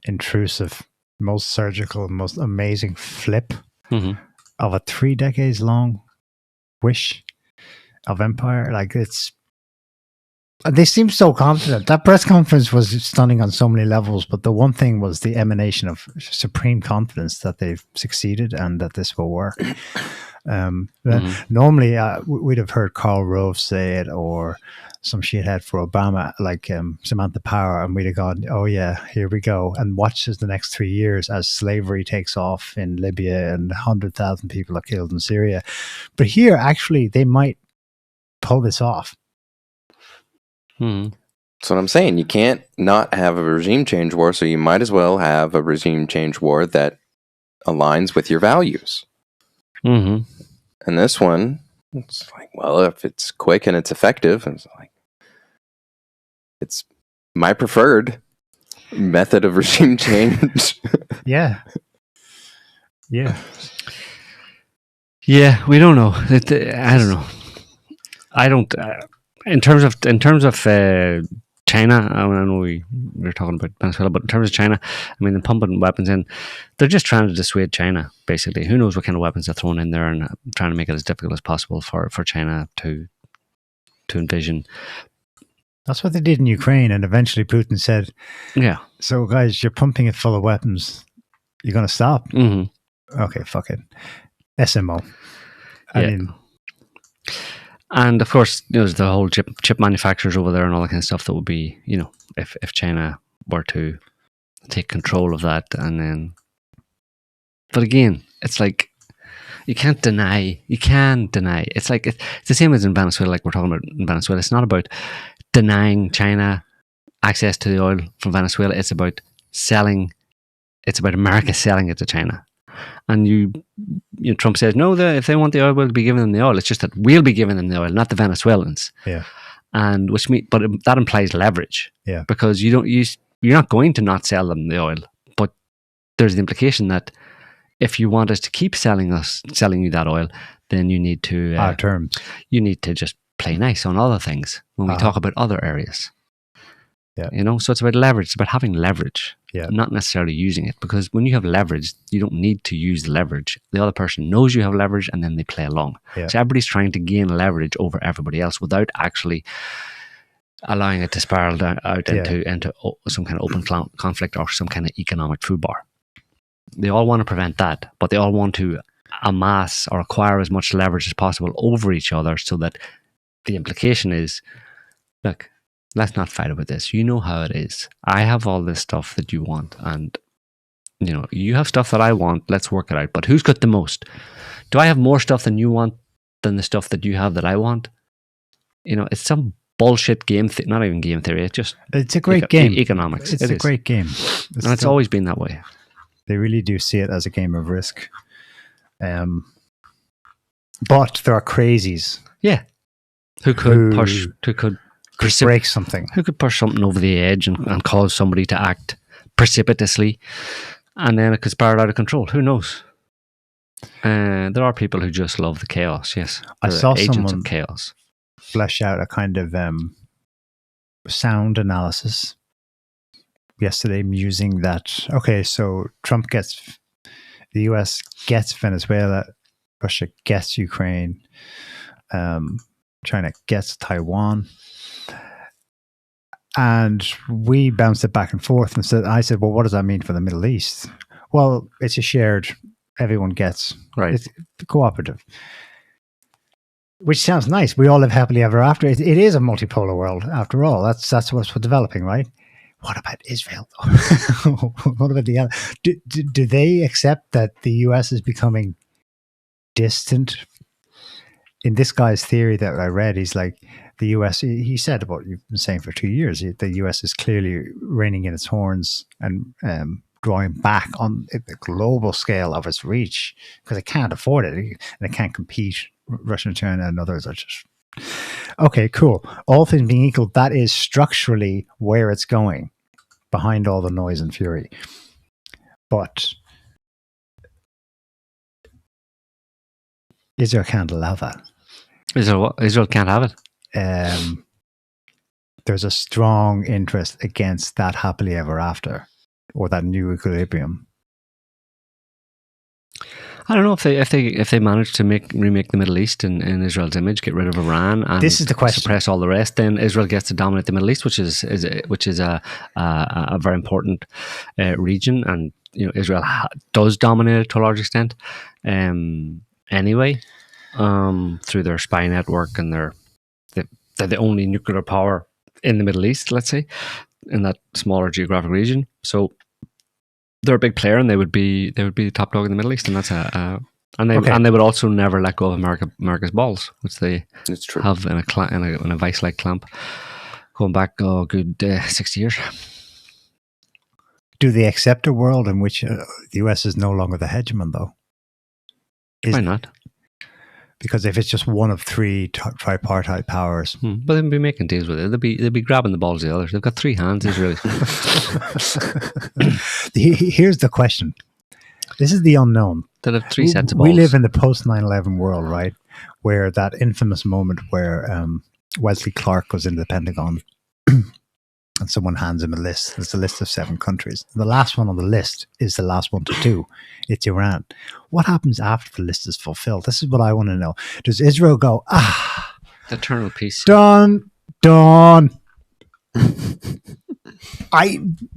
intrusive, most surgical, most amazing flip of a 3 decades long wish of empire. Like they seem so confident. That press conference was stunning on so many levels, but the one thing was the emanation of supreme confidence that they've succeeded and that this will work. Normally we'd have heard Karl Rove say it or some shithead for Obama like Samantha Power, and we'd have gone, oh yeah, here we go, and watch as the next 3 years as slavery takes off in Libya and 100,000 people are killed in Syria. But here actually they might pull this off. That's what I'm saying. You can't not have a regime change war, so you might as well have a regime change war that aligns with your values. And this one, it's like, well, if it's quick and it's effective, it's like, it's my preferred method of regime change. Yeah. Yeah. Yeah, we don't know. I don't know. I don't. In terms of China, I know we're talking about Venezuela, but in terms of China, I mean, they're pumping weapons in. They're just trying to dissuade China, basically. Who knows what kind of weapons they're throwing in there, and trying to make it as difficult as possible for China to envision. That's what they did in Ukraine, and eventually Putin said, "Yeah, so guys, you're pumping it full of weapons. You're going to stop? Mm-hmm. Okay, fuck it. SMO." I mean, and of course, there's the whole chip manufacturers over there and all that kind of stuff that would be, if China were to take control of that, and then. But again, it's like you can't deny. It's like it's the same as in Venezuela, like we're talking about in Venezuela. It's not about denying China access to the oil from Venezuela. It's about selling. It's about America selling it to China. And Trump says no. If they want the oil, we'll be giving them the oil. It's just that we'll be giving them the oil, not the Venezuelans. Yeah. And that implies leverage. Yeah. Because you're not going to not sell them the oil, but there's the implication that if you want us to keep selling you that oil, then you need to our terms. You need to just play nice on other things when we talk about other areas. Yeah. So it's about leverage. It's about having leverage. Yeah. Not necessarily using it, because when you have leverage, you don't need to use the leverage. The other person knows you have leverage, and then they play along. Yeah. So everybody's trying to gain leverage over everybody else without actually allowing it to spiral out into some kind of open conflict or some kind of economic foobar. They all want to prevent that, but they all want to amass or acquire as much leverage as possible over each other, so that the implication is, look, let's not fight about this. You know how it is. I have all this stuff that you want, and you have stuff that I want. Let's work it out. But who's got the most? Do I have more stuff than you want than the stuff that you have that I want? It's some bullshit game. Not even game theory. It's a great game. Economics. It's a great game. And it's always been that way. They really do see it as a game of risk. But there are crazies. Yeah. Who could break something. Who could push something over the edge and cause somebody to act precipitously, and then it could spiral out of control. Who knows? There are people who just love the chaos. Yes. I saw agents someone of chaos flesh out a kind of sound analysis yesterday, musing that, okay, so the US gets Venezuela, Russia gets Ukraine, China gets Taiwan, and we bounced it back and forth, and I said, well, what does that mean for the Middle East? Well, it's a shared, everyone gets, right? It's cooperative, which sounds nice. We all live happily ever after. It is a multipolar world after all. That's what's developing, right? What about Israel, though? What about the other? Do they accept that the US is becoming distant? In this guy's theory that I read, he's like, the US, he said what you've been saying for 2 years, the US is clearly reining in its horns and drawing back on the global scale of its reach, because it can't afford it, and it can't compete. Russia and China and others are just... Okay, cool. All things being equal, that is structurally where it's going, behind all the noise and fury. But Israel can't allow that. Israel can't have it. There's a strong interest against that happily ever after, or that new equilibrium. I don't know if they manage to remake the Middle East in Israel's image, get rid of Iran, and this is the question. Suppress all the rest. Then Israel gets to dominate the Middle East, which is a very important region, and Israel does dominate it to a large extent. Anyway, through their spy network, and they're the only nuclear power in the Middle East, let's say, in that smaller geographic region. So they're a big player, and they would be the top dog in the Middle East, and that's and they would also never let go of America's balls, which they have in a vice-like clamp going back a good 60 years. Do they accept a world in which the US is no longer the hegemon, though? Why not? Because if it's just one of three tripartite powers, but they'll be making deals with it. They'll be grabbing the balls of the others. They've got 3 hands, Israel. Here's the question. This is the unknown. They'll have 3 sets of balls. We live in the post 9/11 world, right? Where that infamous moment where Wesley Clark goes into the Pentagon and someone hands him a list. It's a list of 7 countries. The last one on the list is the last one to do. It's Iran. What happens after the list is fulfilled? This is what I want to know. Does Israel go, eternal peace? Done.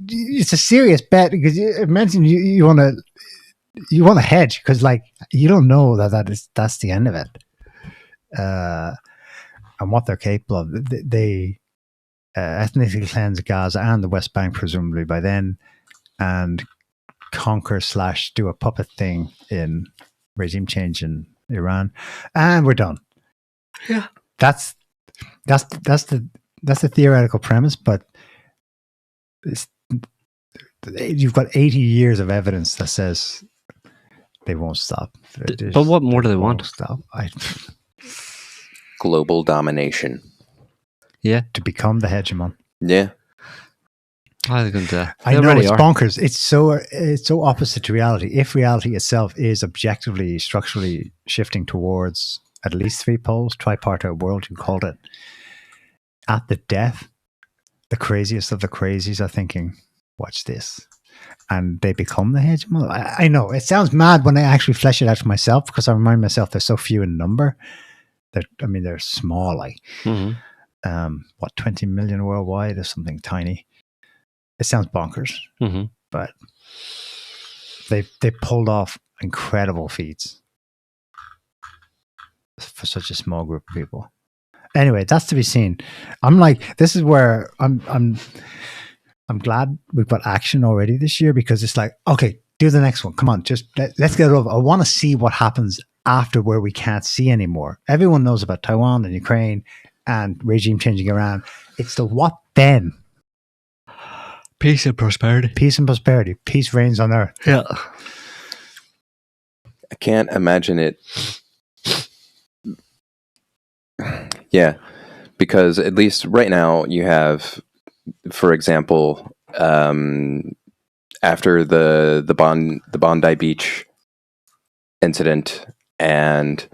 It's a serious bet because you mentioned you want to hedge because like you don't know that's the end of it. And what they're capable of. They ethnically cleanse Gaza and the West Bank, presumably by then, and conquer / do a puppet thing in regime change in Iran, and we're done. Yeah, that's the theoretical premise, but you've got 80 years of evidence that says they won't stop. But what more do they want? Stop. Global domination. Yeah, to become the hegemon. Yeah. I know it's bonkers. It's so opposite to reality. If reality itself is objectively, structurally shifting towards at least 3 poles, tripartite world, you called it. At the death, the craziest of the crazies are thinking, "Watch this," and they become the hegemon. I know it sounds mad when I actually flesh it out for myself because I remind myself they're so few in number. They're small, like. Mm-hmm. 20 million worldwide or something tiny. It sounds bonkers, but they pulled off incredible feats for such a small group of people. Anyway, that's to be seen. I'm like, this is where I'm glad we've got action already this year because it's like, okay, do the next one. Come on, just let's get it over. I want to see what happens after where we can't see anymore. Everyone knows about Taiwan and Ukraine and regime changing Iran. It's the what then? Peace and prosperity. Peace and prosperity. Peace reigns on earth. Yeah. I can't imagine it. Yeah, because at least right now you have, for example, after the Bondi Beach incident and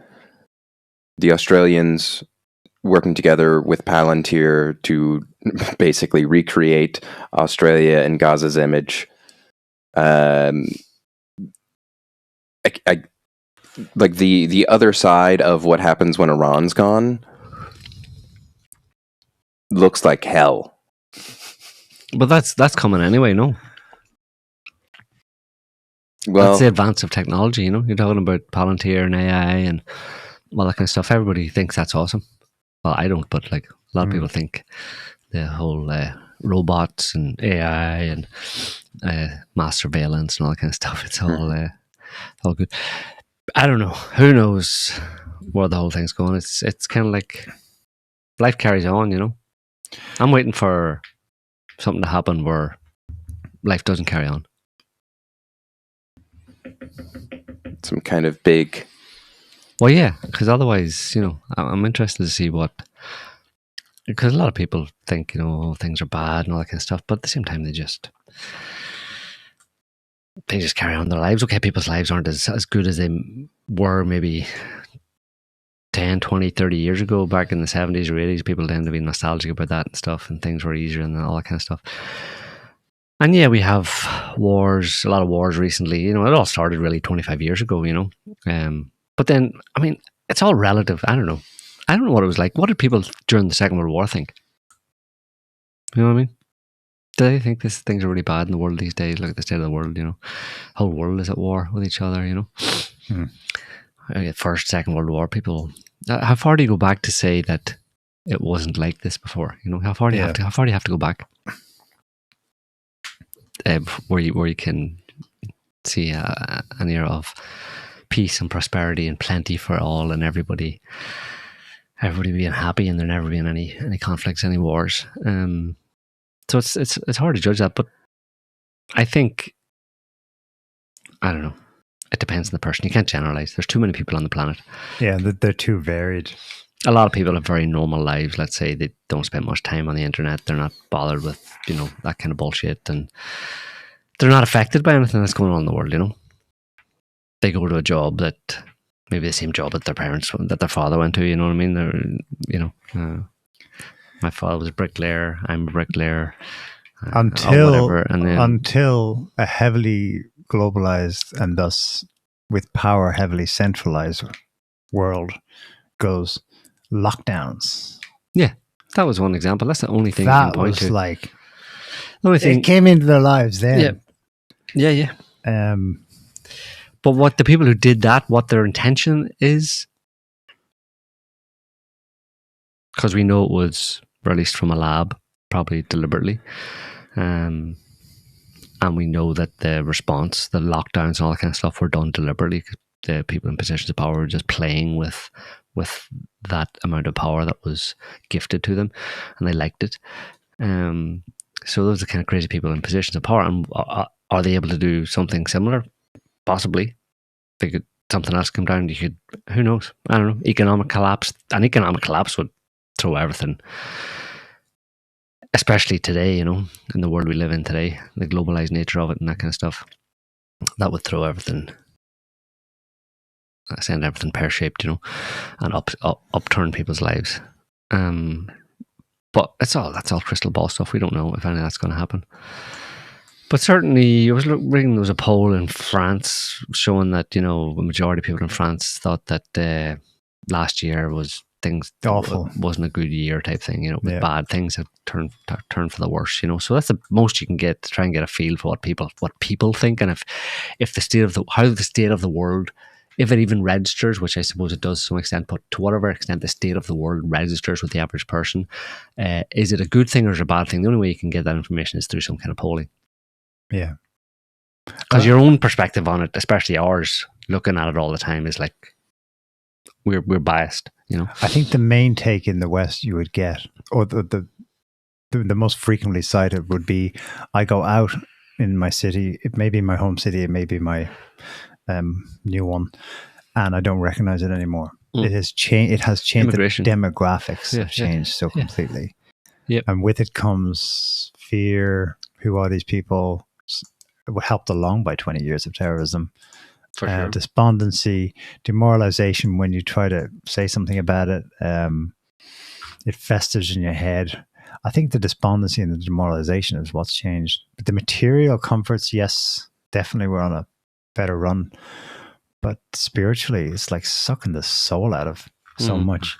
the Australians working together with Palantir to basically recreate Australia and Gaza's image. Like the other side of what happens when Iran's gone looks like hell. But that's coming anyway, no? Well, that's the advance of technology, You're talking about Palantir and AI and all that kind of stuff. Everybody thinks that's awesome. Well, I don't, but like a lot of people think the whole robots and AI and mass surveillance and all that kind of stuff. It's all good. I don't know. Who knows where the whole thing's going? It's kind of like life carries on, I'm waiting for something to happen where life doesn't carry on. Some kind of big. Well, yeah, because otherwise, I'm interested to see because a lot of people think, things are bad and all that kind of stuff, but at the same time, they just carry on their lives. Okay, people's lives aren't as good as they were maybe 10, 20, 30 years ago, back in the 70s or 80s. People tend to be nostalgic about that and stuff, and things were easier and all that kind of stuff. And yeah, we have wars, a lot of wars recently. It all started really 25 years ago, But then, I mean, it's all relative. I don't know. I don't know what it was like. What did people during the Second World War think? You know what I mean? Do they think things are really bad in the world these days? Look at the state of the world, whole world is at war with each other, First, Second World War, people. How far do you go back to say that it wasn't like this before? How far do you have to? How far do you have to go back? Where you can see an era of peace and prosperity and plenty for all, and everybody being happy, and there never being any conflicts, any wars. So it's hard to judge that, but I think, I don't know, it depends on the person. You can't generalize. There's too many people on the planet. Yeah, they're too varied. A lot of people have very normal lives. Let's say they don't spend much time on the internet. They're not bothered with, that kind of bullshit. And they're not affected by anything that's going on in the world, They go to a job that, maybe the same job that their father went to, you know what I mean? They're, my father was a bricklayer. I'm a bricklayer. Until a heavily globalized and thus with power heavily centralized world goes lockdowns. Yeah, that was one example. That's the only thing you can point to. Like, the only thing, it came into their lives then. Yeah. But what the people who did that, what their intention is, because we know it was released from a lab, probably deliberately, and we know that the response, the lockdowns and all that kind of stuff were done deliberately. The people in positions of power were just playing with that amount of power that was gifted to them, and they liked it. So those are the kind of crazy people in positions of power. And are they able to do something similar? Possibly. Something else come down. Who knows? I don't know. Economic collapse. An economic collapse would throw everything. Especially today, in the world we live in today, the globalized nature of it and that kind of stuff. That would throw everything, send everything pear-shaped, and upturn people's lives. But that's all crystal ball stuff. We don't know if any of that's going to happen. But certainly, I was reading there was a poll in France showing that, the majority of people in France thought that last year wasn't a good year type thing, with bad things have turned for the worse, So that's the most you can get to try and get a feel for what people think, and if the state of the world, if it even registers, which I suppose it does to some extent, but to whatever extent the state of the world registers with the average person, is it a good thing or is it a bad thing? The only way you can get that information is through some kind of polling. Yeah. Because your own perspective on it, especially ours, looking at it all the time, is like we're biased, I think the main take in the West you would get, or the most frequently cited would be, I go out in my city, it may be my home city, it may be my new one, and I don't recognize it anymore. It has changed. It has changed. The demographics have changed so completely. Yep. And with it comes fear. Who are these people? Helped along by 20 years of terrorism. For sure. Despondency, demoralization when you try to say something about it. It festers in your head. I think the despondency and the demoralization is what's changed. But the material comforts, yes, definitely we're on a better run. But spiritually, it's like sucking the soul out of so much.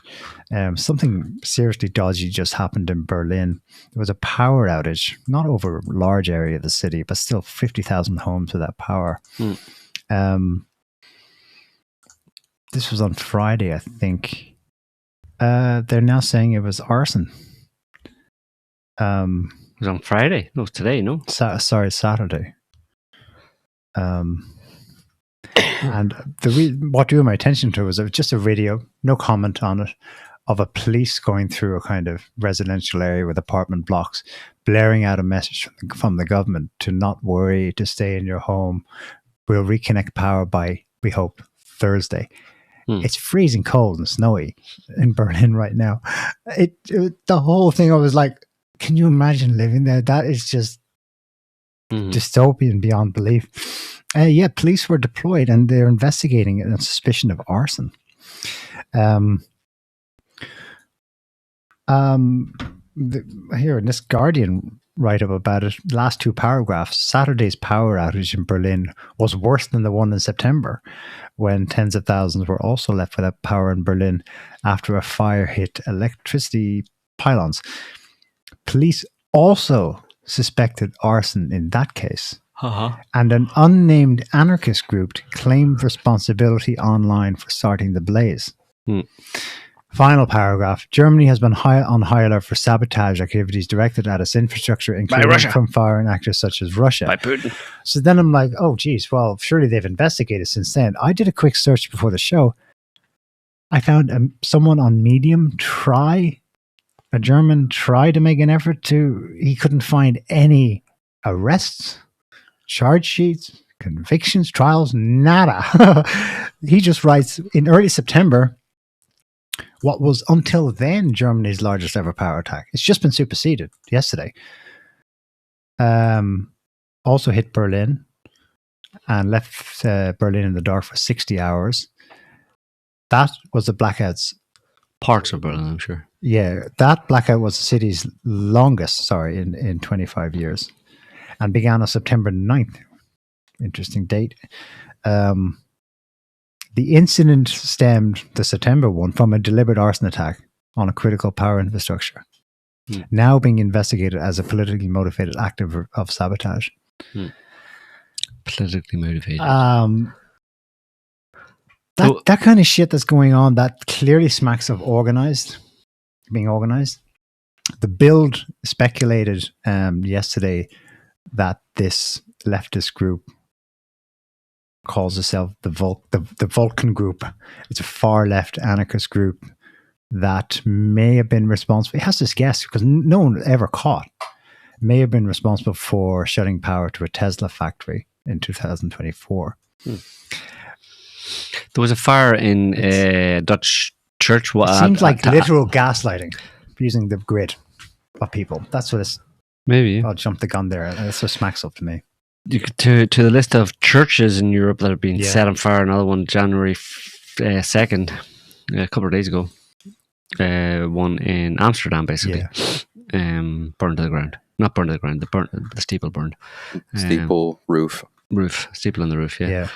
Something seriously dodgy just happened in Berlin. There was a power outage, not over a large area of the city, but still 50,000 homes without power. This was on Friday, I think. They're now saying it was arson. It was on Friday? No, it's today, no? Sorry, Saturday. And what drew my attention to was just a video, no comment on it, of a police going through a kind of residential area with apartment blocks, blaring out a message from the government to not worry, to stay in your home. We'll reconnect power by, we hope, Thursday. It's freezing cold and snowy in Berlin right now. The whole thing, I was like, can you imagine living there? That is just dystopian beyond belief. Police were deployed and they're investigating it on suspicion of arson. Here in this Guardian write-up about it, last two paragraphs, Saturday's power outage in Berlin was worse than the one in September, when tens of thousands were also left without power in Berlin after a fire hit electricity pylons. Police also suspected arson in that case. And an unnamed anarchist group claimed responsibility online for starting the blaze. Final paragraph. Germany has been on high alert for sabotage activities directed at its infrastructure, including from foreign actors such as Russia. By Putin. So then I'm like, oh, geez, well, surely they've investigated since then. I did a quick search before the show. I found someone on Medium a German tried to make an effort he couldn't find any arrests, charge sheets, Convictions, trials, nada. He just writes in early September what was until then Germany's largest ever power attack. It's just been superseded yesterday. Also hit Berlin and left Berlin in the dark for 60 hours. That was the blackouts. Parts of Berlin, I'm sure. Yeah, that blackout was the city's longest, in 25 years, and began on September 9th. Interesting date. The incident stemmed, the September one, from a deliberate arson attack on a critical power infrastructure, now being investigated as a politically motivated act of sabotage. Politically motivated. That kind of shit that's going on, that clearly smacks of being organized. The Bild speculated yesterday that this leftist group calls itself the Vulcan Group. It's a far left anarchist group that may have been responsible. It has to guess because no one ever caught. May have been responsible for shutting power to a Tesla factory in 2024. There was a fire in a Dutch church. It seems like literal gaslighting using the grid of people. That's what it's. Maybe. I'll jump the gun there. That's what smacks up to me. To the list of churches in Europe that have been set on fire, another one January 2nd, a couple of days ago. One in Amsterdam, basically. Burned to the ground. Not burned to the ground, the steeple burned. Steeple roof. Steeple on the roof, yeah.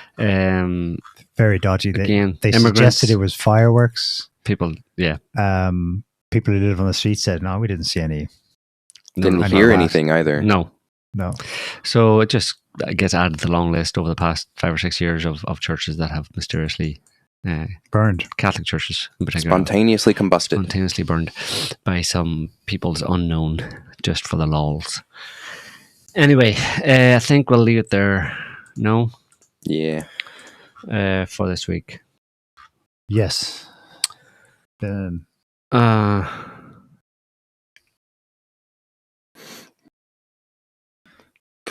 Very dodgy. They immigrants, suggested it was fireworks. People, people who live on the street said, no, we didn't see any. Didn't hear anything either. No. So it just gets added to the long list over the past 5 or 6 years of churches that have mysteriously burned. Catholic churches in particular. Spontaneously combusted. Spontaneously burned by some peoples unknown, just for the lols. Anyway, I think we'll leave it there. No? Yeah. For this week. Yes. Can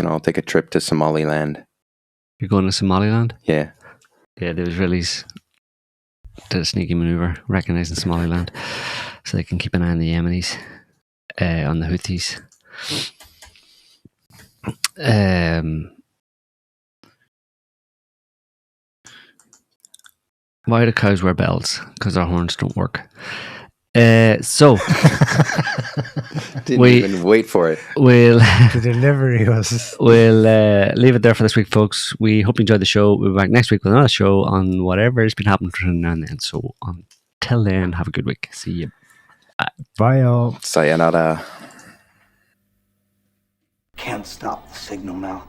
all take a trip to Somaliland. You're going to Somaliland? Yeah. Yeah, the Israelis did a sneaky maneuver, recognizing Somaliland, so they can keep an eye on the Yemenis, on the Houthis. Why do cows wear bells? Because our horns don't work. So didn't even wait for it. The delivery was. We'll leave it there for this week, folks. We hope you enjoyed the show. We'll be back next week with another show on whatever has been happening between now and then. So until then, have a good week. See you. Bye, all. Sayonara. Can't stop the signal now.